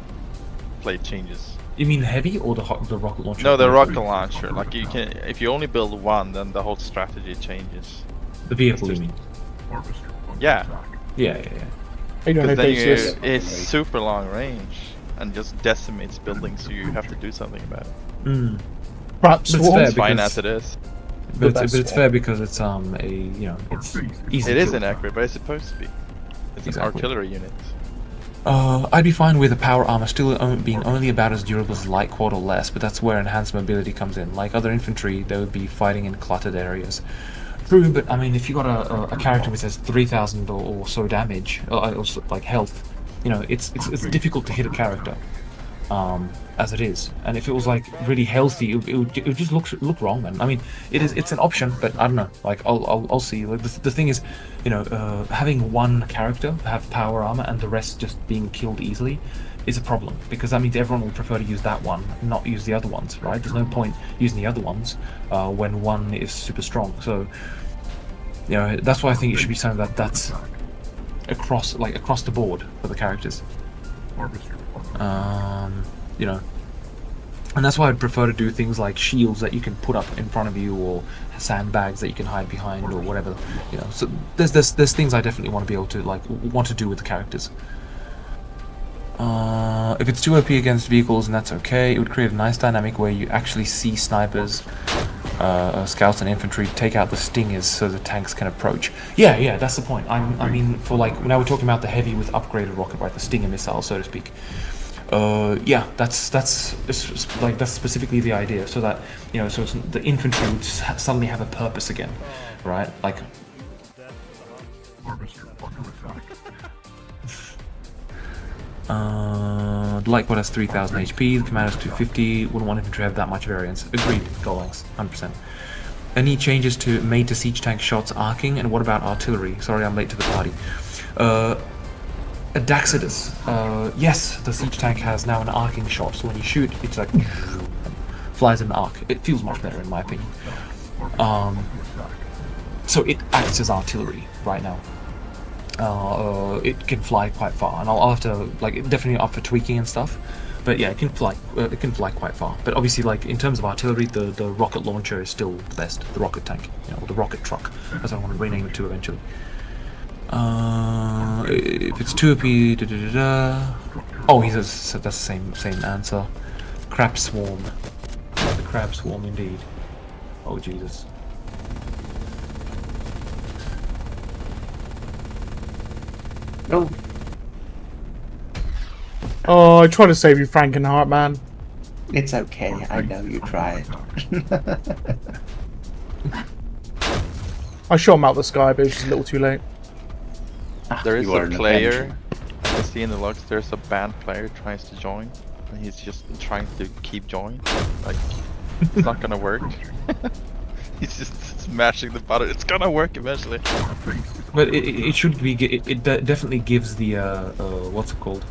play changes You mean heavy or the rocket launcher? No, the rocket launcher. Like you can, if you only build one, then the whole strategy changes. The vehicle, you mean? Yeah. Yeah. You don't know Because then basis. it's super long range and just decimates buildings, so you have to do something about it. Perhaps But it's fair It's fine because- as it is. But best it's way. fair because it's it's easy. It is to- inaccurate, but it's supposed to be. It's Exactly. an artillery unit. I'd be fine with the power armor still being only about as durable as light quad or less, but that's where enhanced mobility comes in. Like other infantry, they would be fighting in cluttered areas. True, but I mean, if you got a character which has 3,000 or so damage, or like health, it's difficult to hit a character, as it is. And if it was like really healthy, it would just look wrong, man. I mean, it's an option, but I don't know. Like I'll see. Like the thing is, having one character have power armor and the rest just being killed easily is a problem, because that means everyone will prefer to use that one, not use the other ones, right? There's no point using the other ones when one is super strong. So that's why I think it should be something that's across the board for the characters. And that's why I'd prefer to do things like shields that you can put up in front of you, or sandbags that you can hide behind, or whatever. So there's things I definitely want to be able to want to do with the characters. If it's too OP against vehicles, and that's okay, it would create a nice dynamic where you actually see snipers, scouts and infantry take out the stingers so the tanks can approach. Yeah, that's the point. I mean, for now we're talking about the heavy with upgraded rocket, right? The stinger missile, so to speak. That's specifically the idea, so that so the infantry would suddenly have a purpose again, right? Like. The light quad has 3,000 HP, the commander's 250, wouldn't want infantry to have that much variance. Agreed, Golangs, 100%. Any changes to made to siege tank shots arcing, and what about artillery? Sorry, I'm late to the party. Daxidus. Yes, the siege tank has now an arcing shot, so when you shoot, it's like flies in an arc. It feels much better in my opinion. So it acts as artillery right now. It can fly quite far, and I'll have to definitely up for tweaking and stuff. But yeah, it can fly. It can fly quite far. But obviously, in terms of artillery, the rocket launcher is still the best. The rocket tank, or the rocket truck, as I want to rename it to eventually. If it's too OP, oh, that's the same answer. Crab swarm. The crab swarm, indeed. Oh Jesus. No. Oh, I tried to save you, Frankenheart, man. It's okay. I know you tried. I shot him out the sky, but it was just a little too late. There is You are a an player. I can see in the logs. There's a banned player tries to join, and he's just trying to keep joining. Like it's not gonna work. He's just smashing the button. It's gonna work eventually. But it should be. It definitely gives the what's it called?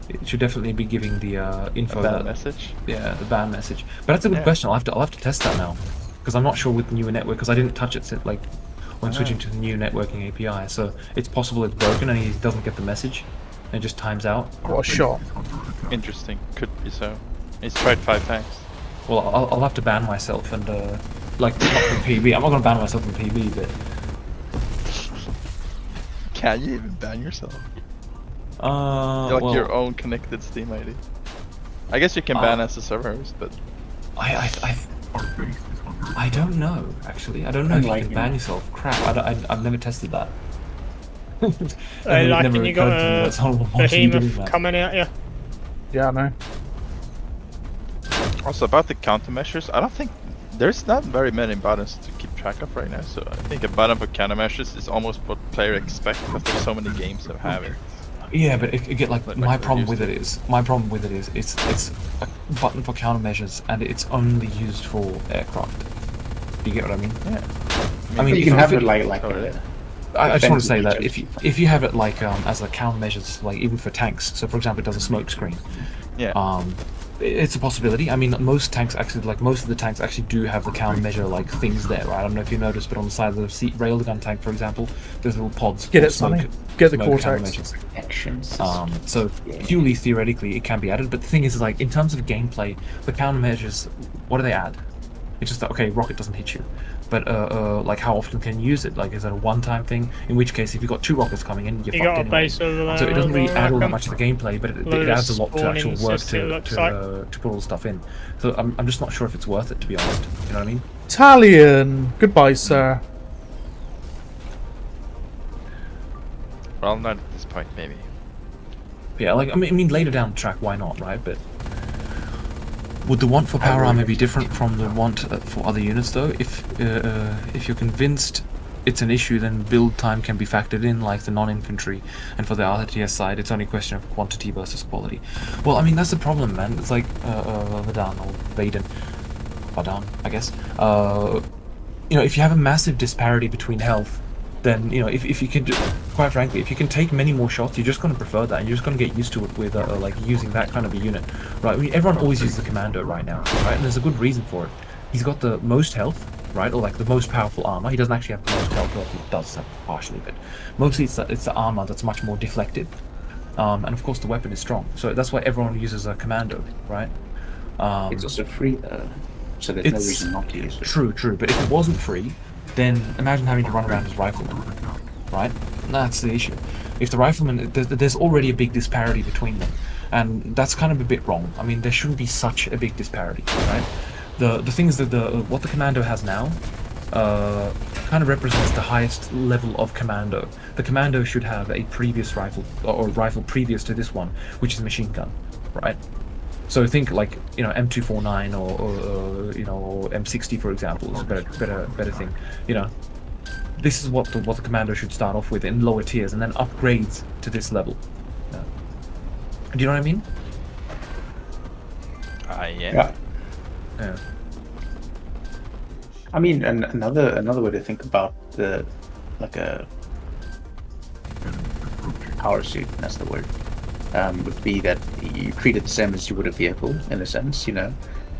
It should definitely be giving the info. Ban message. Yeah, the ban message. But that's a good question. I'll have to test that now, because I'm not sure with the newer network, because I didn't touch it since when switching to the new networking API. So it's possible it's broken and he doesn't get the message, and it just times out. What a shot. Interesting. Could be so. He's tried 5 times. Well, I'll have to ban myself and not from PB. I'm not gonna ban myself from PB, but. Can you even ban yourself? You're your own connected Steam ID. I guess you can ban as a server host, but I don't know actually. I don't know if you can ban yourself. Crap, I've never tested that. And you got a behemoth coming at you. Yeah, I know. Also about the countermeasures, I don't think there's not very many buttons to keep track of right now. So I think a button for countermeasures is almost what player expect, because there's so many games that have it. Yeah, but my problem with it is it's a button for countermeasures, and it's only used for aircraft. Do you get what I mean? Yeah. I mean, you can have it like I just want to say that if you have it as a countermeasures, even for tanks. So for example, it does a smoke screen. Yeah. it's a possibility. I mean, most tanks actually, like most of the tanks actually do have the countermeasure like things there, right? I don't know if you noticed, but on the side of the railgun tank, for example, there's little pods. Get for it, Sonny. smoke, Get the smoke Cortex. countermeasures. Actions. So purely theoretically, it can be added. But the thing is, like in terms of gameplay, the countermeasures, what do they add? It's just that okay, rocket doesn't hit you, but like how often can you use it? Like is it a one-time thing? In which case, if you've got 2 rockets coming in, you're You fucked got a anyway. base over there. So it doesn't really as well, add all that reckon. much to the gameplay, but it Load of adds a lot to actual spawning work system, it looks like. to put all the stuff in. So I'm just not sure if it's worth it, to be honest. You know what I mean? Italian. Goodbye, sir. Well, not at this point, maybe. Yeah, like I mean later down the track, why not, right? But would the want for power armor be different from the want for other units, though? If you're convinced it's an issue, then build time can be factored in, like the non-infantry, and for the RTS side, it's only a question of quantity versus quality. Well, I mean that's the problem, man. It's like Vadan or Vaden, I guess. You know, if you have a massive disparity between health, then you know if you can, quite frankly, if you can take many more shots, you're just going to prefer that, and you're just going to get used to it with like using that kind of a unit, right? I mean, everyone always uses the commando right now, right? And there's a good reason for it. He's got the most health, right, or like the most powerful armor. He doesn't actually have the most health, well, he does partially, but mostly it's the armor that's much more deflective, and of course the weapon is strong. So that's why everyone uses a commando, right? It's also free though, so there's no reason not to use it. True, but if it wasn't free, then imagine having to run around as rifleman, right? That's the issue. If the rifleman, there's already a big disparity between them, and that's kind of a bit wrong. I mean, there shouldn't be such a big disparity, right? The thing is that what the commando has now kind of represents the highest level of commando. The commando should have a previous rifle, or rifle previous to this one, which is a machine gun, right? So think like, you know, M249 or you know, or M60 for example is a better thing. You know, this is what the commando should start off with in lower tiers, and then upgrades to this level. Yeah. Do you know what I mean? Yeah. Yeah. I mean, another way to think about the like a power suit, that's the word, would be that you treat it the same as you would a vehicle, in a sense, you know.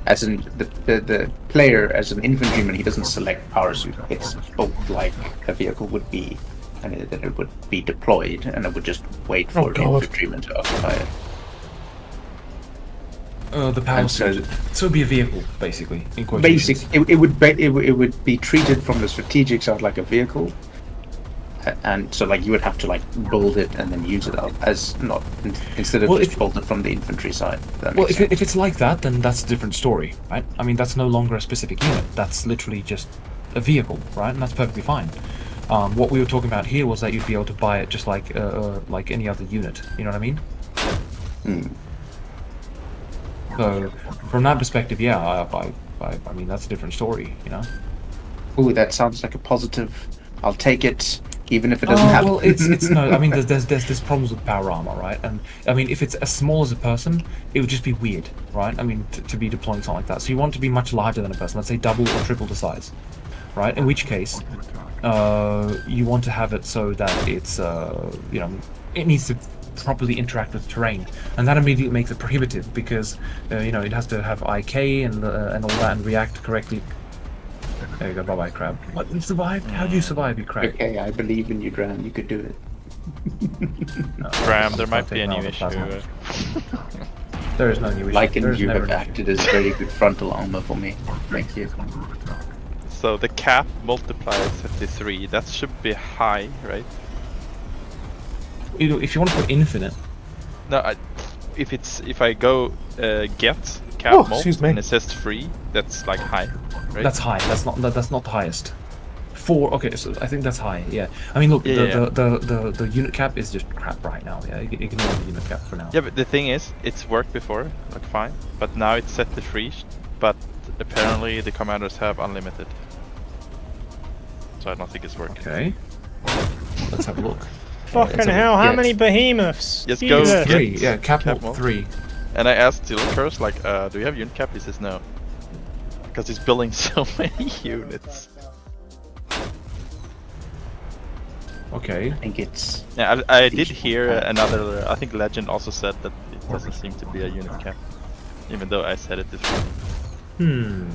As in the player, as an infantryman, he doesn't select power suit. It's built like a vehicle would be, and that it would be deployed, and it would just wait for the infantryman to occupy it. The power suit. So it'd be a vehicle, basically. In quotations. It would be treated from the strategic side like a vehicle, and so like you would have to like build it and then use it out as not instead of just build it from the infantry side. Well, if it's like that, then that's a different story, right? I mean, that's no longer a specific unit. That's literally just a vehicle, right? And that's perfectly fine. What we were talking about here was that you'd be able to buy it just like any other unit. You know what I mean? So from that perspective, yeah, I mean that's a different story, you know. Ooh, that sounds like a positive. I'll take it, even if it doesn't happen. Well, it's no. I mean, there's problems with power armor, right? And I mean, if it's as small as a person, it would just be weird, right? I mean, to be deploying something like that. So you want it to be much larger than a person. Let's say double or triple the size, right? In which case, you want to have it so that it's you know, it needs to properly interact with terrain, and that immediately makes it prohibitive because you know, it has to have IK and all that and react correctly. There you go, bye bye crab. What, you survived? How do you survive, you crab? Okay, I believe in you, Dram. You could do it. Dram, there might be a new issue. There is no new issue. Like, and you have acted as very good frontal armor for me. Thank you. So the cap multiplier is 53. That should be high, right? If you want to put infinite. No, if I go get cap mult and it says 3, that's like high, right? That's high. That's not the highest. 4. Okay, so I think that's high. Yeah. I mean, look, the unit cap is just crap right now. Yeah, ignore the unit cap for now. Yeah, but the thing is, it's worked before, like fine, but now it's set to 3. But apparently the commanders have unlimited, so I don't think it's working. Okay. Let's have a look. Fucking hell, how many behemoths? Just go 3, yeah, cap 3. And I asked Silica first, like, do you have unit cap? He says no. Because he's building so many units. Okay. I think it's... Yeah, I did hear another, I think Legend also said that it doesn't seem to be a unit cap. Even though I said it this way.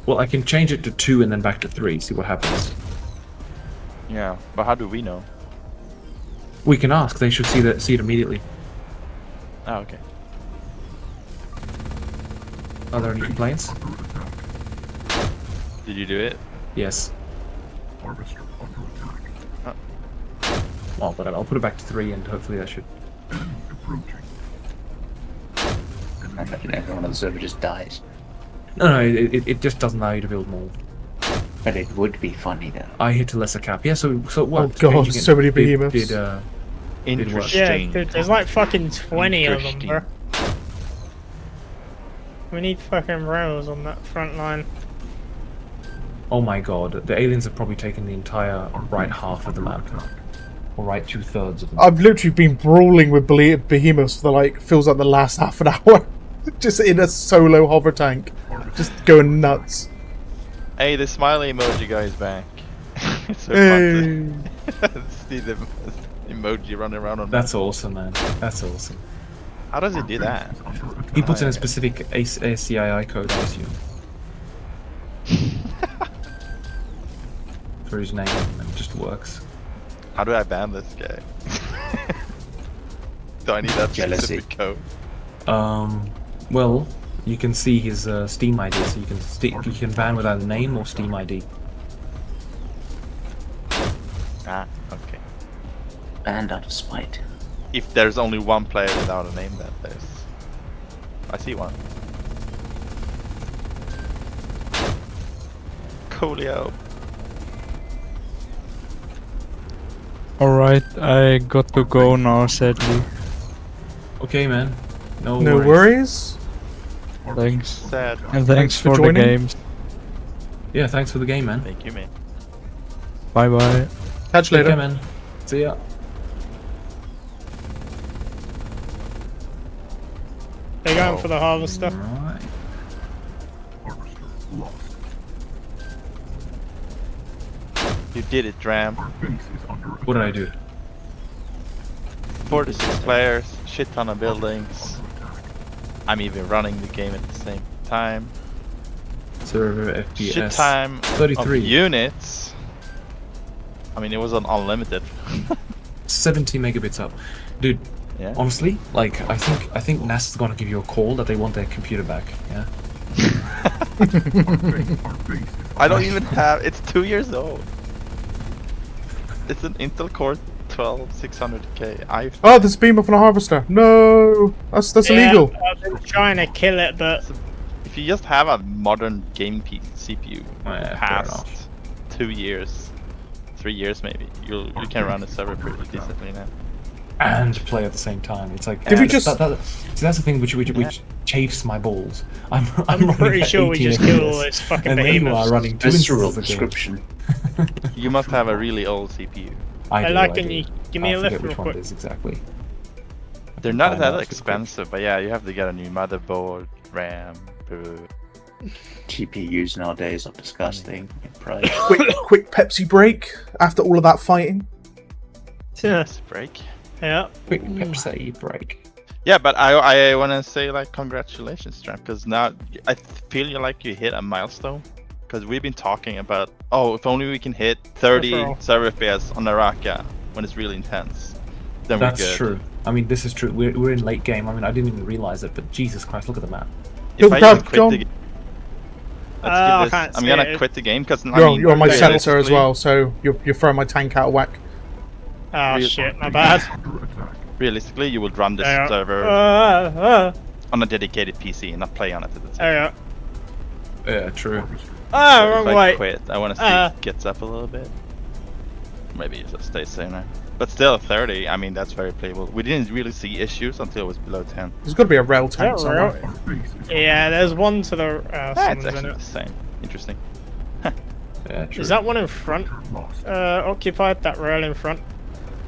Well, I can change it to 2 and then back to 3. See what happens. Yeah, but how do we know? We can ask. They should see it immediately. Oh, okay. Are there any complaints? Did you do it? Yes. Harvester under attack. Well, but I'll put it back to 3, and hopefully that should. Approaching. I imagine everyone on the server just dies. No, it just doesn't allow you to build more. But it would be funny though. I hit a lesser cap. Yeah, so it Oh worked. god, You can- so many did- behemoths. did, Yeah, Interesting. dude, there's like fucking 20 of them, Interesting. bro. We need fucking rails on that front line. Oh my god, the aliens have probably taken the entire right half of the map. Or right 2/3 of the map. I've literally been brawling with behemoths for like feels like the last half an hour, just in a solo hover tank, just going nuts. Hey, the smiley emoji guy is back. It's so Hey. fun to see the emoji running around on. That's awesome, man. That's awesome. How does he do that? He puts in a specific ACII code, I assume. For his name, and it just works. How do I ban this guy? Do I need that Jealousy. specific code? Well, you can see his Steam ID, so you can ban without a name or Steam ID. Ah, okay. Banned out of spite. If there's only one player without a name, then there's. I see one. Coolio. Alright, I got to go now, sadly. Okay, man. No No worries. worries. Thanks. Sad. And Thanks thanks for for the joining. games. Yeah, thanks for the game, man. Thank you, man. Bye bye. Catch you Take later. care, man. See ya. They're going for the harvester. Right. Harvester lost. You did it, Dram. Our base is under attack. What did I do? 46 players, shit ton of buildings. I'm even running the game at the same time. Server FPS. Shit time 33. of units. I mean, it was on unlimited. 70 megabits up. Dude, Yeah. honestly, like, I think NASA's gonna give you a call that they want their computer back, yeah? Our base is I don't even have. It's 2 years old. It's an Intel Core 12 600K. Oh, there's a beam up on a harvester. No, that's illegal. I've been trying to kill it, but If you just have a modern game CPU Yeah, fair past enough. 2 years, 3 years maybe, you can run a server pretty decently now. And play at the same time. It's like, Did we that's- just- see, that's the thing which chafes my balls. I'm I'm pretty running at sure we 18 just killed FPS, all those fucking and then you are behemoths. running 2 Visceral instances of the game. description. You must have a really old CPU. I do, like, I can do. you give me I a lift forget real which one quick? it is exactly. They're not Find out that if it's expensive, but yeah, you have to get a new motherboard, RAM, GPUs nowadays are disgusting in price. Quick Pepsi break after all of that fighting. break. Yeah. Quick Pepsi break. Yeah, but I want to say like congratulations, Tramp, because now I feel like you hit a milestone. Because we've been talking about, oh, if only we can hit 30 Referral. server FPS on Naraka when it's really intense, then That's we're good. true. I mean, this is true. We're in late game. I mean, I didn't even realize it, but Jesus Christ, look at the map. Kill If the I crab, even quit John. the game, I let's give can't this. I'm see gonna it. quit the game because You're on my sensor as realistically- well, so you're throwing my tank out of whack. Oh Real- shit, my bad. under attack. Realistically, you will run this Yeah. server on a dedicated PC and not play on it at the time. There you go. Yeah, true. Ah, If wrong I way. quit, I want to see Uh. if it gets up a little bit. Maybe it just stays sooner. But still, 30, I mean, that's very playable. We didn't really see issues until it was below 10. There's got to be a rail Is tank that somewhere. real? Our base is Yeah, there's one to the Ah, it's someone's in actually it. the same. Interesting. Yeah, true. Is that one in front? lost. Occupied that rail in front.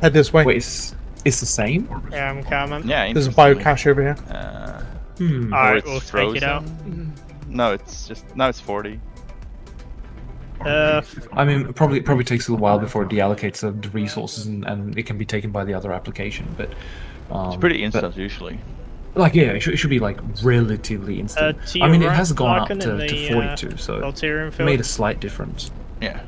Head this way. Wait, it's the same? Yeah, I'm coming. Yeah, There's a interestingly. biocache over here. Hmm. Or Alright, it's we'll take it out. frozen. No, it's just, now it's 40. I mean, it probably takes a little while before it deallocates the resources and it can be taken by the other application, but It's pretty instant usually. Like, yeah, it should be like relatively instant. To I mean, it your has right, gone up Larkin, in to the, 42, so Volterian it field. made a slight difference. Yeah.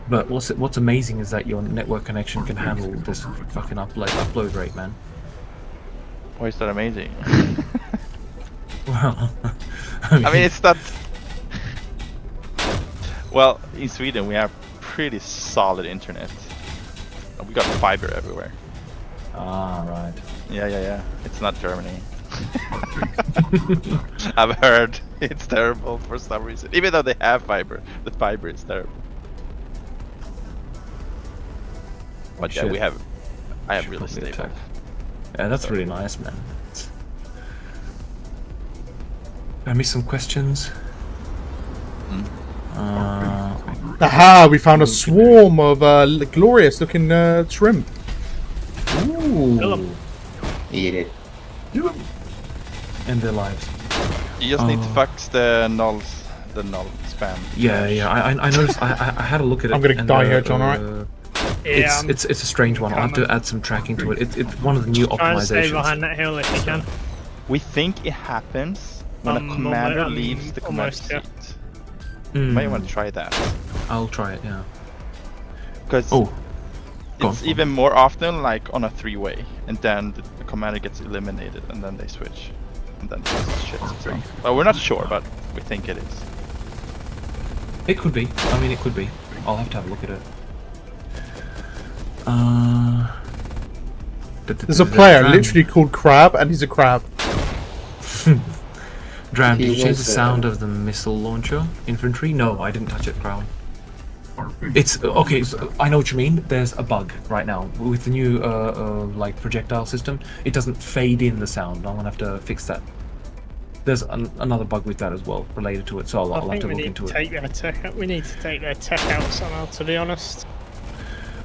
But what's amazing is that your network connection can handle this fucking upload rate, man. Why is that amazing? Well, I mean, it's not. Well, in Sweden we have pretty solid internet. We got fiber everywhere. Ah, right. Yeah. It's not Germany. I've heard it's terrible for some reason. Even though they have fiber, the fiber is terrible. But yeah, Shit. I have really Should probably stable. attack. Yeah, that's really nice, man. I missed some questions. Aha! We found a swarm of glorious-looking shrimp. Ooh. Eat it. End their lives. You just need to fuck the null spam. Yeah. I noticed. I had a look at it. I'm gonna and, die here, John. Alright. Yeah, It's a strange one. I'll have to add some tracking to it. It's one of the new try and stay optimizations. behind that hill if you can. We think it happens when a commander leaves the command almost, yeah. seat. You might want to try that. I'll try it. Yeah. Because Oh. Go it's on. even more often like on a 3-way, and then the commander gets eliminated, and then they switch, and then it's shit. So, well, we're not sure, but we think it is. It could be. I mean, it could be. I'll have to have a look at it. There's a player literally called Crab, and he's a crab. Dram, did He you change the was, sound of the missile launcher? Infantry? No, I didn't touch it, Crown. It's okay. So I know what you mean. There's a bug right now with the new like projectile system. It doesn't fade in the sound. I'm gonna have to fix that. There's another bug with that as well related to it. So I'll I have think to we look need into to it. take their tech out. We need to take their tech out somehow, to be honest.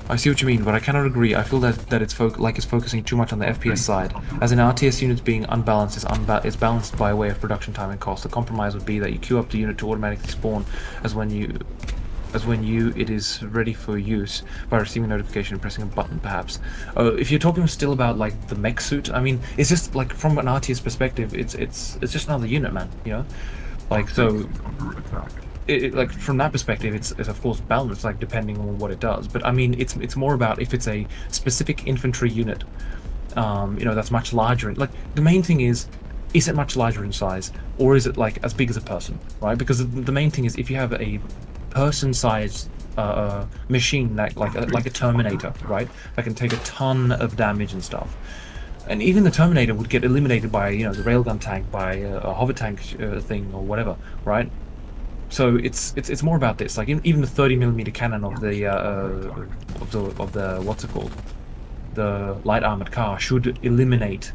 I see what you mean, but I cannot agree. I feel that it's it's focusing too much on the FPS side. As in RTS units being unbalanced is balanced by way of production time and cost. The compromise would be that you queue up the unit to automatically spawn as when it is ready for use by receiving notification and pressing a button, perhaps. If you're talking still about like the mech suit, I mean, it's just like from an RTS perspective, it's just another unit, man. You know, like so. Like from that perspective, it's of course balanced, like depending on what it does. But I mean, it's more about if it's a specific infantry unit, you know, that's much larger. Like the main thing is it much larger in size, or is it like as big as a person, right? Because the main thing is if you have a person-sized machine like a Terminator, right, that can take a ton of damage and stuff. And even the Terminator would get eliminated by, you know, the railgun tank, by a hover tank thing or whatever, right? So it's more about this. Like even the 30mm cannon of the what's it called, the light armored car should eliminate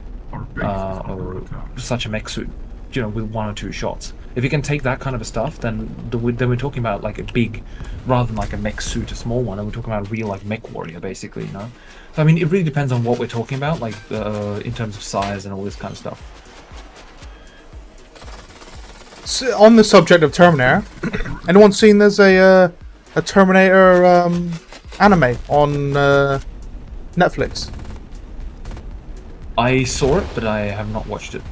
such a mech suit, you know, with 1 or 2 shots. If you can take that kind of stuff, then we're talking about like a big, rather than like a mech suit, a small one. And we're talking about a real like mech warrior, basically, you know. So I mean, it really depends on what we're talking about, like in terms of size and all this kind of stuff. So, on the subject of Terminator, anyone seen there's a Terminator anime on Netflix? I saw it, but I have not watched it.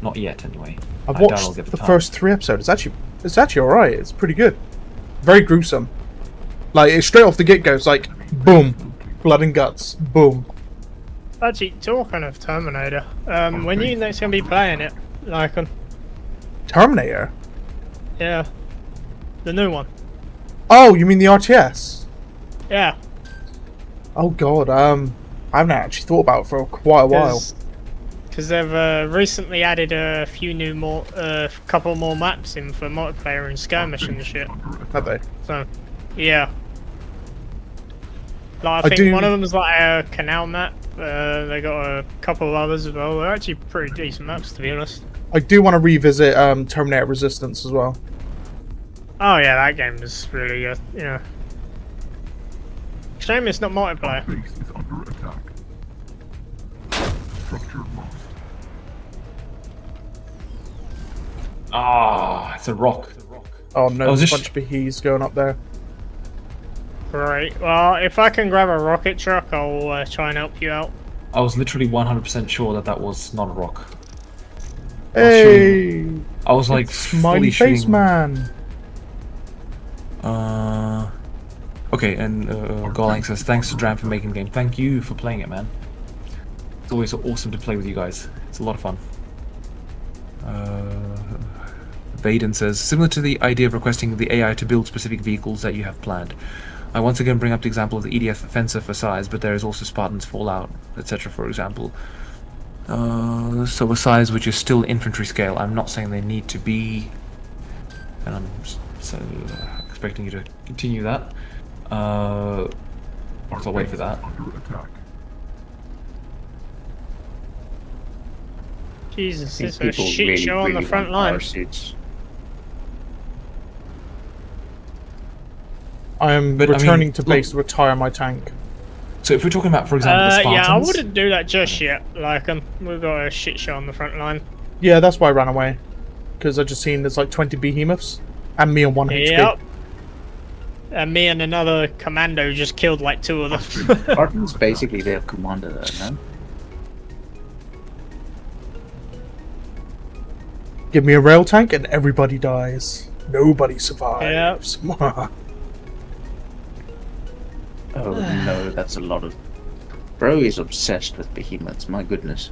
Not yet, anyway. I've I doubt watched I'll get the time. first 3 episodes. It's actually alright. It's pretty good. Very gruesome. Like it's straight off the get-go. It's like boom, blood and guts. Boom. Actually, talking of Terminator, when you next gonna be playing it, like Terminator? yeah, the new one. Oh, you mean the RTS? Yeah. Oh god, I haven't actually thought about it for quite a while. Because they've recently added a few new couple more maps in for multiplayer and skirmish and shit. Have they? So, yeah. Like, I think one of them is like a canal map. They got a couple of others as well. They're actually pretty decent maps, to be honest. I do want to revisit Terminator Resistance as well. Oh yeah, that game is really good. Yeah. Shame it's not multiplayer. Base is under attack. Structure lost. Ah, it's a rock. Oh no, Oh, is there's this- a bunch of bees going up there. Right. Well, if I can grab a rocket truck, I'll try and help you out. I was literally 100% sure that that was not a rock. Hey, I was like smiley fully face shooting. man. Okay, and Golang says, thanks to Dram for making the game. Thank you for playing it, man. It's always awesome to play with you guys. It's a lot of fun. Vaden says, similar to the idea of requesting the AI to build specific vehicles that you have planned. I once again bring up the example of the EDF Fencer for size, but there is also Spartan's Fallout, etc. for example. So a size which is still infantry scale. I'm not saying they need to be, and I'm expecting you to continue that. So I'll wait for that. Jesus, I it's think a people shit really, show on the really front want line. power suits. I am But, I returning mean, to base to retire my tank. So if we're talking about, for example, the Spartans... Yeah, I wouldn't do that just yet. Like, we've got a shit show on the front line. Yeah, that's why I ran away. Because I just seen there's like 20 behemoths. And me on 1 HP. Yep. And me and another commando just killed like 2 of them. Spartan's basically their commander, though, no? Give me a rail tank and everybody dies. Nobody survives. Oh no, that's a lot of... Bro is obsessed with behemoths, my goodness.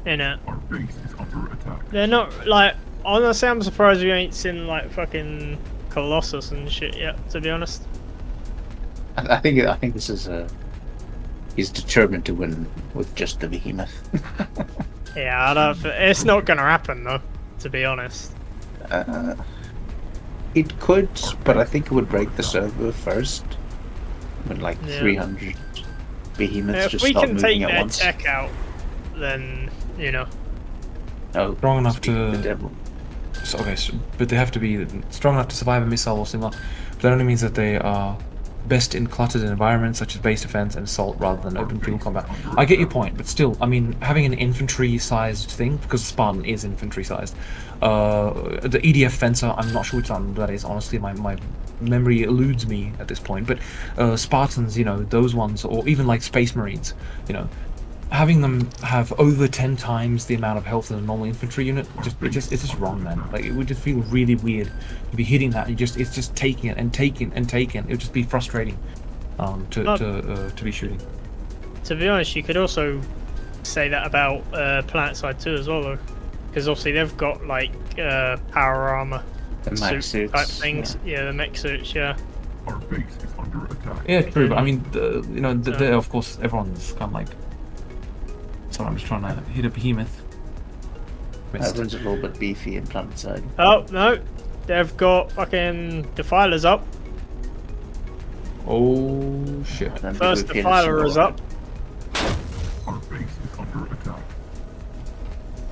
Innit? Our base is under attack. They're not, like... Honestly, I'm surprised we ain't seen, like, fucking Colossus and shit yet, to be honest. I think this is he's determined to win with just the behemoth. Yeah, I don't... It's not gonna happen, though, to be honest. It could, but I think it would break the server first. With like 300 behemoths If just we start can take moving at their once. tech out, then, you know. Oh, strong enough speak of the to... devil. So, okay, but they have to be strong enough to survive a missile or similar. But that only means that they are best in cluttered environments such as base defense and assault rather than open field combat. I get your point, but still, I mean, having an infantry-sized thing, because Spartan is infantry-sized, the EDF Fencer, I'm not sure which one that is, honestly, my memory eludes me at this point, but Spartans, you know, those ones, or even like Space Marines, you know, having them have over 10 times the amount of health in a normal infantry unit, it's just wrong, man. Like, it would just feel really weird to be hitting that. And it's just taking it and taking and taking. It would just be frustrating to be shooting. To be honest, you could also say that about Planetside too as well, though, because obviously they've got like power armor, The mech suit type suits, things. Yeah, the mech suits. Yeah. Our base is under attack. Yeah, true. But I mean, you know, of course, everyone's kind of like. Sorry, I'm just trying to hit a behemoth. Everyone's a little bit beefy in Planetside. Oh no, they've got fucking defilers up. Oh shit! First defiler is up. Our base is under attack.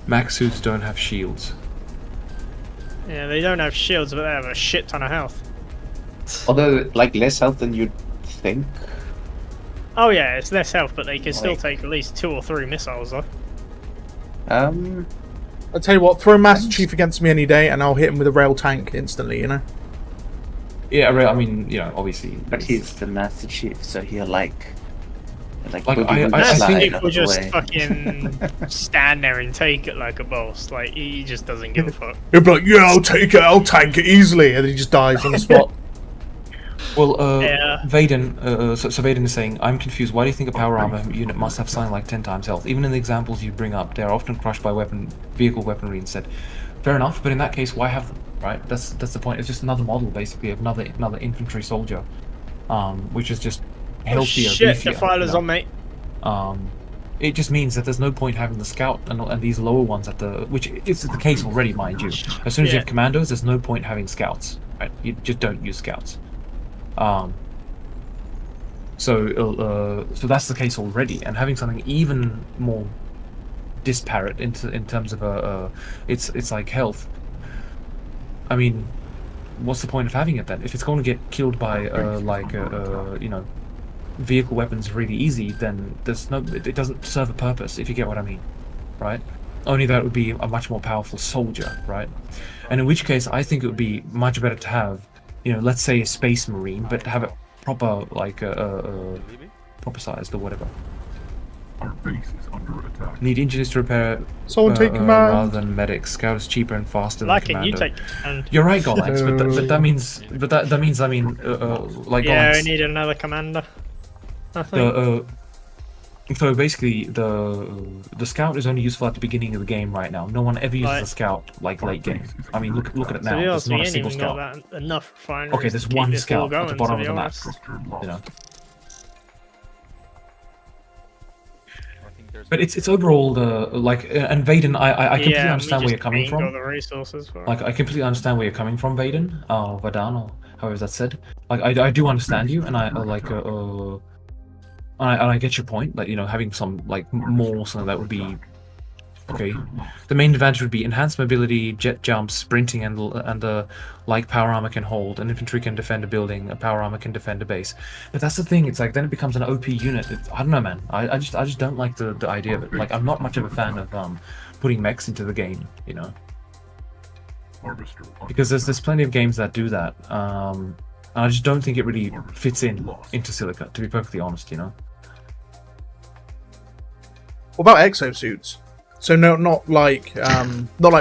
Mech suits don't have shields. Yeah, they don't have shields, but they have a shit ton of health. Although, like, less health than you'd think. Oh yeah, it's less health, but they can still take at least 2 or 3 missiles though. I'll tell you what, throw Master Chief against me any day and I'll hit him with a rail tank instantly, you know? Yeah, I mean, you know, obviously. But he's the Master Chief, so he'll like I Master think Chief will just fucking stand there and take it like a boss. Like, he just doesn't give a fuck. He'll be like, yeah, I'll take it, I'll tank it easily, and then he just dies on the spot. Well, Yeah. Vaden, so Vaden is saying, I'm confused. Why do you think a power armor unit must have something like 10 times health? Even in the examples you bring up, they are often crushed by vehicle weaponry instead. Fair enough, but in that case, why have them? Right? That's the point. It's just another model, basically, of another infantry soldier, which is just healthier, Shit, beefier, defilers you know? on mate. It just means that there's no point having the scout and these lower ones at the, which is the case already, mind you. As soon as you have commandos, there's no point having scouts. Right? You just don't use scouts. So that's the case already, and having something even more disparate in terms of it's like health. I mean, what's the point of having it then? If it's going to get killed by you know, vehicle weapons really easy, then it doesn't serve a purpose, if you get what I mean, right? Only that it would be a much more powerful soldier, right? And in which case, I think it would be much better to have, you know, let's say a Space Marine, but have it proper, like, proper sized or whatever. Our base is under attack. Need engineers to repair Someone take command. rather than medics. Scout is cheaper and faster Like than it, you commando. take command. You're right, Golax, but that means I mean like Yeah, Golax, we need another commander. I think. so basically the scout is only useful at the beginning of the game right now. No one ever uses a scout like late game. I mean look at it To now. be honest, There's we not a ain't single even scout. got that enough refineries Okay, there's to keep one this scout all going, at the bottom to of be the map. honest. You know. But it's overall the and Vaden, I completely understand where you're coming from. Got the resources for it. Like I completely understand where you're coming from, Vaden, or Vadan, or however that's said. Like I do understand you, and I get your point. Like having some more something that would be okay. The main advantage would be enhanced mobility, jet jumps, sprinting, and the power armor can hold. An infantry can defend a building. A power armor can defend a base. But that's the thing. It's like then it becomes an OP unit. I don't know, man. I just don't like the idea of it. Like I'm not much of a fan of putting mechs into the game. Because there's plenty of games that do that. And I just don't think it really fits into Silica. To be perfectly honest, What about exosuits? So no, not like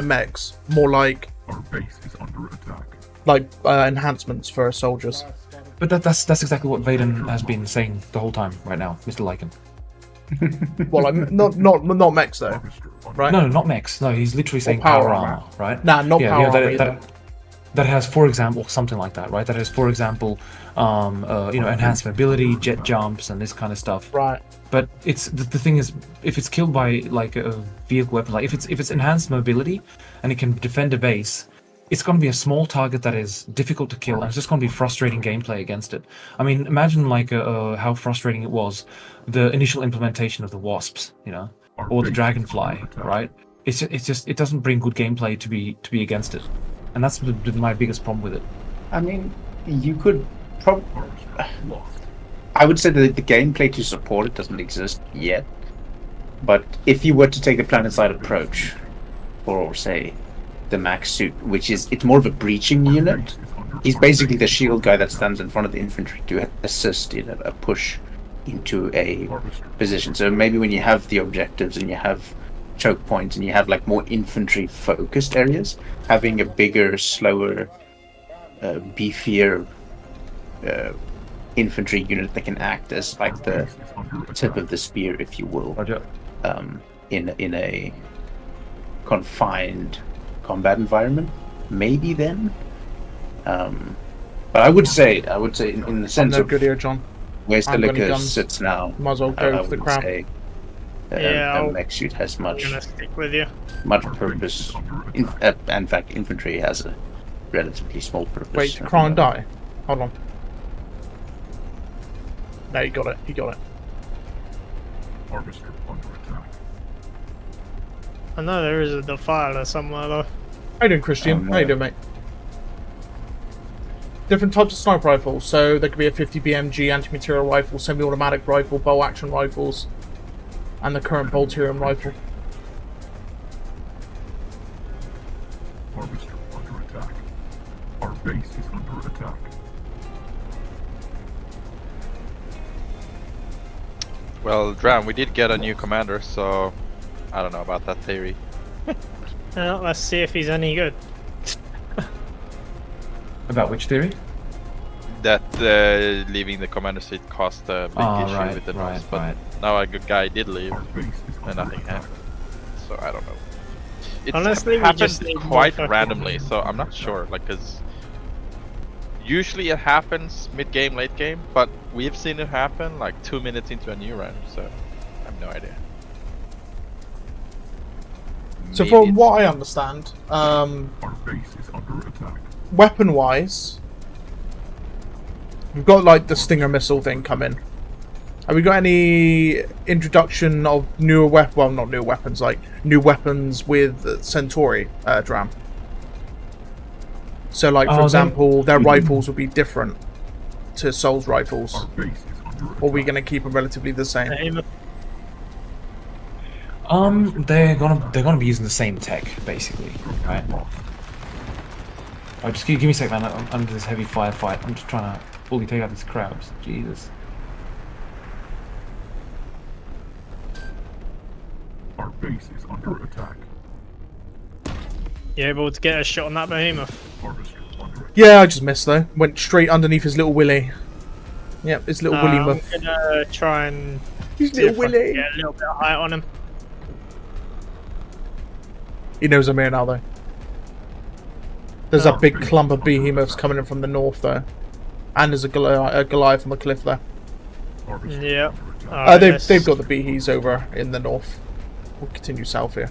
mechs, more like Our base is under attack. like enhancements for soldiers. but that's exactly what Vaden has been saying the whole time right now, Mr. Lycan. Well, like not mechs though, right? No, not mechs. No, he's literally saying power power armor. armor, right? Nah, not power armor either. That has, for example, something like that, right? That has, for example, enhanced mobility, jet jumps, and this kind of stuff. Right. But it's the thing is, if it's killed by like a vehicle weapon, like if it's enhanced mobility and it can defend a base, it's going to be a small target that is difficult to kill, and it's just going to be frustrating gameplay against it. I mean, imagine how frustrating it was the initial implementation of the wasps, or the dragonfly, right? It doesn't bring good gameplay to be against it, and that's my biggest problem with it. I mean, you could probably. I would say that the gameplay to support it doesn't exist yet. But if you were to take a planet-side approach, or say the max suit, it's more of a breaching unit. He's basically the shield guy that stands in front of the infantry to assist in a push into a position. So maybe when you have the objectives and you have choke points and you have more infantry-focused areas, having a bigger, slower, beefier infantry unit that can act as the tip of the spear, if you will, in a confined combat environment, maybe then. But I would say in the sense of good here, John. where Silica sits now, Might as well go for the crowd. say Yeah, the mech suit has I'm gonna stick with you. much purpose. In fact, infantry has a relatively small purpose. Wait, cry and die. Hold on. No, you got it. You got it. Harvester under attack. I know there is a defiler somewhere though. How you doing, Christian? How you doing, mate? Different types of sniper rifles. So there could be a 50 BMG anti-material rifle, semi-automatic rifle, bow action rifles, and the current Bolterium rifle. Harvester under attack. Our base is under attack. Well, Dram, we did get a new commander, so I don't know about that theory. Well, let's see if he's any good. About which theory? That leaving the commander seat caused a big issue with the noise, but now a good guy did leave, and nothing happened. So I don't know. It's Honestly, we happened just need more quite fucking- randomly, so I'm not sure. Cause usually it happens mid-game, late game, but we've seen it happen 2 minutes into a new round, so I have no idea. So Maybe from it's- what I understand, Our base is under attack. weapon-wise, we've got the Stinger missile thing coming. Have we got any introduction of newer weapons? Well, not newer weapons, new weapons with Centauri, Dram? So, for example, their rifles will be different to Sol's rifles. Our base is under attack. Or are we going to keep them relatively the same? They're gonna be using the same tech, basically, right? Oh, just give me a sec, man. I'm under this heavy firefight. I'm just trying to fully take out these crabs. Jesus. base is under attack. You able to get a shot on that behemoth? Harvester under attack. Yeah, I just missed though. Went straight underneath his little willy. Yep, his little willy I'm muff. gonna try and His see little if I can willy. get a little bit of height on him. He knows I'm here now though. There's a big clump of behemoths coming in from the north though. And there's a Goliath on the cliff there. Harvester Yeah. under attack. Alright, They've got the behes over in the north. We'll continue south here.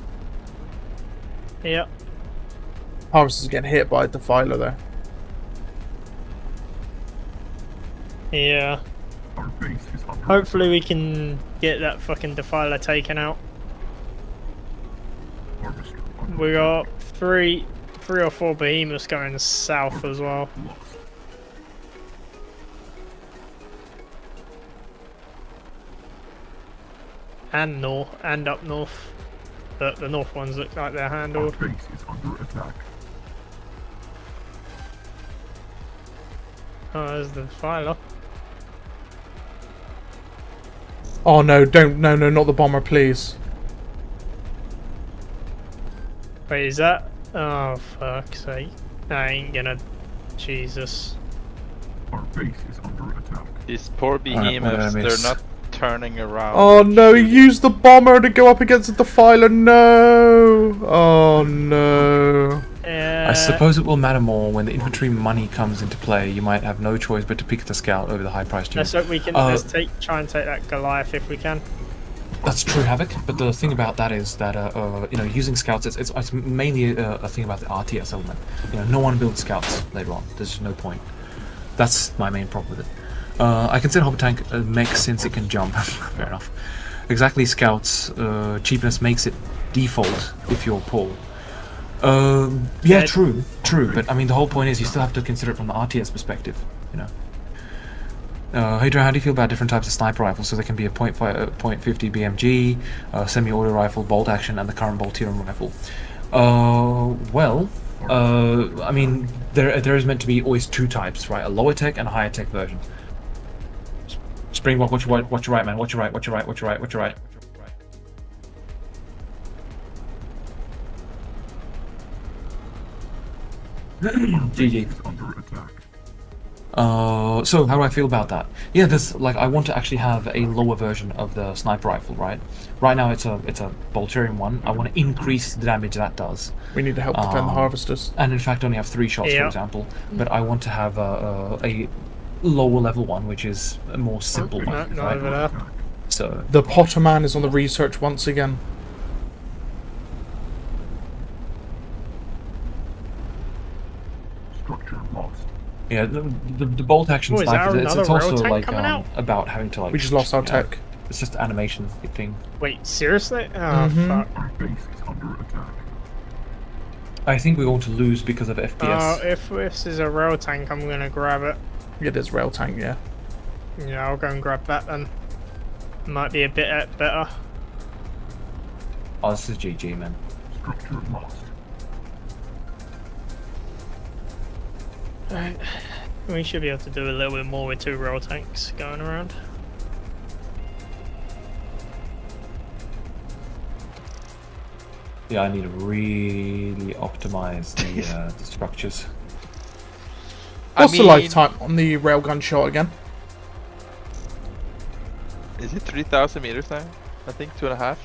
Yeah. Harvester's getting hit by a defiler though. Yeah. Our base is under Hopefully we can get that fucking defiler taken out. Harvester under We got three or four behemoths going south as well. lost. And north, and up north. The north ones look like they're Our handled. base is under attack. Oh, there's the defiler. Oh no, don't, no, not the bomber, please. Wait, is that? Oh, fuck's sake. I ain't gonna. Jesus. Our base is under attack. These poor behemoths, they're not turning around. Oh no, he used the bomber to go up against the defiler, no! Oh no. I suppose it will matter more when the infantry money comes into play. You might have no choice but to pick the scout over the high-priced unit. Let's hope we can. Let's try and take that Goliath if we can. That's true, Havoc. But the thing about that is that you know, using scouts, it's mainly a thing about the RTS element. You know, no one builds scouts later on. There's no point. That's my main problem with it. I consider Hover Tank a mech since it can jump. Fair enough. Exactly, scouts cheapness makes it default if you're Paul. Yeah, true. But I mean, the whole point is you still have to consider it from the RTS perspective, you know. Hadrian, how do you feel about different types of sniper rifles? So there can be a .50 BMG, semi-auto rifle, bolt action, and the current Bolterium rifle. Well, I mean, there is meant to be always two types, right? A lower tech and a higher tech version. Springbok, watch your right, man. Watch your right. GG. Under attack. So how do I feel about that? Yeah, there's like I want to actually have a lower version of the sniper rifle, right? Right now it's a Bolterium one. I want to increase the damage that does. We need to help defend the harvesters. And in fact only have 3 shots, for example. But I want to have a lower level one, which is a more simple one, Not over there. So The Potter Man is on the research once again. Structure lost. yeah, the bolt action Oh, is there sniper, it's another rail also tank like coming out? about having to like. We just lost our you know, tech. It's just animation thing. Wait, seriously? Oh fuck. Our base is under attack. I think we're going to lose because of Oh, FPS. if this is a rail tank, I'm gonna grab it. It is rail tank, yeah. Yeah, I'll go and grab that then. Might be a bit better. Oh, this is GG, man. Structure lost. Right. We should be able to do a little bit more with 2 rail tanks going around. Yeah, I need to really optimize the structures. What's the lifetime on the railgun shot again? Is it 3,000 meters now? I think 2.5.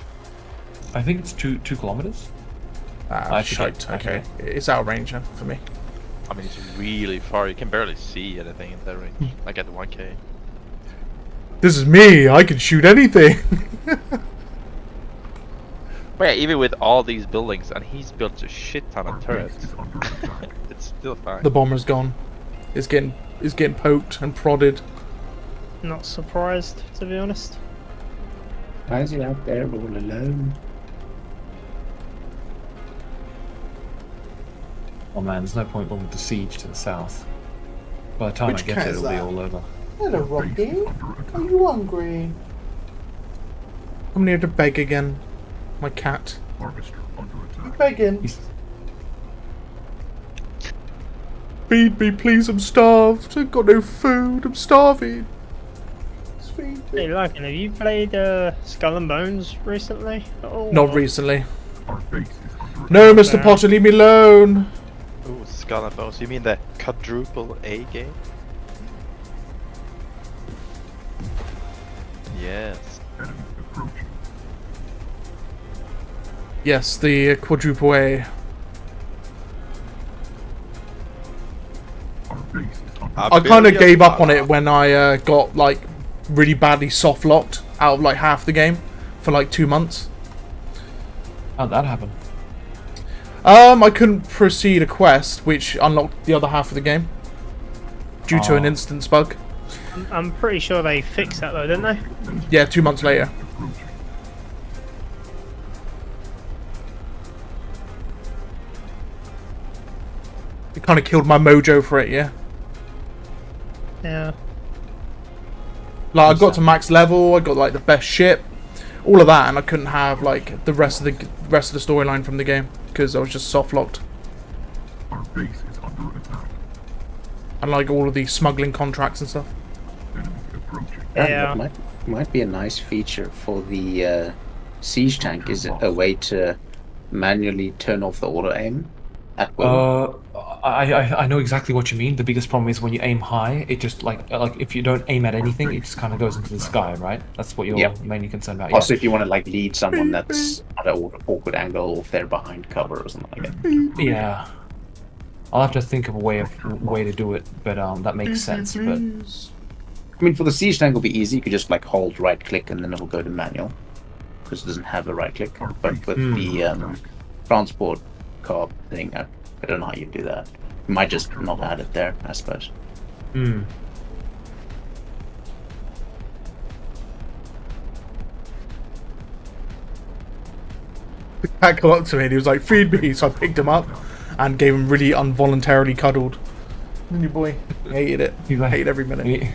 I think it's 2 kilometers. Ah, I shite. forget. Okay. It's out of range then, for me. I mean, it's really far. You can barely see anything in that range. Like at 1K. This is me. I can shoot anything. But yeah, even with all these buildings, and he's built a shit ton of turrets, Base is under attack. it's still fine. The bomber's gone. It's getting poked and prodded. Not surprised, to be honest. Why is he out there all alone? Oh man, there's no point going with the siege to the south. By the time Which I get cat there, is it'll be that? all over. Hello, Rocky. Are you hungry? I'm near to beg again. My cat. Harvester under attack. Begging. He's- Feed me, please. I'm starved. I've got no food. I'm starving. Just feed Hey, Larkin, have you played Skull and Bones recently? Not recently. Our base is under No, Mr. Potter, leave me alone. Ooh, Skull and Bones. You mean the quadruple A game? Yes. enemy approaching. Yes, the quadruple A. Our base is under I kind of gave up on it when I got like really badly soft locked out of like half the game for like 2 months. How'd that happen? I couldn't proceed a quest, which unlocked the other half of the game due to an instance bug. I'm pretty sure they fixed that though, didn't they? Yeah, 2 months later. It kind of killed my mojo for it, yeah. Yeah. Like I got to max level, I got like the best ship, all of that, and I couldn't have like the rest of the storyline from the game because I was just soft locked. Our base is under attack. And like all of the smuggling contracts and stuff. Enemy approaching. Yeah. That might be a nice feature for the siege tank. Is a way to manually turn off the auto aim at will. I know exactly what you mean. The biggest problem is when you aim high, it just like if you don't aim at anything, it just kind of goes into the sky, right? That's what you're mainly concerned about. Also, if you want to like lead someone that's at an awkward angle, or if they're behind cover or something like that. Yeah. I'll have to think of a way to do it, but that makes sense. But I mean, for the siege tank, it'll be easy. You could just like hold right click and then it'll go to manual because it doesn't have a right click. But with the transport car thing, I don't know how you do that. You might just not add it there, I suppose. Hmm. The cat came up to me and he was like, "Feed me," so I picked him up and gave him really involuntarily cuddled. And your boy hated it. He hated every minute.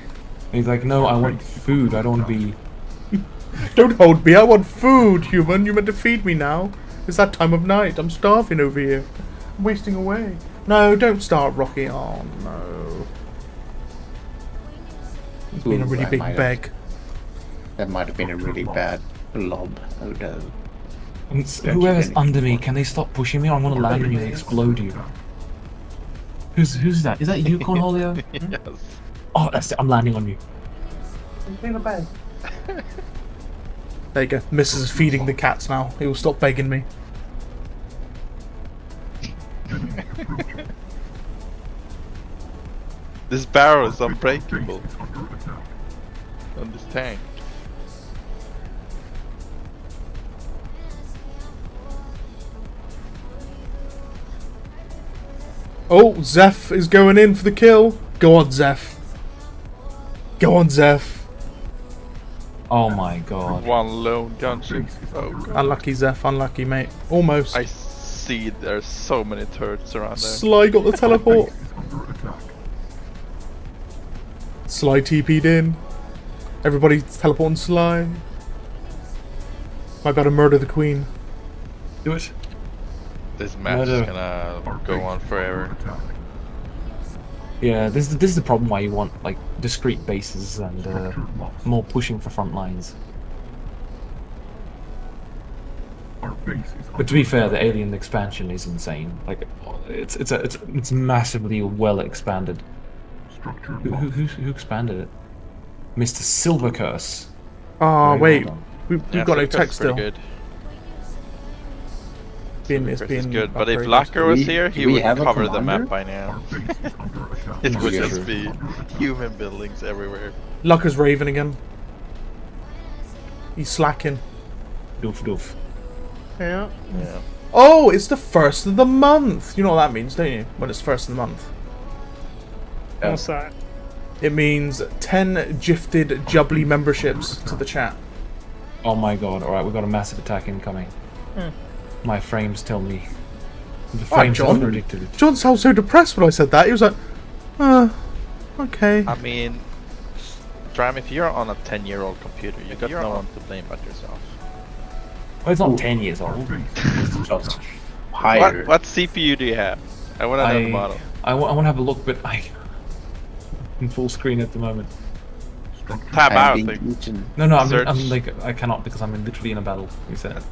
He's like, "No, I want food. I don't want to be." Don't hold me. I want food, human. You're meant to feed me now. It's that time of night. I'm starving over here. I'm wasting away. No, don't start, Rocky. Oh no. It's been a really big beg. That might have been a really bad lob. Oh no. Whoever's under me, can they stop pushing me? I want to land on you and explode you. Who's that? Is that you, Cornholio? Yes. Oh, that's it. I'm landing on you. There you go. Mrs. is feeding the cats now. He will stop begging me. This barrel is unbreakable on this tank. Oh, Zeph is going in for the kill. Go on, Zeph. Go on, Zeph. Oh my god. One lone gunship. Oh god. Unlucky, Zeph. Unlucky, mate. Almost. I see there's so many turrets around there. Sly got the teleport. Sly TP'd in. Everybody teleporting Sly. Might better murder the queen. Do it. This match is gonna go on forever. Yeah, this is the problem why you want like discrete bases and more pushing for front lines. But to be fair, the Alien expansion is insane. Like, it's massively well expanded. Who expanded it? Mr. Silvercurse. Oh, Very wait. well done. We've got no text still. Good. It's It's good, but if upgraded. Lacker was here, he we would have a cover the commander? map by now. It would just be human buildings everywhere. Lucker's raving again. He's slacking. Doof doof. Yeah. Yeah. Oh, it's the first of the month. You know what that means, don't you? When it's first of the month. What's that? It means 10 gifted Jubbly memberships to the chat. Oh my god, alright, we've got a massive attack incoming. Hmm. My frames tell me. The Right, frames John. predicted it. John sounded so depressed when I said that. He was like, okay. I mean, Dram, if you're on a 10-year-old computer, you got no one to blame but yourself. Well, it's not 10 years old. Just higher. What CPU do you have? I want to know the model. I want to have a look, but I'm in full screen at the moment. Tab I'm out. being Like, eaten. No, I'm Search. like I cannot because I'm literally in a battle. You said.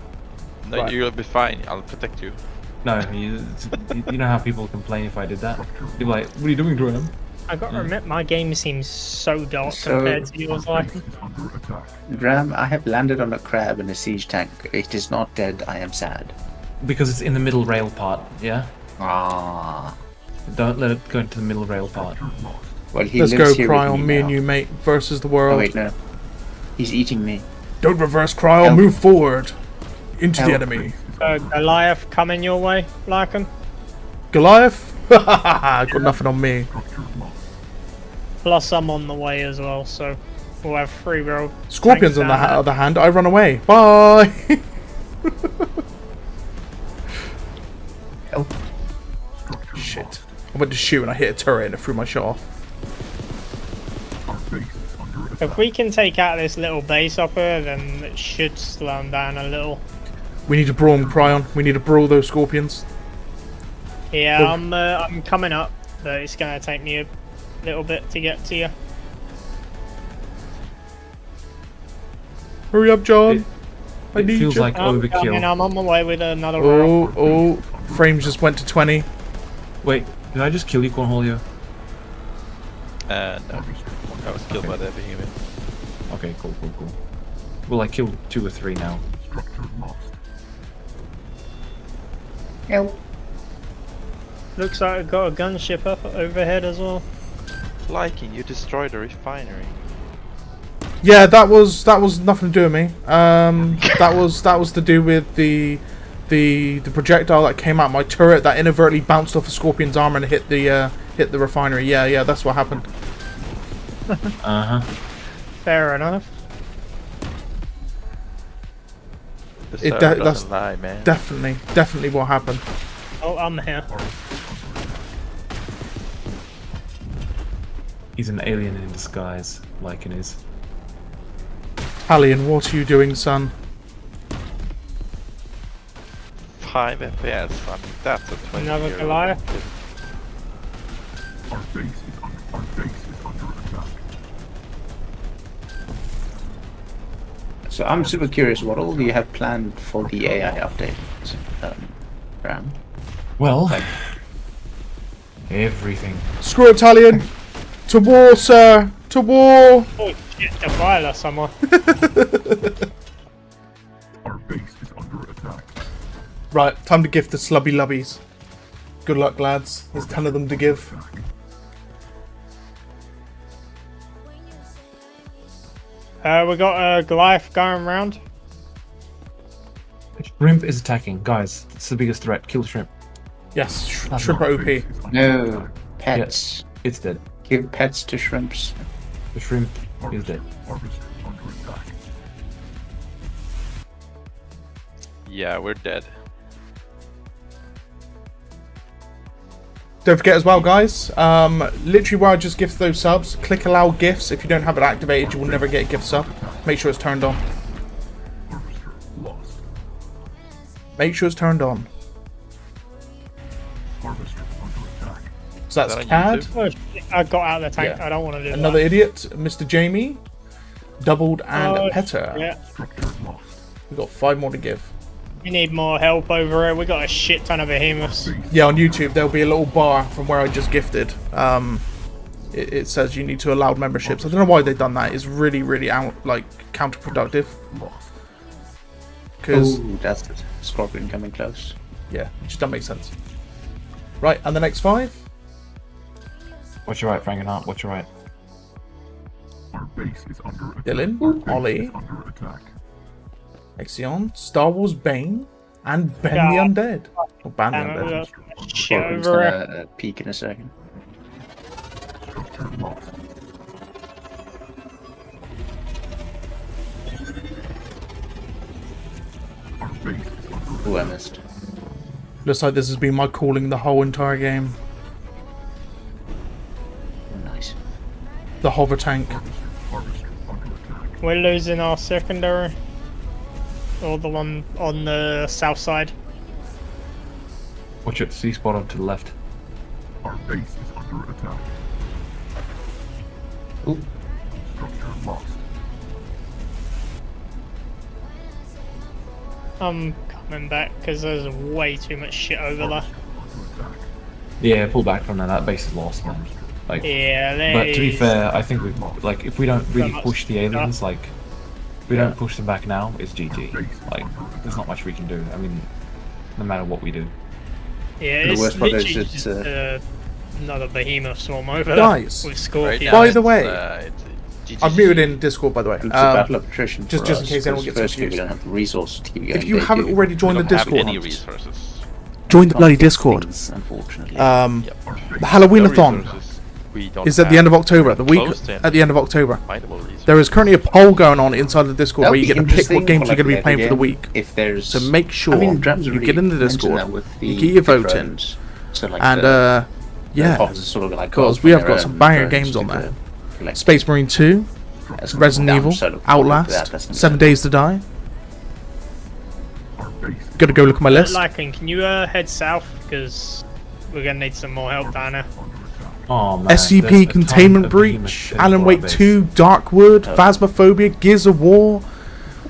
no, Right. you'll be fine. I'll protect you. No, you know how people complain if I did that. People are like, what are you doing, Graham? I got to admit, my game seems so dark So- compared to yours. Like, Graham, I have landed on a crab in a siege tank. It is not dead. I am sad. Because it's in the middle rail part. Yeah. Ah. Don't let it go into the middle rail part. Well, he Let's lives go, here with Cryo, me now. and you, mate, versus the Oh world. wait, no. He's eating me. Don't reverse, Cryo. Help. Move forward into the Help. enemy. Goliath coming your way, Lycan? Goliath? Got nothing on me. Plus, I'm on the way as well, so we'll have 3 road. Scorpions on the tanks down other hand, I run away. Bye. Help. Shit. I went to shoot and I hit a turret and it threw my shot off. there. If we can take out this little base up here, then it should slow them down a little. We need to brawl them, Cryon. We need to brawl those scorpions. Yeah, Well- I'm coming up, but it's gonna take me a little bit to get to you. Hurry up, John. I It need feels you. like I'm overkill. on my way with another roll. Oh, frames just went to 20. Wait, did I just kill you, Cornholio? No. I was killed by the behemoth. Okay, cool. Well, I killed 2 or 3 now. Help. Looks like I've got a gunship up overhead as well. Liking, you destroyed a refinery. Yeah, that was nothing to do with me. That was to do with the projectile that came out my turret that inadvertently bounced off a scorpion's armor and hit the refinery. Yeah, that's what happened. Fair enough. The It server that's doesn't lie, man. definitely what happened. Oh, I'm here. He's an alien in disguise, Lycan is. Hallian, what are you doing, son? 5 FPS. I mean, that's a 20 Another year Goliath? Our base is under attack. So I'm super curious. What all do you have planned for the AI update, Graham? Well, Like- everything. Screw it, Hallian. To war, sir. To war. Oh shit, Defiler someone. Our base is under attack. Right, time to gift the slubby lubbies. Good luck, lads. There's 10 of them to give. We got a Goliath going round. Shrimp is attacking. Guys, it's the biggest threat. Kill Shrimp. Yes, That's shrimp are OP. No. Pets. It's dead. Give pets to shrimps. The shrimp is dead. Harvester under attack. Yeah, we're dead. Don't forget as well, guys, literally where I just gift those subs, click allow gifts. If you don't have it activated, you will never get a gift sub. Make sure it's turned on. Harvester lost. Make sure it's turned on. Harvester under attack. So that's Is that on Cad, YouTube? Oh shit, I got out of the tank. Yeah. I don't want to do another that. idiot, Mr. Jamie, Doubled, and Oh, Petter. Yeah, Structure lost. We've got 5 more to give. we need more help over here. We got a shit ton of behemoths. Yeah, on YouTube there'll be a little bar from where I just gifted. It says you need to allow memberships. I don't know why they've done that. It's really, really counterproductive. Lost. Because Ooh, that's the scorpion coming close. yeah, it just doesn't make sense. Right, and the next 5. Watch your right, Frankenhart. Watch your right. Our base is under attack. Dylan, Our base Ollie, is under attack. Exion, Star Wars Bane, and Ben the Undead. Or Ban the Damn it, we Undead. got shit Scorpion's over here. gonna peek in a second. Structure lost. Our base is under Ooh, I missed. Looks like this has been my calling the whole entire game. Nice. The hover tank. Harvester under attack. We're losing our secondary. Or the one on the south side. Watch it. See spot to the left. Our base is under attack. Ooh. Structure I'm coming back because there's way too much shit over there. Yeah, pull back from there. That base is lost, man. Like, Yeah, but to be there's- fair, I think we've like if we don't really much push the aliens, like if we don't push them back now, it's GG. Like, there's not much we can do. I mean, no matter what we do. Yeah, The it's worst part is literally it's, just another behemoth swarm over Guys, there with Right Scorpion. now, By the it's, way, it's GG. I've muted in Discord, by the way. It's a battle of attrition just for in us, case anyone because gets firstly, we confused. don't have the resources to keep going. If you They haven't do. already We joined the don't have Discord, any resources. join the bloody Not fixed Discord. things, unfortunately. The No Halloween-a-thon resources. We don't is at the end of have October. The week close to at the end of October. findable resources. There is currently a poll going on inside the Discord That'll where you be get to pick interesting what games for, you're going to be like, playing for the again, week. If there's, So make sure I mean, Drams you already get into the mentioned Discord, that with you the get your big vote in, drones. So like and the yeah, pods are sort of like because off we on have their got some own banger drones games to on go there. collect. Space Marine 2, That's gonna Resident be Evil, down, so look forward to that. Outlast, That's gonna be 7 good. Days to Die. Gotta go look at my list. Lycan, can you head south? Because we're going to need some more help down here. Oh man. there's a SCP ton Containment of Breach, behemoths Alan for our Wake base. 2, Darkwood, Phasmophobia, Gears of War,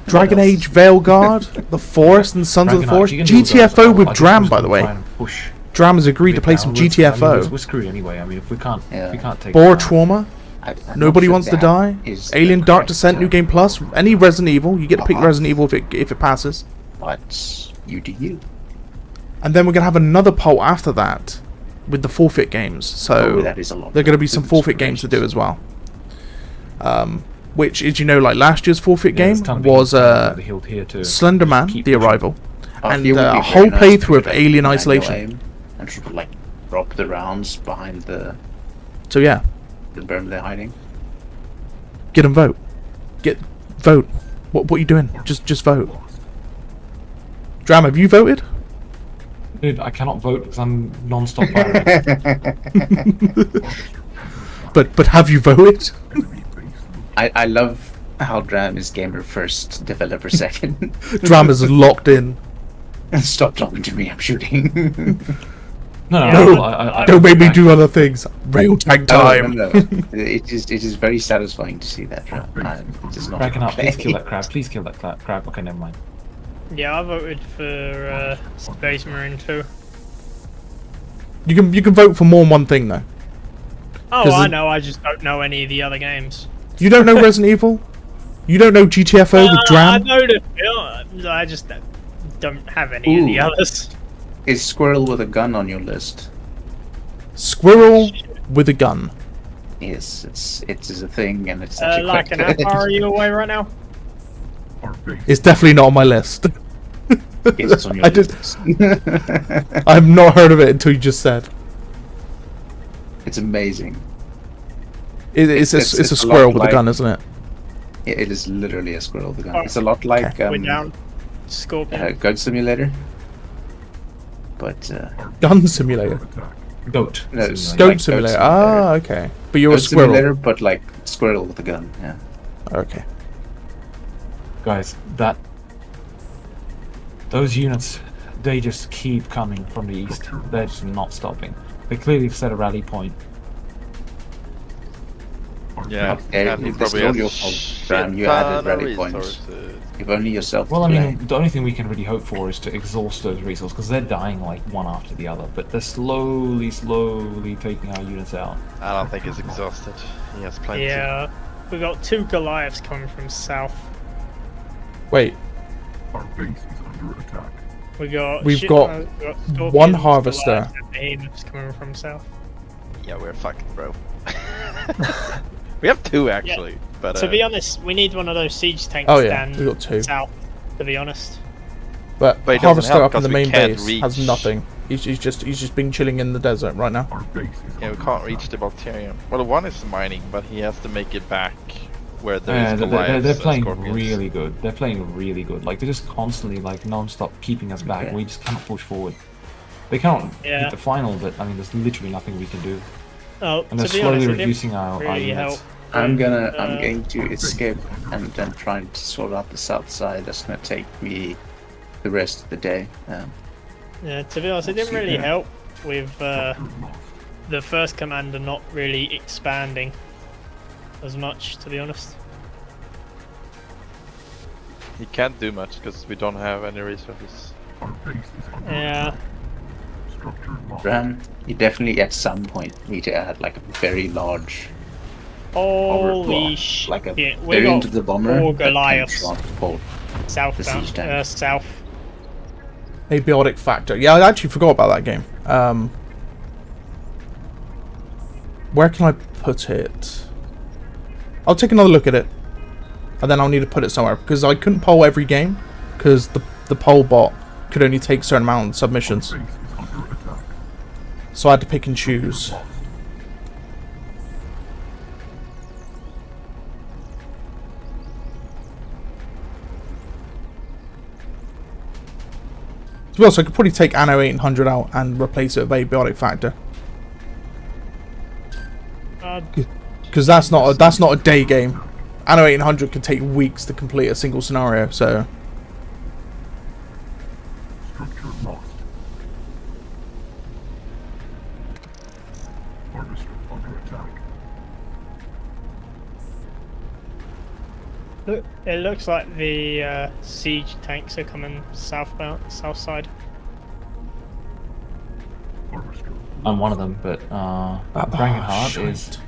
Dragon else? Age, Veilguard, The Forest, and Sons of the Dragonheart, Forest. you can do those. GTFO with I just Dram, was by the gonna way. try and push Dram has agreed to play some downwards. I mean, GTFO. we're screwed anyway. I mean, if we can't take Boar it down- Trauma, I'm Nobody not sure Wants to that Die, is the Alien Dark correct Descent, New term, Game Plus, any Resident Evil. You get to pick Uh-huh. Resident Evil if it passes. But you do you. And then we're going to have another poll after that with the forfeit games. So Oh, that is a lot. there are going to be some forfeit games to do as well. Which is, like last year's forfeit Yeah, there's game a ton of was behemoths over the hill here too. Slender Man, Just keep The pushing. Arrival, I and feel it would be a very whole nice playthrough to of get Alien manual Isolation. aim and sort of like drop the rounds behind the So yeah, berm they're hiding. get and vote. Vote. What are you doing? Just vote. Dram, have you voted? Dude, I cannot vote because I'm non-stop firing. But have you voted? I love how Dram is gamer first, developer second. Dram is locked in. Stop talking to me, I'm shooting. No, I don't make me do other things. Rail tank time. No. It is very satisfying to see that, Dram. It is not Cracking up, please kill that okay. crab. Please kill that crab. Okay, never mind. Yeah, I voted for Space Marine 2. You can vote for more than one thing though. Oh, 'Cause I the- know, I just don't know any of the other games. You don't know Resident Evil? You don't know GTFO with I Dram? know the film, I just don't have any of the Ooh. others. Is Squirrel with a gun on your list? Squirrel with a gun. Yes, it is a thing, and it's actually quite Lycan, how good. far are you away right now? It's definitely not on my list. Yes, it's on your I did. list. I've not heard of it until you just said. It's amazing. It's a a lot squirrel with a like- gun, isn't it? Yeah, it is literally a squirrel with a gun. Oh, It's a lot like We're down. Scorpion. Goat Simulator, but Gun simulator. Goat. No, Simulator. it's Goat like simulator. Goat Ah, okay. But you're a Goat squirrel. Simulator, but like squirrel with a gun. Yeah. Okay. Guys, those units, they just keep coming from the east. They're just not stopping. They clearly set a rally point. Yeah, Okay, and he it's probably all has your fault, shit Dram. You ton added of rally points. resources. If only yourself. Well, to I blame. mean, the only thing we can really hope for is to exhaust those resources, because they're dying like one after the other, but they're slowly taking our units out. I don't think he's exhausted. He has plenty. Yeah, we got 2 Goliaths coming from south. Wait. Our base is under attack. We've got one Scorpions, harvester. Goliaths, and Behemoths coming from south. Yeah, we're fucked, bro. We have 2 actually, but To be honest, we need one of those siege tanks Oh, yeah, stand we got 2. south. To be honest. But But it doesn't Harvester help up in the 'cause we main can't base has reach. nothing. He's just been chilling in the desert right now. Our base is yeah, we under can't reach the Balterium. Well, one is mining, but he has to make it back where there Yeah, is they're Goliaths and playing Scorpions. really good. They're playing really good. Like, they're just constantly, like, non-stop keeping us back. Okay. We just cannot push forward. They can't Yeah. hit the final, but, I mean, there's literally nothing we can do. Oh, And they're to be slowly honest, it didn't reducing our really units. help. I'm Uh, going to escape and then try to sort out the south side. That's gonna take me the rest of the day. Yeah, to be honest, it didn't really help with the first commander not really expanding as much, to be honest. he can't do much because we don't have any resources. Our base is under Yeah. structure lost. Ram, you definitely at some point need to add like a very large Holy block, shit. like a we variant got of the bomber 4 that can Goliaths transport the southbound, siege tank. south. Abiotic factor. Yeah, I actually forgot about that game. Where can I put it? I'll take another look at it, and then I'll need to put it somewhere because I couldn't poll every game because the poll bot could only take a certain amount of submissions, Base is under attack. so I had to pick and choose. To be honest, I could probably take Anno 800 out and replace it with Abiotic factor. Because that's not a day game. Anno 800 can take weeks to complete a single scenario, so Structure lost. Harvester under attack. Look, it looks like the siege tanks are coming southbound, south side. Harvester. I'm one of them, but Frankenheart shite. is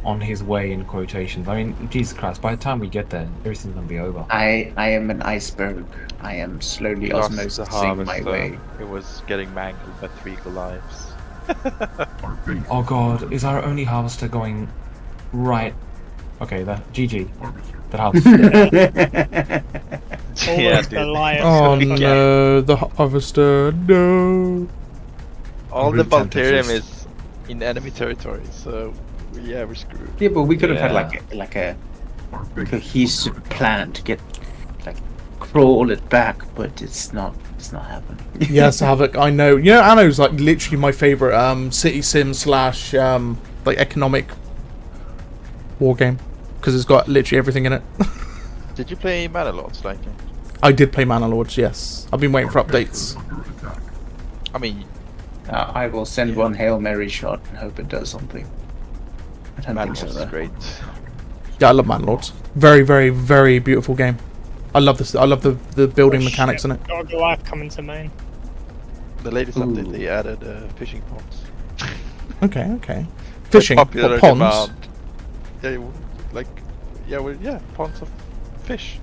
on his way in quotations. I mean, Jesus Christ, by the time we get there, everything's gonna be over. I am an iceberg. I am slowly We lost the osmosing my harvester. way. It was getting mangled by 3 Goliaths. Our base Oh god, is our only harvester going right? Okay, that GG. harvester. That harvester. All Yeah, those dude. Goliaths. oh are no, the harvester, no. All I'm the really tempted to Valterium just- is in enemy territory, so yeah, we're screwed. Yeah, but we could have had Yeah. like a Our base cohesive plan to get like crawl it back, but it's not happening. Yes, Havoc, I know. You know, Anno's like literally my favorite city sim slash like economic war game because it's got literally everything in it. Did you play Mana Lords, like? I did play Mana Lords, yes. I've been waiting for updates. under attack. I mean, I will send one Hail Mary shot and hope it does something. I don't Mana think so, Lords is though. great. Yeah, I love Mana Lords. Very, very, very beautiful game. I love this. I love the building Oh, mechanics shit. in it. Got a Goliath coming to main. The latest Ooh. update, they added fishing ponds. Okay, okay. Fishing, Popular what, ponds. demand. Yeah, ponds of fish.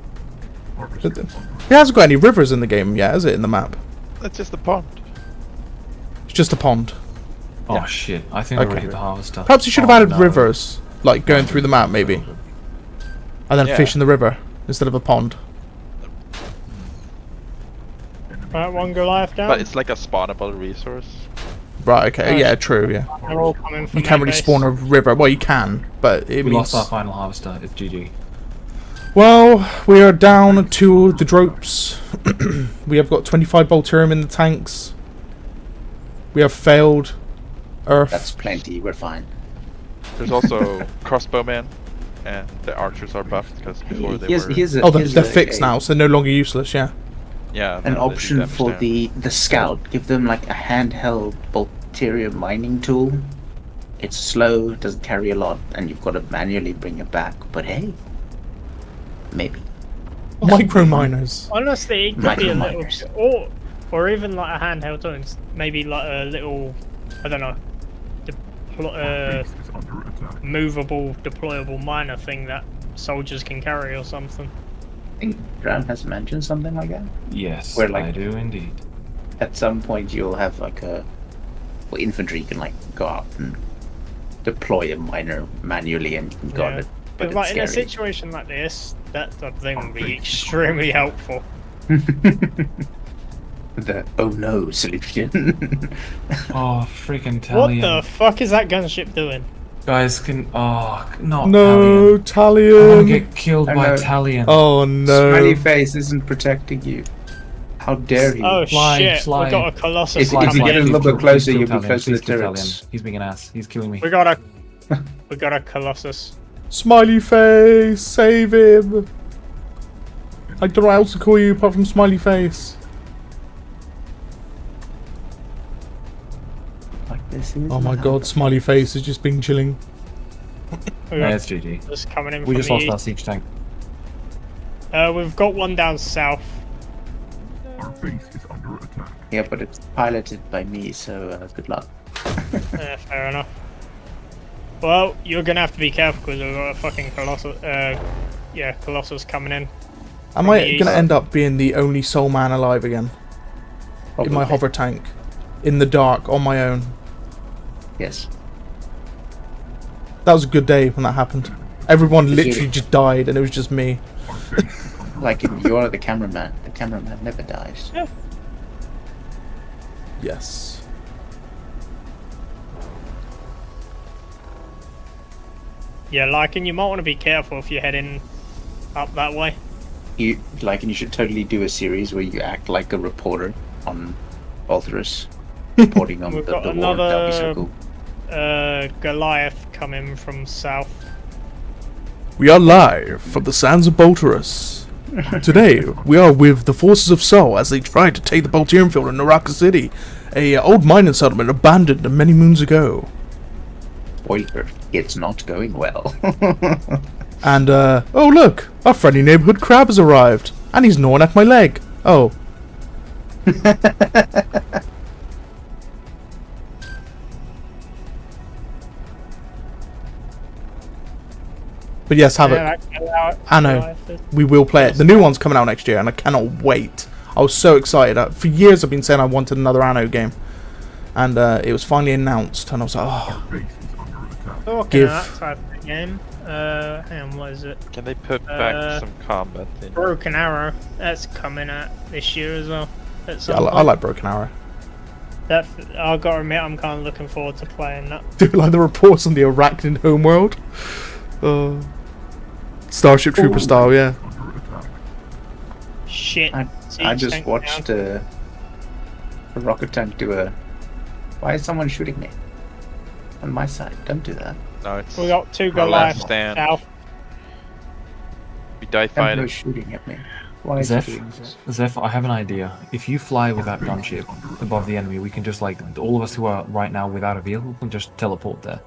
Harvester It under hasn't got any rivers in the game yet, has it? In the map, That's just a pond. it's just a pond. Oh Yeah. shit, I think I already Okay. hit the harvester. Perhaps you should have Oh, added no. rivers, like going through the map, maybe, and then Yeah. fish in the river instead of a pond. Right, one Goliath down. But it's like a spawnable resource. Right. Okay. Oh, Yeah. shit. True. Yeah. They're all coming from You can't main really base. spawn a river. Well, you can, but it We means. lost our final harvester. It's GG. Well, we are down to the dropes. We have got 25 Bolterium in the tanks. We have failed Earth. That's plenty. We're fine. There's also crossbowmen, and the archers are buffed because before they were. Oh, they're fixed now, so they're no longer useless. Yeah. Yeah. An they do option damage for there. the scout. Give them like a handheld Bolterium mining tool. It's slow, doesn't carry a lot, and you've got to manually bring it back. But hey, maybe. Micro miners. Honestly, it could be a little, Microminers. or even like a handheld tool. Maybe like a little, I don't know, base is under attack. movable, deployable miner thing that soldiers can carry or something. I think Graham has mentioned something like that. Yes, Where, like- I do indeed. At some point, you'll have like a. Well, infantry can like go out and deploy a miner manually and you can guard Yeah. it. But But like it's in a scary. situation like this, that thing would be extremely helpful. The oh no solution. Oh, freaking What Talion. the fuck is that gunship doing? Guys, can... Oh, not No, Talion. I want to Talion. get killed I by know. Talion. Oh no. Smiley face isn't protecting you. How dare you? Oh Fly, shit, fly. we got a Colossus If you coming get a in. little bit Please closer, kill you'll be Talion. close to Please the kill turrets. Talion. He's being an ass. He's killing me. We got a Colossus. Smiley face, save him. I don't know what else to call you apart from smiley face. Like this is Oh my not- god, smiley face has just been chilling. We Yeah, got it's GG. just coming in We from just the lost our east. siege tank. We've got one down south. Our base is under attack. Yeah, but it's piloted by me, so good luck. Fair enough. Well, you're gonna have to be careful because we've got a fucking Colossus. Colossus coming in. Am I gonna end up being the only soul man alive again? In my hover tank. In the dark, on my own. Yes. That was a good day when that happened. Everyone literally just died and it was just me. Like, you're the cameraman. The cameraman never dies. Yeah. Yes. Yeah, like, and you might want to be careful if you're heading up that way. You should totally do a series where you act like a reporter on Balthurus, reporting on We've the got war. another That'd be so cool. Goliath coming from south. We are live from the sands of Balturus. Today, we are with the forces of Sol as they try to take the Baltium field in Naraka City, a old mining settlement abandoned many moons ago. Spoiler, it's not going well. And, oh look, our friendly neighborhood crab has arrived, and he's gnawing at my leg. Oh. But yes, Havoc, Anno, we will play it. The new one's coming out next year, and I cannot wait. I was so excited. For years I've been saying I wanted another Anno game. And it was finally announced, and I was like, oh. Talking of that type of game, hang on, what is it? Can they put back some combat in? Broken Arrow, that's coming out this year as well. Yeah, I like Broken Arrow. I've got to admit, I'm kind of looking forward to playing that. Do you like the reports on the Arachnid homeworld? Starship Trooper style, yeah. Shit. I just watched a rocket tank do a... Why is someone shooting me? On my side, don't do that. No, it's we got two our last Goliaths stand. south. We die fighting. Shooting at me. Why is he doing this? Zeph, I have an idea. If you fly with that gunship above the enemy, we can just, like, all of us who are right now without a vehicle can just teleport there.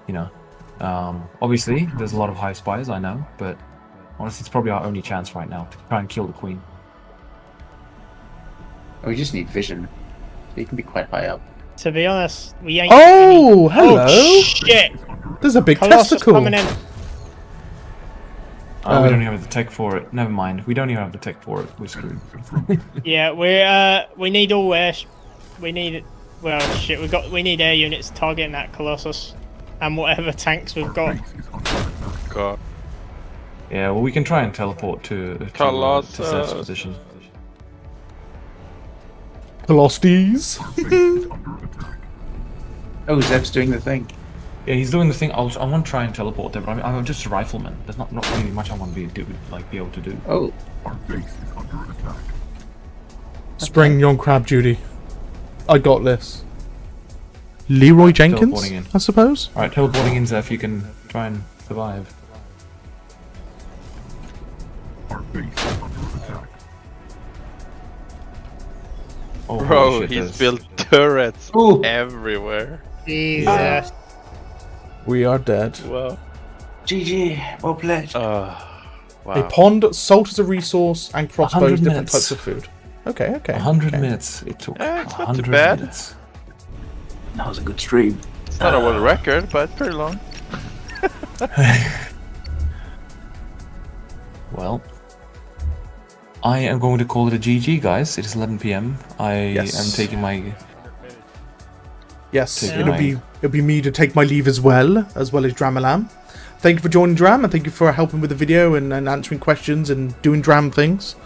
You know? Obviously, there's a lot of high spies, I know, but honestly, it's probably our only chance right now to try and kill the queen. We just need vision. So you can be quite high up. To be honest, we ain't. Oh, hello! Oh, shit! There's a big Colossus testicle! coming in. Oh, we don't even have the tech for it. Never mind. We don't even have the tech for it. We're screwed. Yeah, we need all air. We need. Well, shit. We need air units targeting that Colossus, and whatever tanks we've got. God. Yeah, well, we can try and teleport to Seth's position. Colostes. Oh, Zeph's doing the thing. Yeah, he's doing the thing. I want to try and teleport there, but I'm just a rifleman. There's not really much I want to be able to do. Oh. Our base is under attack. Spring on crab duty. I got this. Leroy Jenkins, Teleporting in. I suppose? Alright, teleporting in, Zeph. You can try and survive. Our base is under attack. Oh, Bro, shit, he's built turrets everywhere. Jesus. We are dead. Wow. GG, well played. Wow. A pond, salt as a resource, and crossbows, 100 different minutes. types of food. Okay. 100 minutes. It took It's not too 100 bad. minutes. That was a good stream. It's not a world record, but pretty long. Well, I am going to call it a GG, guys. It is 11 PM. I am taking my... Yes, Yeah. it'll be me to take my leave as well as Dramalam. Thank you for joining Dram, and thank you for helping with the video and answering questions and doing Dram things.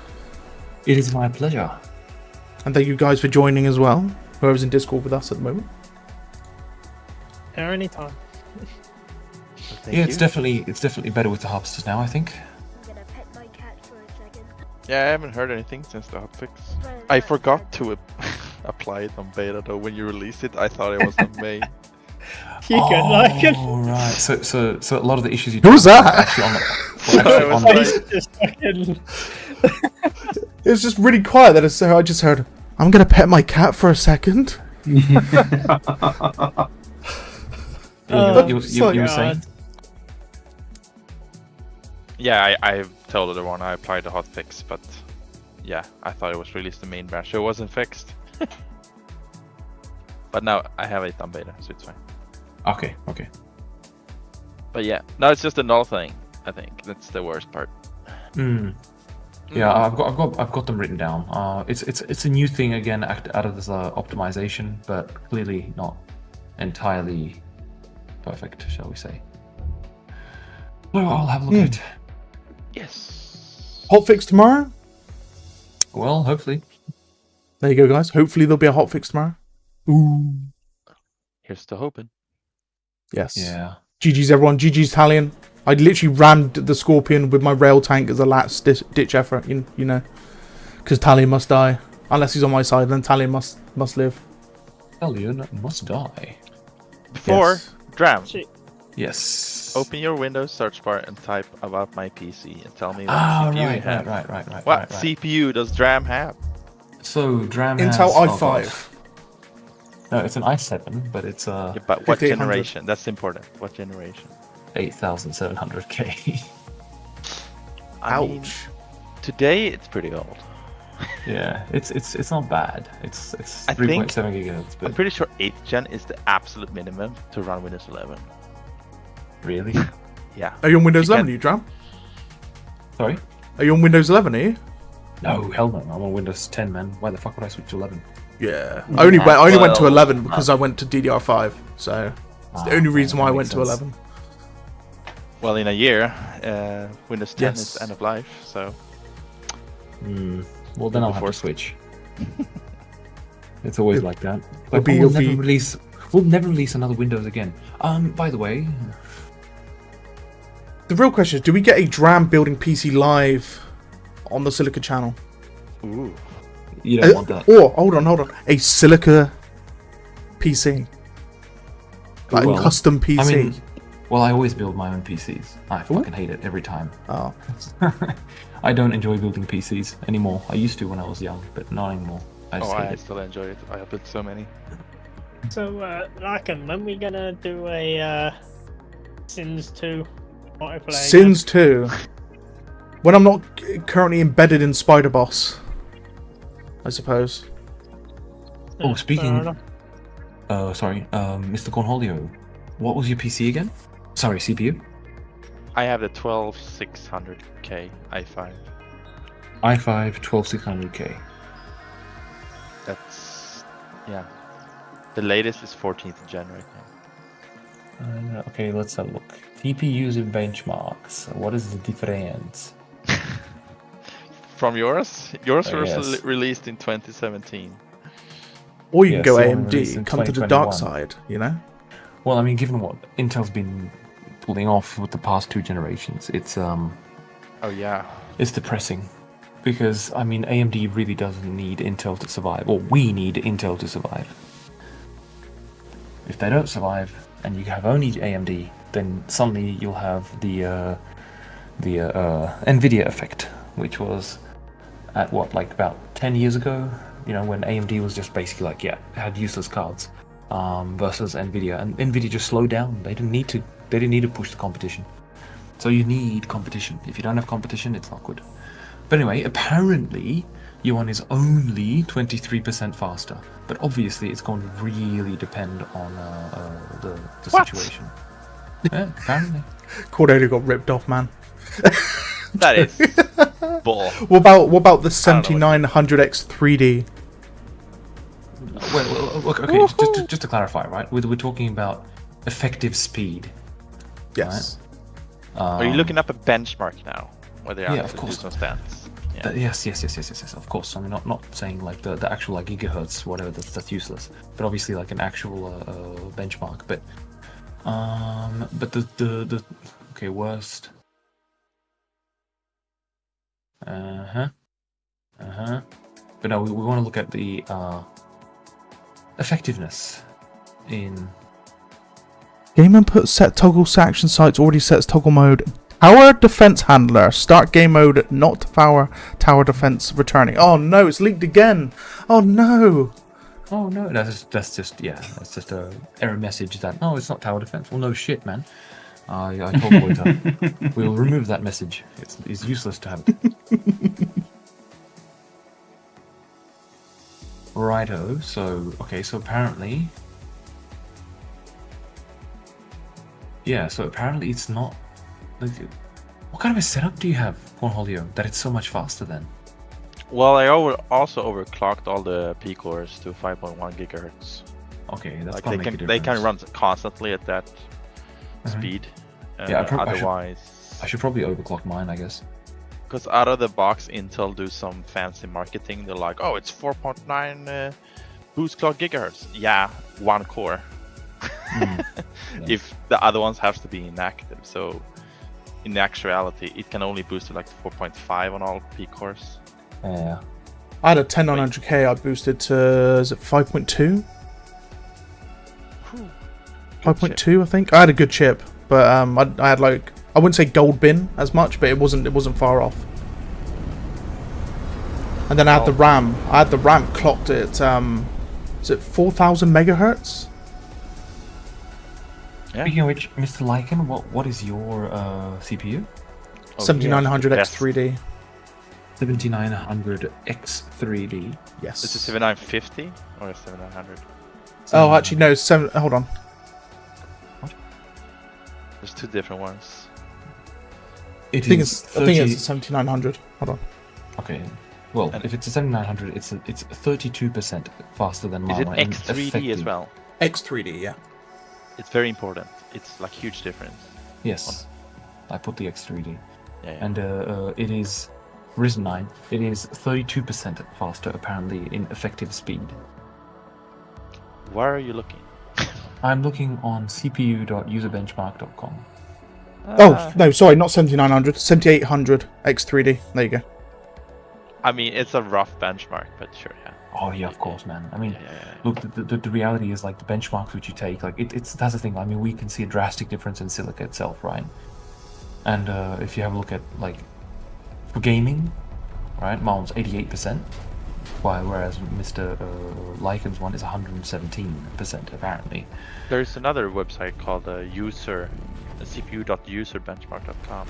It is my pleasure. And thank you guys for joining as well, whoever's in Discord with us at the moment. Anytime. Yeah, it's definitely better with the hopsters now, I think. Yeah, I haven't heard anything since the hotfix. I forgot to apply it on beta though. When you released it, I thought it was on main. You could like it. Oh, right. So a lot of the issues you Who's talked that? about actually on the It was just really quiet that I just heard, I'm gonna pet my cat for a second. you were saying? Yeah, I've totally wrong. I applied the hotfix, but yeah, I thought it was released the main branch. It wasn't fixed. But now I have it on beta, so it's fine. Okay. But yeah, no, it's just a null thing. I think that's the worst part. Yeah, I've got them written down. It's a new thing again out of this optimization, but clearly not entirely perfect, shall we say? Well, I'll have a look at it. Yes. Hotfix tomorrow? Well, hopefully. There you go, guys. Hopefully there'll be a hotfix tomorrow. Ooh. Here's to hoping. Yes. Yeah. GG's everyone. GG's Talion. I literally rammed the Scorpion with my rail tank as a last ditch effort, you know. Because Talion must die. Unless he's on my side, then Talion must live. Talion must die. Before, Dram, Yes. open your Windows search bar and type about my PC and tell me what CPU you have. Right. What CPU does Dram have? So, Dram has... Intel oh, i5. God. No, it's an i7, but it's Yeah, but what 5800. generation? That's important. What generation? 8700K. I mean, Ouch. today it's pretty old. Yeah, it's not bad. It's I think- 3.7 gigahertz, but I'm pretty sure 8th gen is the absolute minimum to run Windows 11. really? Yeah. Are you on Windows You 11, can- are you, Dram? Sorry? Are you on Windows 11, are you? No, hell no. I'm on Windows 10, man. Why the fuck would I switch to 11? Yeah. I only went to well, 11 because I went to DDR5. So it's the only reason why I went to 11. Well, in a year, Windows 10 Yes. is end of life, so Well, then I'll have Before- to switch. It's always like that. It'll Like, be- we'll it'll be- never release another Windows again. By the way, The real question is, do we get a Dram building PC live on the Silica channel? ooh. you don't want that. Or, hold on. A Silica PC. Like Well, a custom PC. I mean, well, I always build my own PCs. I fucking hate it every time. Oh. I don't enjoy building PCs anymore. I used to when I was young, but not anymore. I just hate I it. still enjoy it. I have built so many. So, Larkin, when we gonna do a Sins 2 multiplayer? Sins 2. When I'm not currently embedded in Spider Boss, I suppose. again? Oh, speaking- Fair enough. Mr. Cornholio, what was your PC again? Sorry, CPU? I have the 12600K i5. i5 12600K. That's yeah. The latest is 14th gen right now. Okay, let's have a look. TPUs and benchmarks. What is the difference? From yours? Yours was Yes. released in 2017. Or you can Yes, go the one released AMD, in come to the dark 2021. side, you know? Well, I mean, given what Intel's been pulling off with the past two generations, it's Oh yeah. it's depressing. Because I mean, AMD really doesn't need Intel to survive, or we need Intel to survive. If they don't survive, and you have only AMD, then suddenly you'll have the Nvidia effect, which was at what, like about 10 years ago, you know, when AMD was just basically like, yeah, had useless cards, versus Nvidia, and Nvidia just slowed down. They didn't need to push the competition. So you need competition. If you don't have competition, it's not good. But anyway, apparently Yuan is only 23% faster, but obviously it's going to really depend on the What? situation. Yeah, apparently. Cordelia got ripped off, man. That is bull. What about the I don't know 7900X 3D? Well, okay, just to clarify, right? We're talking about effective speed. Yes. Are you looking up a benchmark now? Whether Yeah, I of do course. some stats. Yeah. Yes, of course. I mean, not saying like the actual like gigahertz, whatever. That's useless. But obviously, like an actual benchmark. But the okay, worst. But no, we want to look at the effectiveness in. Game input set toggle action sites already sets toggle mode. Tower defense handler. Start game mode, not tower defense returning. Oh no, it's leaked again. Oh no. Oh no, that's just a error message that it's not tower defense. Well, no shit, man. I told Boita. We'll remove that message. It's useless to have it. Righto, so apparently... Yeah, so apparently it's not... Like, what kind of a setup do you have, Cornholio, that it's so much faster then? Well, I also overclocked all the P cores to 5.1 gigahertz. Okay, that's like gonna make a they can difference. run constantly at that speed. Yeah, otherwise, I should probably overclock mine, I guess. because out of the box, Intel do some fancy marketing. They're like, "Oh, it's 4.9 boost clock gigahertz." Yeah, one core. Yeah. If the other ones have to be inactive, so in actuality, it can only boost to like 4.5 on all P cores. Yeah. I had a 10900K. I boosted to is it 5.2? 5.2, I think. I had a good chip, but I had like, I wouldn't say gold bin as much, but it wasn't far off. And then I had the RAM. I had the RAM clocked at is it 4,000 megahertz? Yeah. Speaking of which, Mr. Lycan, what is your CPU? 7900 X3D. 7900 X3D. Yes. Is it 7950 or 7900? Oh, actually no. Hold on. There's two different ones. I think it's 7900. Hold on. Okay. Well, if it's a 7900, it's 32% faster than Is mine. it X3D as well? X3D, yeah. It's very important. It's like huge difference. Yes. I put the X3D. Yeah. And it is Ryzen 9. It is 32% faster, apparently, in effective speed. Where are you looking? I'm looking on cpu.userbenchmark.com. Oh, no, sorry, not 7900. 7800 X3D. There you go. I mean, it's a rough benchmark, but sure, yeah. Oh yeah, of course, man. I mean, look, the reality is like the benchmarks which you take, like that's the thing. I mean, we can see a drastic difference in Silica itself, right? And if you have a look at like for gaming, right, mine's 88%, whereas Mr. Lycan's one is 117% apparently. There's another website called cpu.userbenchmark.com.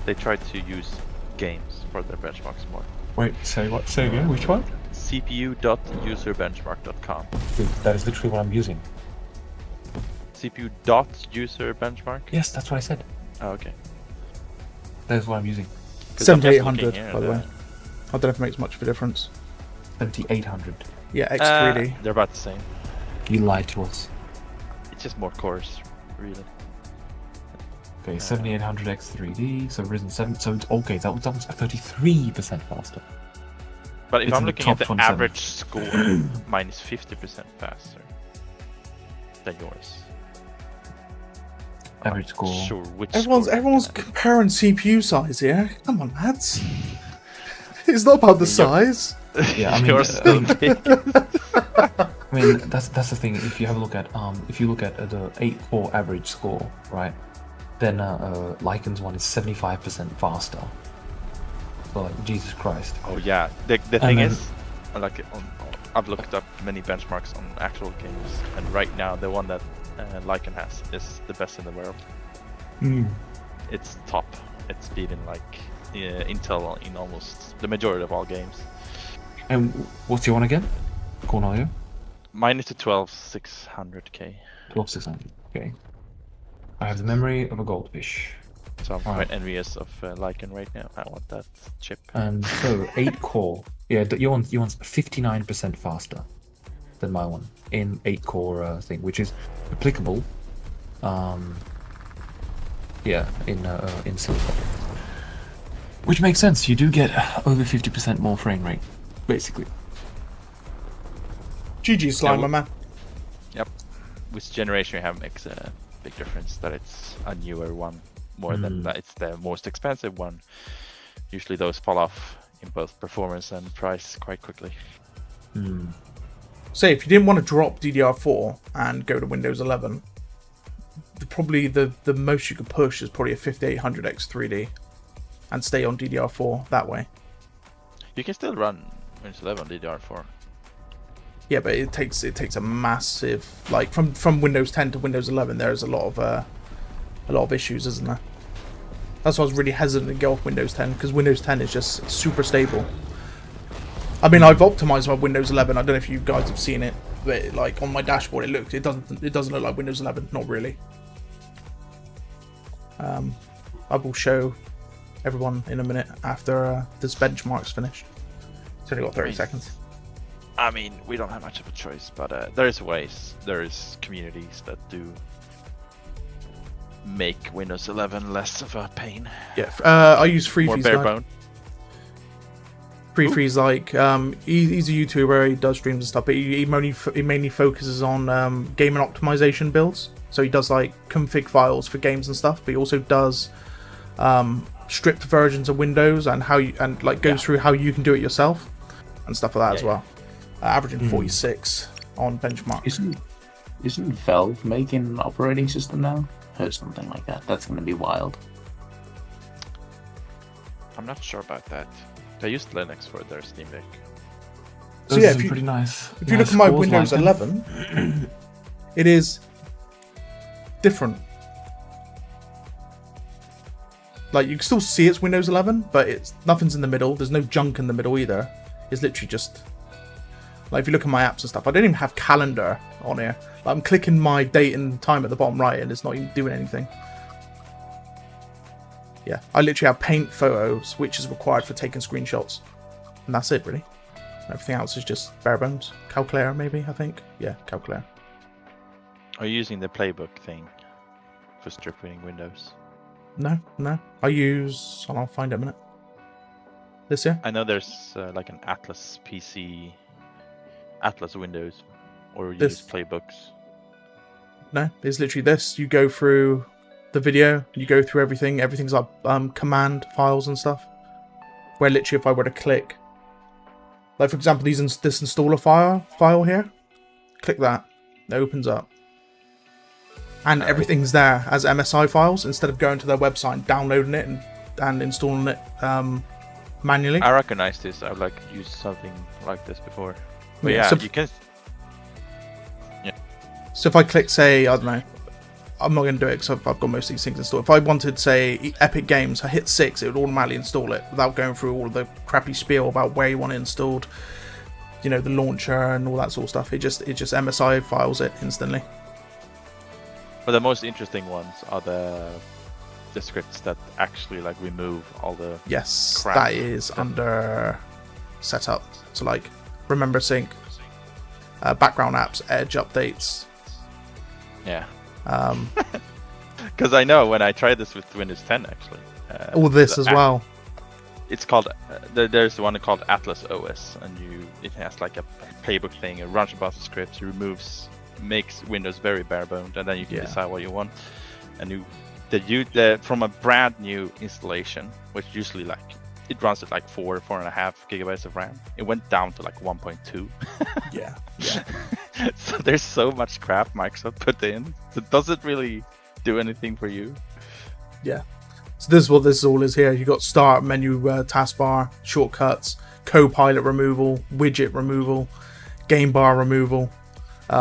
They try to use games for their benchmarks more. Wait, say what? Say again? Which one? cpu.userbenchmark.com. That is literally what I'm using. cpu.userbenchmark? Yes, that's what I said. Oh, okay. That is what I'm using. 7800, by the way. I don't know if it makes much of a difference. 7800. Yeah, X3D. They're about the same. You lied to us. It's just more cores, really. Okay, 7800 X3D, so Ryzen 7, so it's okay, that was 33% faster. But if It's I'm in the looking at top the 27. average score, mine is 50% faster than yours. Average score. Sure, which Everyone's comparing CPU size here. Come on, lads. It's not about the size. Yeah, I mean, Yours still big. I mean, that's the thing. If you have a look at if you look at the 8-core average score, right, then Lycan's one is 75% faster. So like, Jesus Christ. Oh yeah, the thing is, like I've looked up many benchmarks on actual games, and right now the one that Lycan has is the best in the world. It's top. It's beating like Intel in almost the majority of all games. And what's your one again? Cornelio? Mine is the 12600K. 12600. Okay. I have the memory of a goldfish. So I'm quite envious of Lycan right now. I want that chip. And so 8-core. Yeah, your one's 59% faster than my one in 8-core thing, which is applicable. Yeah, in Silica. Which makes sense. You do get over 50% more frame rate, basically. GG slime, my man. Yep. Which generation you have makes a big difference. That it's a newer one more than that it's the most expensive one. Usually those fall off in both performance and price quite quickly. Say if you didn't want to drop DDR4 and go to Windows 11, probably the most you could push is probably a 5800 X3D and stay on DDR4 that way. You can still run Windows 11 on DDR4. Yeah, but it takes a massive, like from Windows 10 to Windows 11. There's a lot of a lot of issues, isn't there? That's why I was really hesitant to go off Windows 10, because Windows 10 is just super stable. I mean, I've optimized my Windows 11. I don't know if you guys have seen it, but like on my dashboard, it doesn't look like Windows 11, not really. I will show everyone in a minute after this benchmark's finished. It's only got 30 seconds. I mean, we don't have much of a choice, but there is ways. There is communities that do make Windows 11 less of a pain. Yeah, I use More FreeFreeze. bare bone. FreeFreeze, like, he's a YouTuber, he does streams and stuff, but he mainly focuses on game and optimization builds. So he does like config files for games and stuff, but he also does stripped versions of Windows and goes through how you can do it yourself and stuff like that as well. Averaging 46 on benchmark. Isn't Valve making an operating system now? Heard something like that. That's going to be wild. I'm not sure about that. They used Linux for their Steam Deck. So yeah, pretty nice. If you look at my Windows 11, it is different. Like, you can still see it's Windows 11, but nothing's in the middle. There's no junk in the middle either. It's literally just like, if you look at my apps and stuff, I don't even have calendar on here. Like, I'm clicking my date and time at the bottom right, and it's not even doing anything. Yeah, I literally have paint photos, which is required for taking screenshots, and that's it really. Everything else is just bare bones. Calculator, maybe, I think. Yeah, Calculator. Are you using the playbook thing for stripping Windows? No. I'll find it in a minute. This here? I know there's like an Atlas PC, Atlas Windows, or you This. use playbooks. No, it's literally this. You go through the video, you go through everything. Everything's like command files and stuff. Where literally, if I were to click, like for example, this installer file here, click that, it opens up, and everything's there as MSI files instead of going to their website and downloading it and installing it manually. I recognize this. I've like used something like this before. But Yeah, yeah, so- you can. So if I click, say, I don't know, I'm not going to do it because I've got most of these things installed. If I wanted, say, Epic Games, I hit 6, it would automatically install it without going through all the crappy spiel about where you want it installed, you know, the launcher and all that sort of stuff. It just MSI files it instantly. But the most interesting ones are the scripts that actually like remove all the Yes, crap. that is under setup. So like, remember sync, background apps, edge updates. Yeah. Um, Because I know when I tried this with Windows 10 actually. all this the as well. It's called. There's one called Atlas OS, and it has like a playbook thing. It runs a bunch of scripts. It makes Windows very bare boned, and then you can decide what you want. And from a brand new installation, which usually like it runs at like 4.5 gigabytes of RAM. It went down to like 1.2. Yeah. So there's so much crap Microsoft put in. So does it really do anything for you? Yeah. So this is what this all is here. You got start menu, taskbar, shortcuts, Copilot removal, widget removal, game bar removal,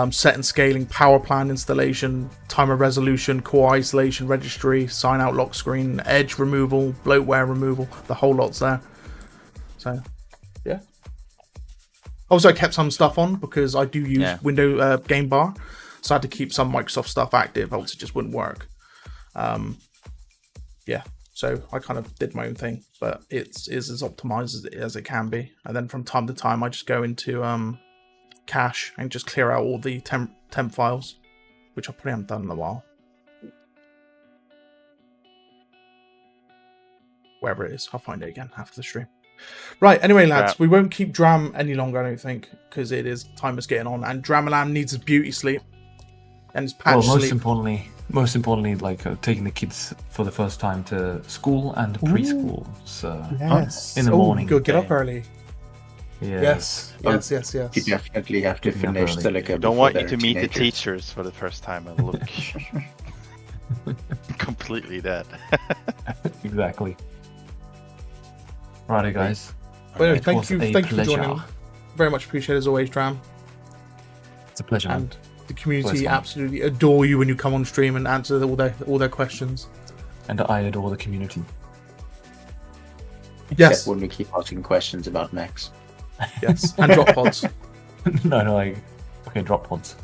set and scaling, power plan installation, timer resolution, core isolation, registry, sign out lock screen, edge removal, bloatware removal. The whole lot's there. So, yeah. Also, I kept some stuff on because I do use Windows game bar, so I had to keep some Microsoft stuff active, else it just wouldn't work. Yeah, so I kind of did my own thing, but it's as optimized as it can be. And then from time to time, I just go into cache and just clear out all the temp files, which I probably haven't done in a while. Wherever it is, I'll find it again after the stream. Right, anyway, lads, we won't keep Dram any longer, I don't think, because time is getting on, and Dramalam needs his beauty sleep and his patch sleep. Most importantly, like taking the kids for the first time to school and preschool. So in the morning. Good, get up early. Yes. Yes. You definitely have to finish Silica. Don't want you to meet the teachers for the first time and look completely dead. Exactly. Righty, guys. Well, thank It was you a for pleasure. joining. Very much appreciated as always, Dram. It's a pleasure, man. And The community Bless absolutely adore you when you come on stream and answer all their questions. And I adore the community. Yes. Except when we keep asking questions about mechs. Yes, and drop pods. no, okay, drop pods.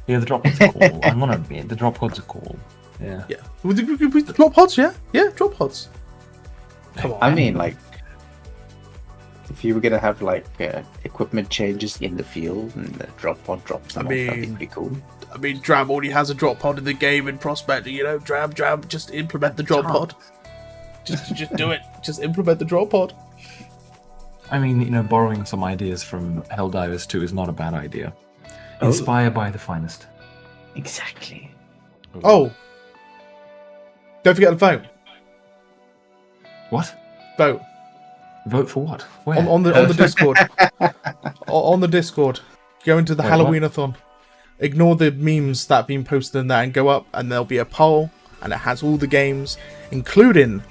Yeah, the drop pods are cool. I'm gonna admit, the drop pods are cool. Yeah. Yeah. With the drop pods, yeah? Yeah, drop pods. Come on. I mean, like, if you were gonna have like equipment changes in the field and the drop pod drops them off, that'd be pretty cool. I mean, Drab already has a drop pod in the game in Prospect. You know, Drab, just implement the drop pod. Just do it. Just implement the drop pod. I mean, you know, borrowing some ideas from Helldivers 2 is not a bad idea. Inspire by the finest. Exactly. Oh, don't forget to vote. What? Vote. Vote for what? Where? On the Discord. On the Discord. Go into the Halloween-a-thon. Ignore the memes that have been posted in there and go up, and there'll be a poll, and it has all the games, including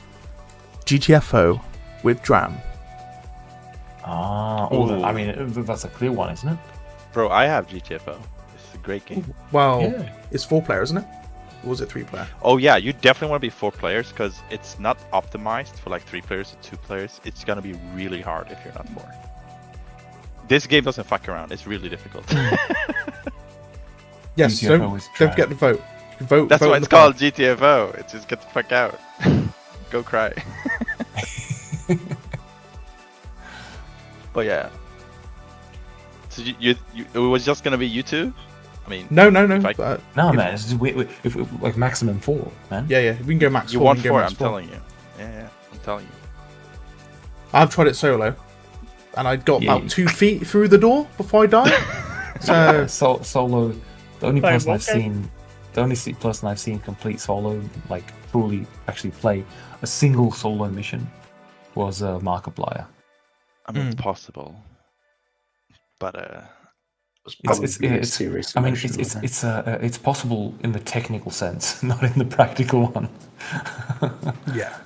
GTFO with Dram. I mean, that's a clear one, isn't it? Bro, I have GTFO. It's a great game. Well, it's 4-player, isn't it? Or was it 3-player? Oh yeah, you definitely want to be 4 players because it's not optimized for like 3 players or 2 players. It's gonna be really hard if you're not 4. This game doesn't fuck around. It's really difficult. Yes, don't forget to vote. Vote. That's vote why in it's the poll. called GTFO. It's just get the fuck out. Go cry. But yeah. So you it was just gonna be you two? I mean, No. No, man. It's just, if like maximum 4, man. Yeah. We can go max 4. You want we can 4? go max I'm 4. telling you. Yeah, I'm telling you. I've tried it solo, and I got about 2 feet through the door before I died. So solo. The only Wait, person I've okay. seen, person I've seen complete solo, like truly actually play a single solo mission, was Markiplier. I mean, it's possible, but it's possible in the technical sense, not in the practical one. yeah,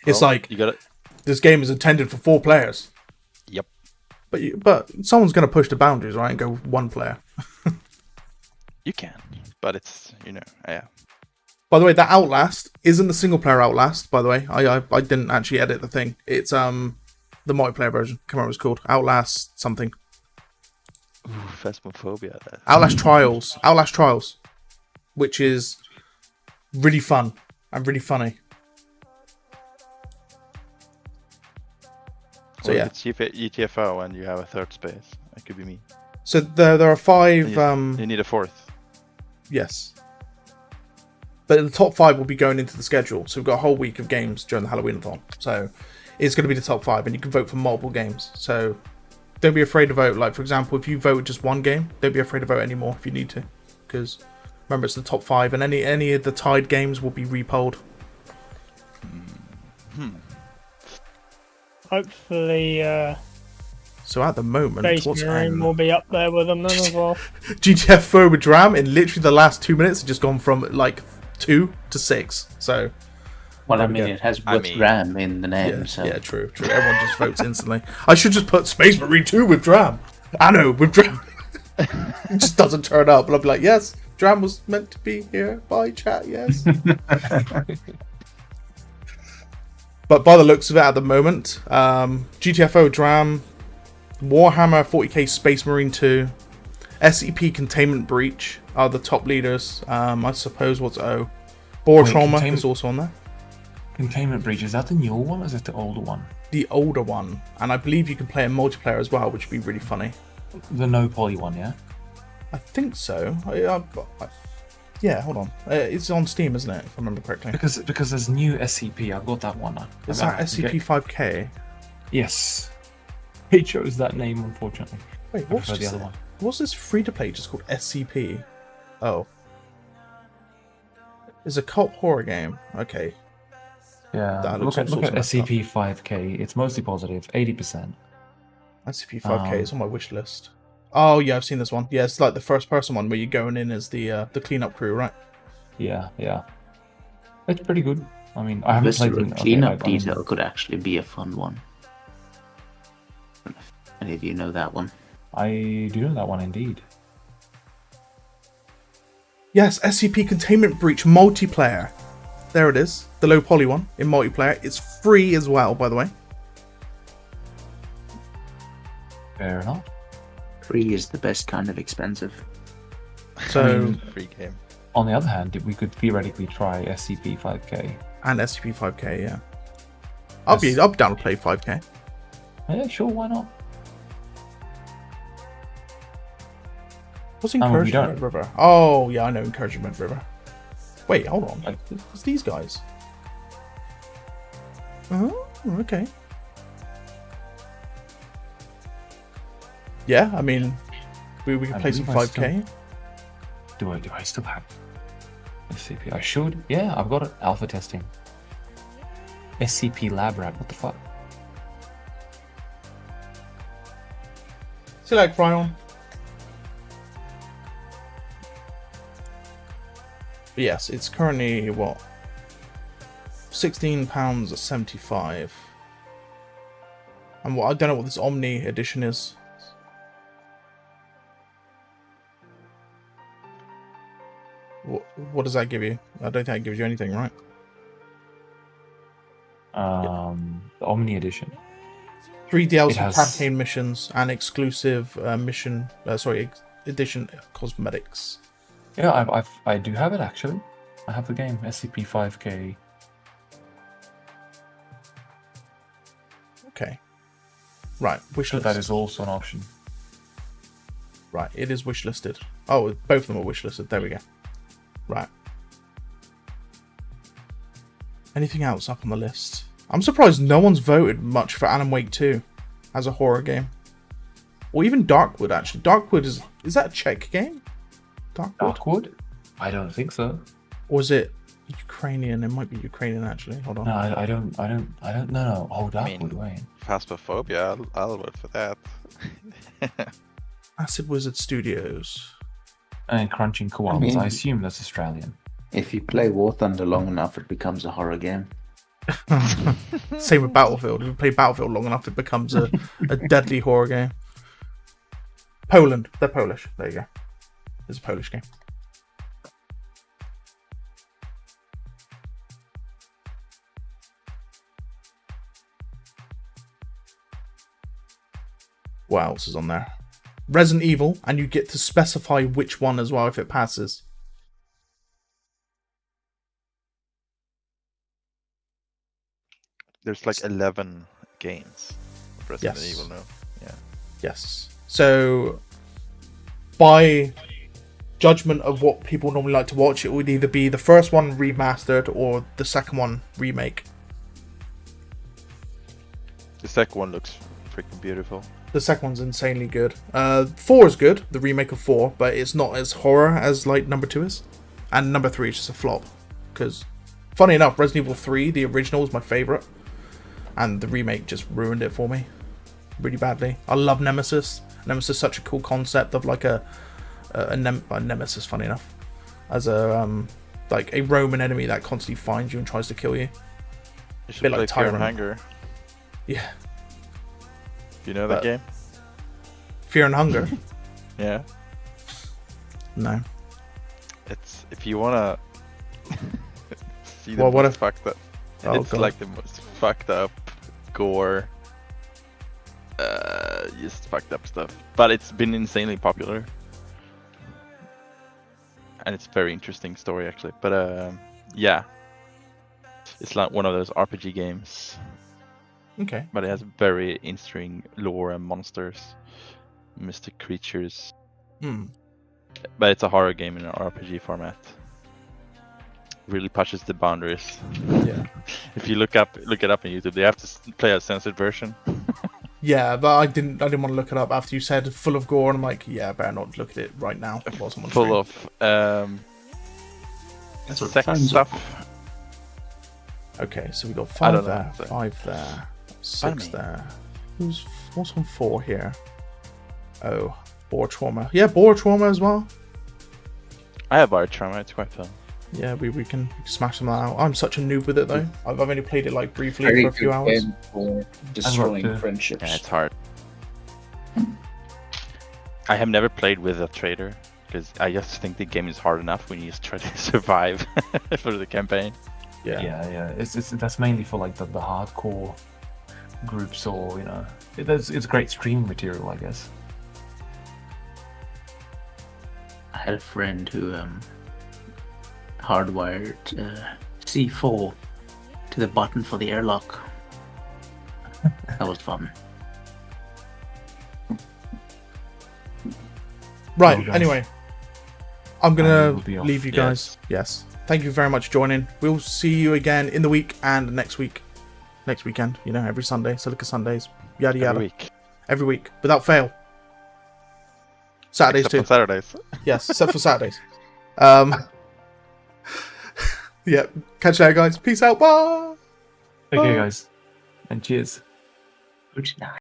it's like you got it. This game is intended for 4 players. Yep. But someone's going to push the boundaries, right, and go 1 player. You can, but it's yeah. By the way, that Outlast isn't the single player Outlast. By the way, I didn't actually edit the thing. It's the multiplayer version. Can't remember what it's called. Outlast something. Ooh, Phasmophobia. Outlast Trials. Outlast Trials, which is really fun and really funny. So yeah, it's GTFO and you have a 3rd space. That could be me. So there are 5. You need a 4th. Yes. But the top 5 will be going into the schedule. So we've got a whole week of games during the Halloween-a-thon. So it's going to be the top 5, and you can vote for multiple games. So don't be afraid to vote. Like, for example, if you vote just 1 game, don't be afraid to vote anymore if you need to. Because remember, it's the top 5, and any of the tied games will be repolled. Hopefully, So at the moment, Space what's Marine on? will be up there with them then as well. GTFO with Dram in literally the last 2 minutes, it's just gone from like 2 to 6. So, well, I mean, it has with Ram in the name. Yeah, so. yeah, true. Everyone just votes instantly. I should just put Space Marine 2 with Dram. I know, with Dram. It just doesn't turn up, but I'll be like, yes, Dram was meant to be here. Bye, chat, yes. But by the looks of it at the moment, GTFO Dram, Warhammer 40k Space Marine 2, SCP Containment Breach are the top leaders. I suppose what's O? Boar Trauma is also on there. Containment Breach, is that the newer one or is it the older one? The older one. And I believe you can play in multiplayer as well, which would be really funny. The no poly one, yeah? I think so. Yeah, hold on. It's on Steam, isn't it? If I remember correctly. Because there's new SCP. I've got that one. Is that SCP-5K? Yes. It chose that name, unfortunately. Wait, what's the other one? What's this free-to-play just called SCP? Oh. It's a cult horror game. Okay. Yeah, look at SCP-5K. It's mostly positive, 80%. SCP-5K is on my wish list. Oh, yeah, I've seen this one. Yeah, it's like the first-person one where you're going in as the cleanup crew, right? Yeah. It's pretty good. I mean, I haven't played the cleanup detail could actually be a fun one. If any of you know that one. I do know that one, indeed. Yes, SCP Containment Breach multiplayer. There it is. The low poly one in multiplayer. It's free as well, by the way. Fair enough. Free is the best kind of expensive. So, Free game. On the other hand, we could theoretically try SCP-5K. and SCP-5K, yeah. I'll be down to play 5K. Yeah, sure, why not? What's we Encouragement don't. River? Oh, yeah, I know Encouragement River. Wait, hold on. It's these guys. Oh, okay. Yeah, I mean, we can play some 5K. Do I still have SCP? I should. Yeah, I've got it. Alpha testing. SCP Lab Rat. What the fuck? See you later, Cryon. But yes, it's currently what? £16.75. And I don't know what this Omni edition is. What does that give you? I don't think it gives you anything, right? The Omni Edition. 3 DLC has- campaign missions and exclusive edition cosmetics. Yeah, I do have it actually. I have the game SCP-5K. Okay. Right, wishlist. That is also an option. Right, it is wishlisted. Oh, both of them are wishlisted. There we go. Right. Anything else up on the list? I'm surprised no one's voted much for Alan Wake 2 as a horror game. Or even Darkwood, actually. Darkwood is that a Czech game? Darkwood? I don't think so. Or is it Ukrainian? It might be Ukrainian, actually. Hold on. No, I don't. No. Oh, Darkwood, wait. Phasmophobia, I'll vote for that. Acid Wizard Studios. And Crunching Koalas. I assume that's Australian. If you play War Thunder long enough, it becomes a horror game. Same with Battlefield. If you play Battlefield long enough, it becomes a deadly horror game. Poland. They're Polish. There you go. It's a Polish game. What else is on there? Resident Evil, and you get to specify which one as well if it passes. There's like 11 games of Resident Yes. Evil now. Yeah. Yes. So, by judgment of what people normally like to watch, it would either be the first one remastered or the second one remake. The second one looks freaking beautiful. The second one's insanely good. 4 is good, the remake of 4, but it's not as horror as like number 2 is. And number 3 is just a flop. Because, funny enough, Resident Evil 3, the original, was my favourite. And the remake just ruined it for me. Really badly. I love Nemesis. Nemesis is such a cool concept of like a Nemesis, funny enough. As a like a Roman enemy that constantly finds you and tries to kill you. You should Bit play like Fear and Tyrant. Hunger. Yeah. You know that game? Fear and Hunger? Yeah. No. It's if you wanna see the Well, what most if- fucked up. Oh, It's God. like the most fucked up gore. Just fucked up stuff. But it's been insanely popular. And it's a very interesting story actually. But yeah. It's like one of those RPG games. Okay. But it has very interesting lore and monsters. Mystic creatures. Hmm. But it's a horror game in an RPG format. Really pushes the boundaries. Yeah. If you look it up on YouTube, they have to play a censored version. Yeah, but I didn't want to look it up after you said full of gore, and I'm like, yeah, I better not look at it right now. While someone's Full streaming. of That's what sex phones stuff. Okay, so we got I 5 don't know, there, so- 5 there, 6 Pardon me. there. What's on 4 here? Oh, Boar Trauma. Yeah, Boar Trauma as well. I have Art Trauma, it's quite fun. Yeah, we can smash them out. I'm such a noob with it though. I've only played it like briefly Very for a few good hours. game for destroying to. friendships. Yeah, it's hard. I have never played with a trader. because I just think the game is hard enough when you just try to survive for the campaign. Yeah. That's mainly for like the hardcore groups, or it's great stream material, I guess. I had a friend who hardwired C4 to the button for the airlock. That was fun. Right. Well, guys. Anyway, I'm We gonna will be off. leave you guys. Yes. Thank you very much for joining. We'll see you again in the week and next weekend. Every Sunday, Silica Sundays. Yada yada. Every week, without fail. Saturdays Except too. on Saturdays. Yes, except for Saturdays. Yeah. Catch you later, guys. Peace out. Bye. Okay, guys, and cheers. Good night.